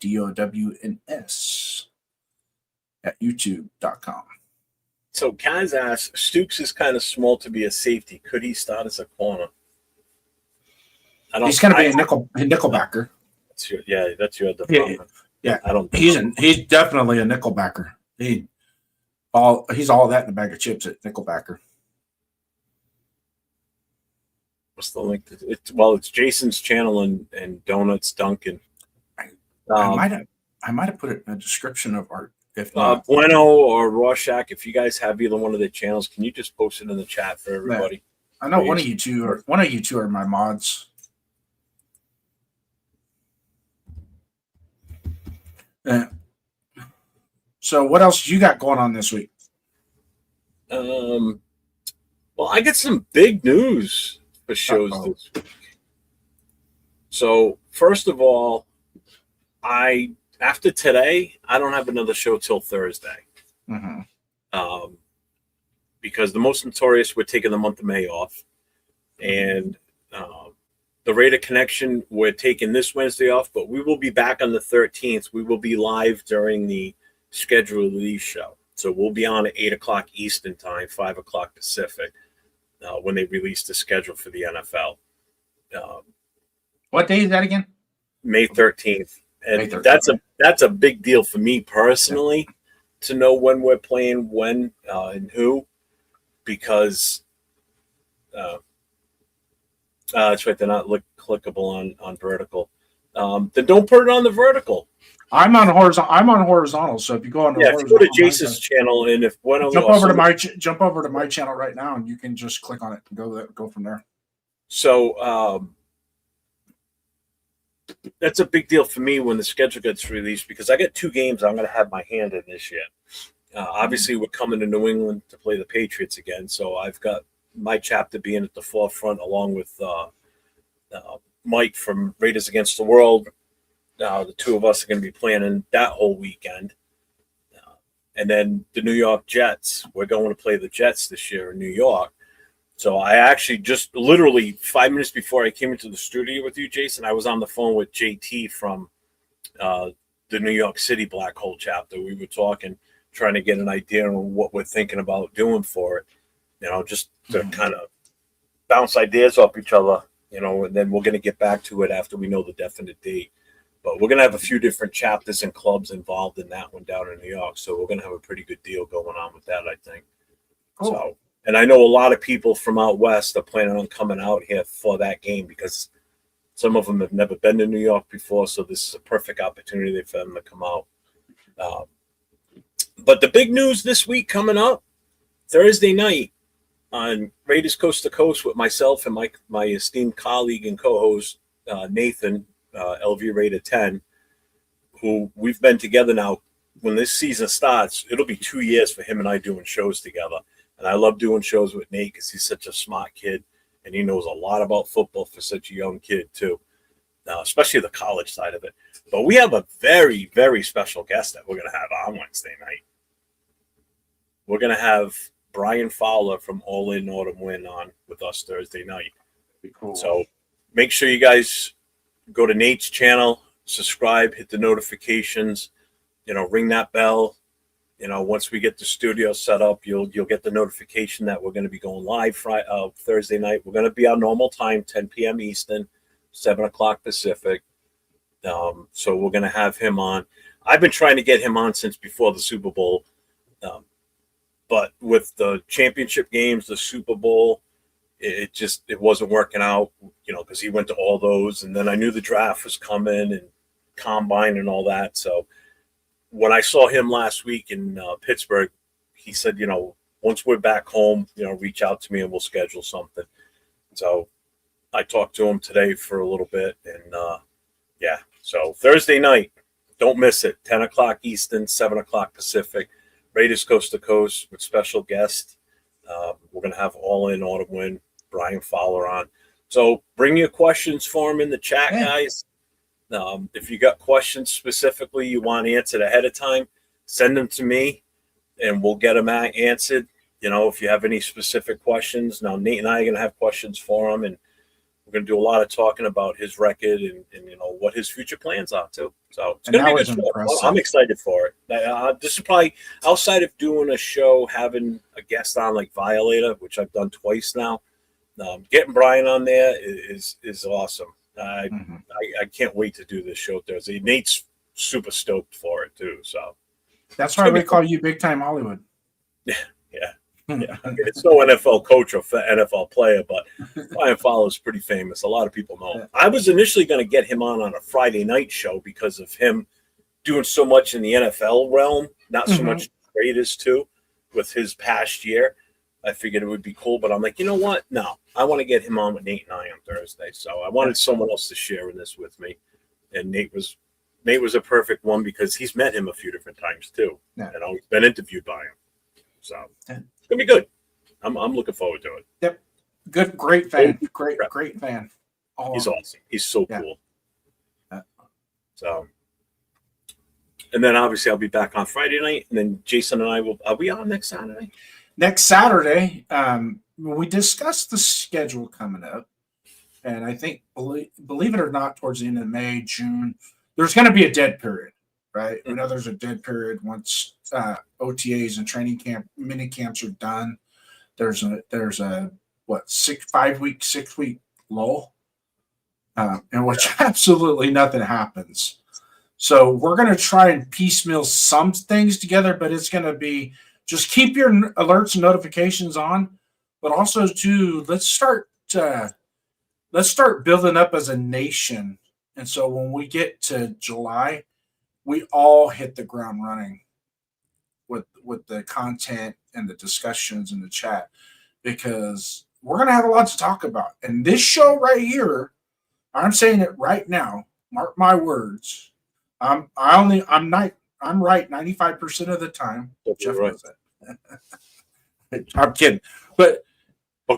STDOWNS at YouTube.com. So Kaz asks, Stooks is kind of small to be a safety. Could he start as a corner? He's going to be a nickelbacker. That's your department. Yeah. I don't. He's definitely a nickelbacker. He's all that in a bag of chips at nickelbacker. What's the link? It's Jason's channel and Donuts Duncan. I might have put it in the description of our. If Bueno or Rorschach, if you guys have either one of their channels, can you just post it in the chat for everybody? I know one of you two are my mods. So what else you got going on this week? Well, I got some big news for shows this week. So first of all, after today, I don't have another show till Thursday. Because the Most Notorious, we're taking the month of May off. And the Raider Connection, we're taking this Wednesday off, but we will be back on the 13th. We will be live during the scheduled release show. So we'll be on at 8 o'clock Eastern time, 5 o'clock Pacific, when they release the schedule for the NFL. What day is that again? May 13th. And May 13th. that's a big deal for me personally to know when we're playing, when and who, because that's right, they're not clickable on vertical. then don't put it on the vertical. I'm on horizontal. So if you go on the If you go to horizontal, Jason's channel, and if one of jump over to my channel right now, and you can just click on it and go from there. So that's a big deal for me when the schedule gets released, because I got 2 games I'm going to have my hand in this year. Obviously, we're coming to New England to play the Patriots again, so I've got my chapter being at the forefront along with Mike from Raiders Against the World. The 2 of us are going to be planning that whole weekend. And then the New York Jets. We're going to play the Jets this year in New York. So I actually just literally 5 minutes before I came into the studio with you, Jason, I was on the phone with JT from the New York City Black Hole chapter. We were talking, trying to get an idea on what we're thinking about doing for it, just to kind of bounce ideas off each other, and then we're going to get back to it after we know the definite date. But we're going to have a few different chapters and clubs involved in that one down in New York. So we're going to have a pretty good deal going on with that, I think. Cool. So, and I know a lot of people from out west are planning on coming out here for that game, because some of them have never been to New York before. So this is a perfect opportunity for them to come out. But the big news this week coming up, Thursday night on Raiders Coast to Coast with myself and my esteemed colleague and co-host, Nathan, LV Raider 10, who we've been together now. When this season starts, it'll be 2 years for him and I doing shows together. And I love doing shows with Nate because he's such a smart kid, and he knows a lot about football for such a young kid too, especially the college side of it. But we have a very, very special guest that we're going to have on Wednesday night. We're going to have Brian Fowler from All In Autumn Win on with us Thursday night. Be cool. So make sure you guys go to Nate's channel, subscribe, hit the notifications, ring that bell. Once we get the studio set up, you'll get the notification that we're going to be going live Thursday night. We're going to be on normal time, 10 p.m. Eastern, 7 o'clock Pacific. So we're going to have him on. I've been trying to get him on since before the Super Bowl. But with the championship games, the Super Bowl, it wasn't working out, because he went to all those. And then I knew the draft was coming and combine and all that. So when I saw him last week in Pittsburgh, he said, once we're back home, reach out to me and we'll schedule something. So I talked to him today for a little bit. And so Thursday night, don't miss it. 10 o'clock Eastern, 7 o'clock Pacific, Raiders Coast to Coast with special guest. We're going to have All In Autumn Win, Brian Fowler on. So bring your questions for him in the chat, guys. If you got questions specifically you want answered ahead of time, send them to me and we'll get them answered. If you have any specific questions. Now, Nate and I are going to have questions for him, and we're going to do a lot of talking about his record and what his future plans are too. So it's going to be a good show. I'm excited for it. This is probably, outside of doing a show, having a guest on like Violator, which I've done twice now. Getting Brian on there is awesome. I can't wait to do this show Thursday. Nate's super stoked for it too. So that's why we call you Big Time Hollywood. Yeah. It's no NFL coach or NFL player, but Brian Fowler is pretty famous. A lot of people know him. I was initially going to get him on a Friday night show because of him doing so much in the NFL realm, not so much Raiders too, with his past year. I figured it would be cool, but I'm like, you know what? No, I want to get him on with Nate and I on Thursday. So I wanted someone else to share in this with me, and Nate was a perfect one because he's met him a few different times too, and I've been interviewed by him. So it's gonna be good. I'm looking forward to it. Yep, good, great fan, great fan. He's awesome. He's so cool. So, and then obviously I'll be back on Friday night, and then Jason and I are we on next Saturday? Next Saturday, we discussed the schedule coming up, and I think, believe it or not, towards the end of May, June, there's going to be a dead period, right? We know there's a dead period once OTAs and training camp, mini camps are done. There's a 6 week lull, in which absolutely nothing happens. So we're going to try and piecemeal some things together, but it's going to be just keep your alerts and notifications on, but also let's start building up as a nation And so when we get to July, we all hit the ground running with the content and the discussions in the chat, because we're going to have a lot to talk about. And this show right here, I'm saying it right now, mark my words. I'm right 95% of the time. Jeff knows that. I'm kidding. But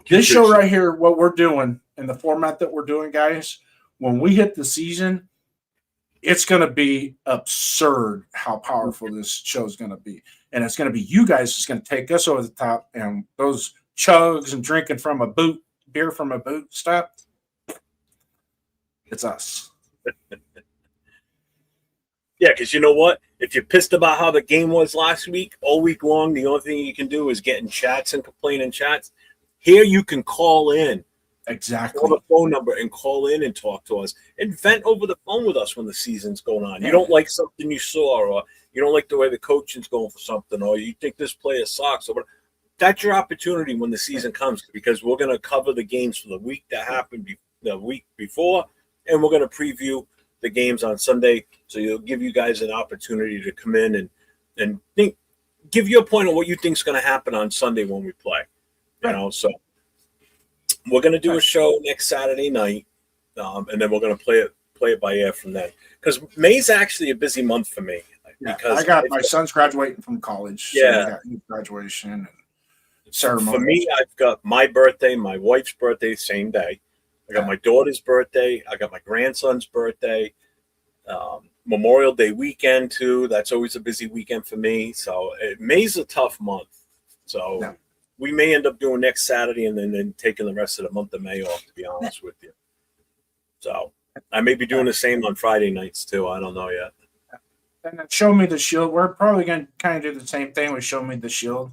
this show right here, what we're doing and the format that we're doing, guys, when we hit the season, it's going to be absurd how powerful this show is going to be. And it's going to be you guys that's going to take us over the top, and those chugs and drinking from a boot, beer from a boot stuff, it's us. Yeah, because you know what? If you're pissed about how the game was last week, all week long, the only thing you can do is get in chats and complain in chats. Here you can call in. Exactly. Call the phone number and call in and talk to us and vent over the phone with us when the season's going on. You don't like something you saw, or you don't like the way the coaching's going for something, or you think this player sucks, or whatever. That's your opportunity when the season comes, because we're going to cover the games for the week that happened the week before, and we're going to preview the games on Sunday. So you'll give you guys an opportunity to come in and think, give your point on what you think is going to happen on Sunday when we play. You know, so we're going to do a show next Saturday night, and then we're going to play it by ear from then. Because May's actually a busy month for me. Because I got my son's graduating from college. Yeah. So I got his graduation and ceremony. For me, I've got my birthday, my wife's birthday, same day. I got my daughter's birthday. I got my grandson's birthday. Memorial Day weekend, too. That's always a busy weekend for me. So May's a tough month. So we may end up doing next Saturday and then taking the rest of the month of May off, to be honest with you. So I may be doing the same on Friday nights, too. I don't know yet. And then Show Me the Shield. We're probably going to kind of do the same thing with Show Me the Shield.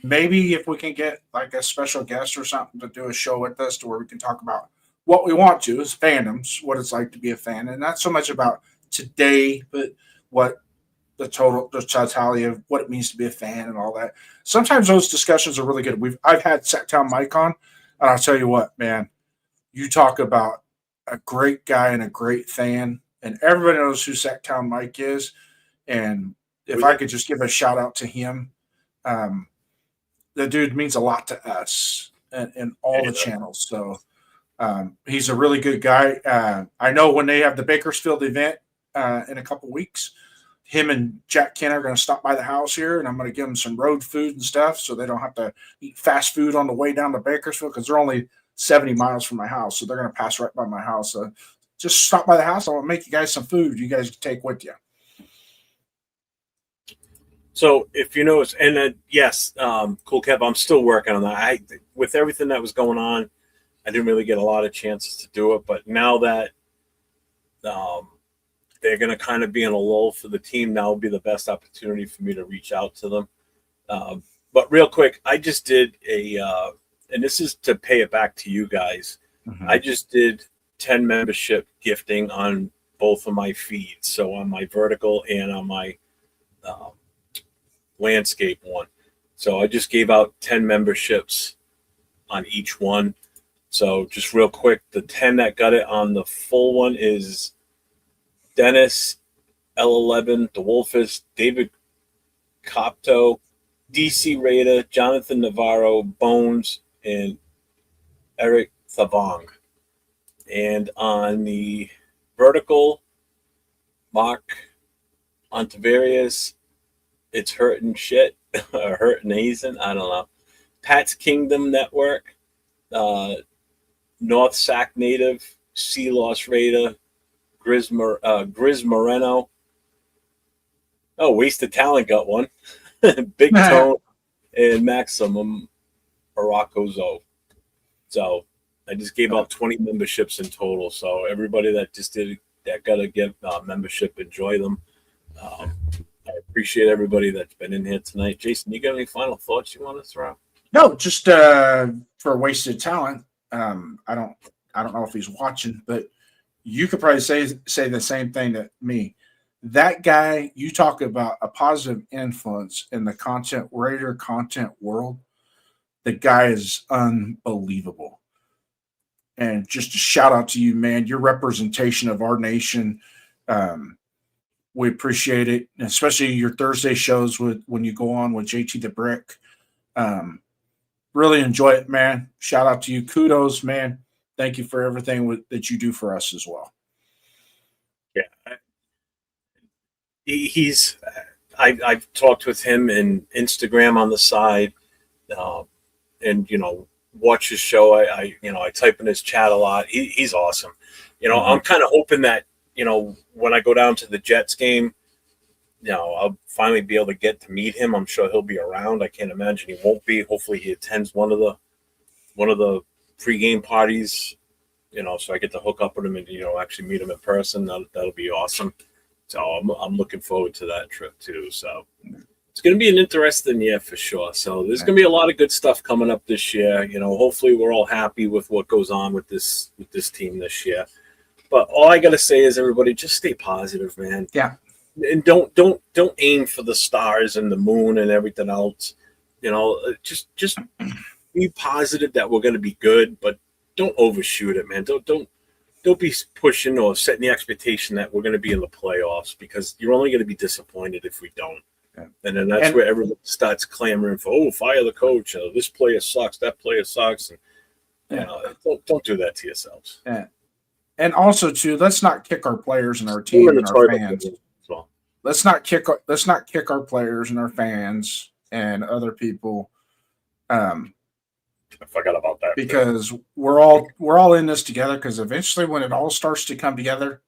Maybe if we can get like a special guest or something to do a show with us to where we can talk about what we want to is fandoms, what it's like to be a fan, and not so much about today, but what the totality of what it means to be a fan and all that. Sometimes those discussions are really good. I've had Sacktown Mike on, and I'll tell you what, man, you talk about a great guy and a great fan, and everybody knows who Sacktown Mike is. And if I could just give a shout out to him, the dude means a lot to us and all the channels. So he's a really good guy. I know when they have the Bakersfield event in a couple weeks, him and Jack Ken are going to stop by the house here, and I'm going to give them some road food and stuff so they don't have to eat fast food on the way down to Bakersfield, because they're only 70 miles from my house. So they're going to pass right by my house. So just stop by the house. I'll make you guys some food you guys can take with you. So if you notice, and yes, Cool Kev, I'm still working on that. With everything that was going on, I didn't really get a lot of chances to do it. But now that they're going to kind of be in a lull for the team, now will be the best opportunity for me to reach out to them. But real quick, I just did and this is to pay it back to you guys. Mm-hmm. I just did 10 membership gifting on both of my feeds. So on my vertical and on my landscape one. So I just gave out 10 memberships on each one. So just real quick, the 10 that got it on the full one is Dennis, L11, The Wolfist, David Copto, DC Raider, Jonathan Navarro, Bones, and Eric Thavong. And on the vertical, Mark Ontavarius, it's Hurtin' Shit, or Hurtin' Hazen, I don't know. Pat's Kingdom Network, North Sac Native, Sea Loss Raider, Grizz Moreno. Oh, Wasted Talent got one. Big Tone and Maximum Aracozo. So I just gave out 20 memberships in total. So everybody that got to get membership, enjoy them. I appreciate everybody that's been in here tonight. Jason, you got any final thoughts you want to throw? No, just for Wasted Talent. I don't know if he's watching, but you could probably say the same thing to me. That guy, you talk about a positive influence in the content world. The guy is unbelievable. And just a shout out to you, man. Your representation of our nation. We appreciate it, especially your Thursday shows when you go on with JT the Brick. Really enjoy it, man. Shout out to you. Kudos, man. Thank you for everything that you do for us as well. Yeah. I've talked with him in Instagram on the side, and watch his show. I type in his chat a lot. He's awesome. I'm kind of hoping that when I go down to the Jets game, I'll finally be able to get to meet him. I'm sure he'll be around. I can't imagine he won't be. Hopefully he attends one of the pregame parties, so I get to hook up with him and actually meet him in person. That'll be awesome. So I'm looking forward to that trip too. So it's going to be an interesting year for sure. So there's going to be a lot of good stuff coming up this year. Hopefully we're all happy with what goes on with this team this year. But all I got to say is, everybody, just stay positive, man. Yeah. And don't aim for the stars and the moon and everything else. Just be positive that we're going to be good, but don't overshoot it, man. Don't be pushing or setting the expectation that we're going to be in the playoffs, because you're only going to be disappointed if we don't. Yeah. And then that's where everyone starts clamoring for, fire the coach. This player sucks. That player sucks. And don't do that to yourselves. Yeah. And also, too, let's not kick our players and our team and our fans. Well. Let's not kick our players and our fans and other people. I forgot about that. Because we're all in this together. Because eventually, when it all starts to come together,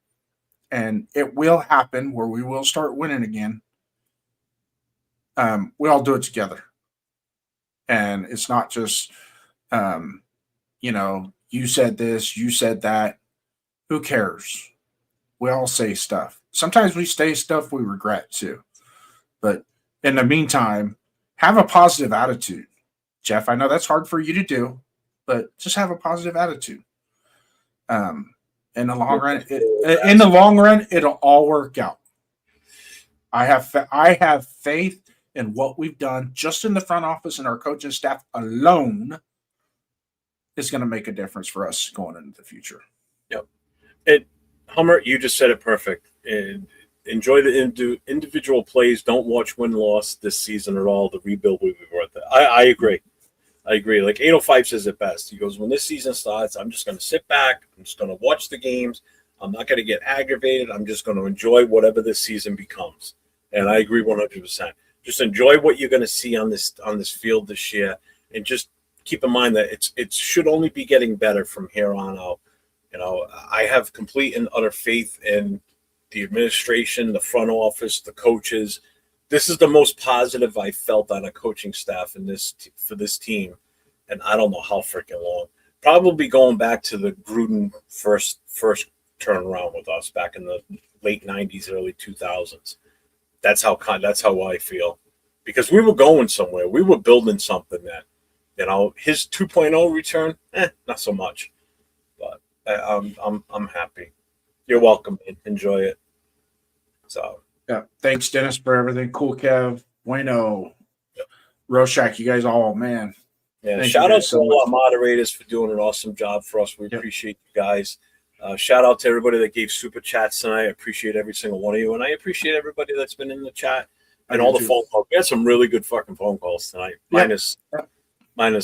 and it will happen, where we will start winning again, we all do it together. And it's not just, you said this, you said that. Who cares? We all say stuff. Sometimes we say stuff we regret too. But in the meantime, have a positive attitude. Jeff, I know that's hard for you to do, but just have a positive attitude. In the long run, it'll all work out. I have faith in what we've done just in the front office, and our coaching staff alone is going to make a difference for us going into the future. Yep. Hummer, you just said it perfect. And enjoy the individual plays. Don't watch win-loss this season at all. The rebuild will be worth it. I agree. Like 805 says it best. He goes, when this season starts, I'm just going to sit back. I'm just going to watch the games. I'm not going to get aggravated. I'm just going to enjoy whatever this season becomes. And I agree 100%. Just enjoy what you're going to see on this field this year, and just keep in mind that it should only be getting better from here on out. I have complete and utter faith in the administration, the front office, the coaches. This is the most positive I felt on a coaching staff for this team, and I don't know how freaking long. Probably going back to the Gruden first turnaround with us back in the late 90s, early 2000s. That's how I feel, because we were going somewhere. We were building something that, his 2.0 return, not so much. But I'm happy. You're welcome, man. Enjoy it. So yeah, thanks Dennis for everything. Cool, Kev, Bueno, Rorschach, you guys all, man. Yeah, shout out to all our moderators for doing an awesome job for us. We appreciate you guys. Shout out to everybody that gave super chats tonight. I appreciate every single one of you, and I appreciate everybody that's been in the chat and all the phone calls. We had some really good fucking phone calls tonight, minus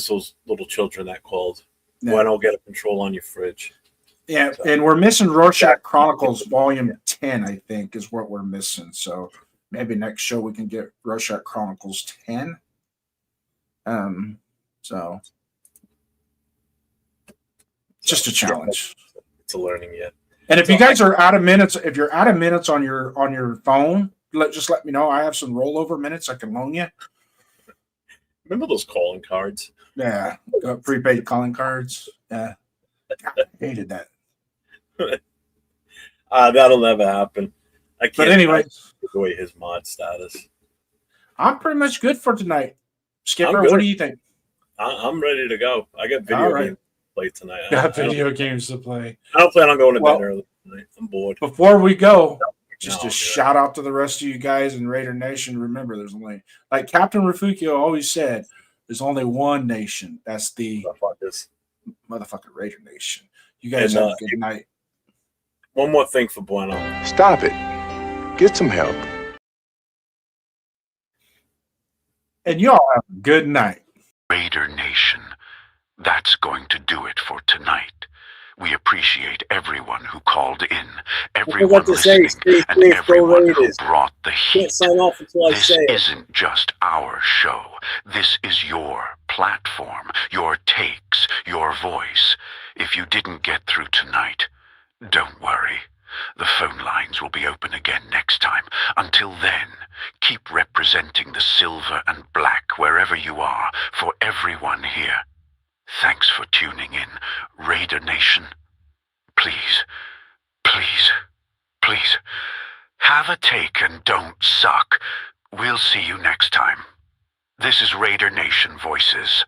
those little children that called. Why don't get a control on your fridge? Yeah, and we're missing Rorschach Chronicles Volume 10, I think, is what we're missing. So maybe next show we can get Rorschach Chronicles 10. So just a challenge. It's a learning yet. And if you guys are out of minutes, if you're out of minutes on your phone, just let me know. I have some rollover minutes I can loan you. Remember those calling cards? Yeah, prepaid calling cards. Yeah, I hated that. That'll never happen. I can't. But anyway, take away his mod status. I'm pretty much good for tonight. Skipper, what do you think? I'm ready to go. I got video games to play tonight. Got video games to play. I don't plan on going to bed early tonight. I'm bored. Before we go, just a shout out to the rest of you guys in Raider Nation. Remember, there's only, like Captain Rafukio always said, there's only one nation. That's the motherfucking Raider Nation. You guys And, have a good night. One more thing for Bueno. Stop it. Get some help. And y'all have a good night. Raider Nation, that's going to do it for tonight. We appreciate everyone who called in, everyone listening, and everyone who brought the heat. Can't sign off until I This say it. isn't just our show. This is your platform, your takes, your voice. If you didn't get through tonight, don't worry. The phone lines will be open again next time. Until then, keep representing the silver and black wherever you are, for everyone here. Thanks for tuning in, Raider Nation. Please, please, please, have a take and don't suck. We'll see you next time. This is Raider Nation Voices.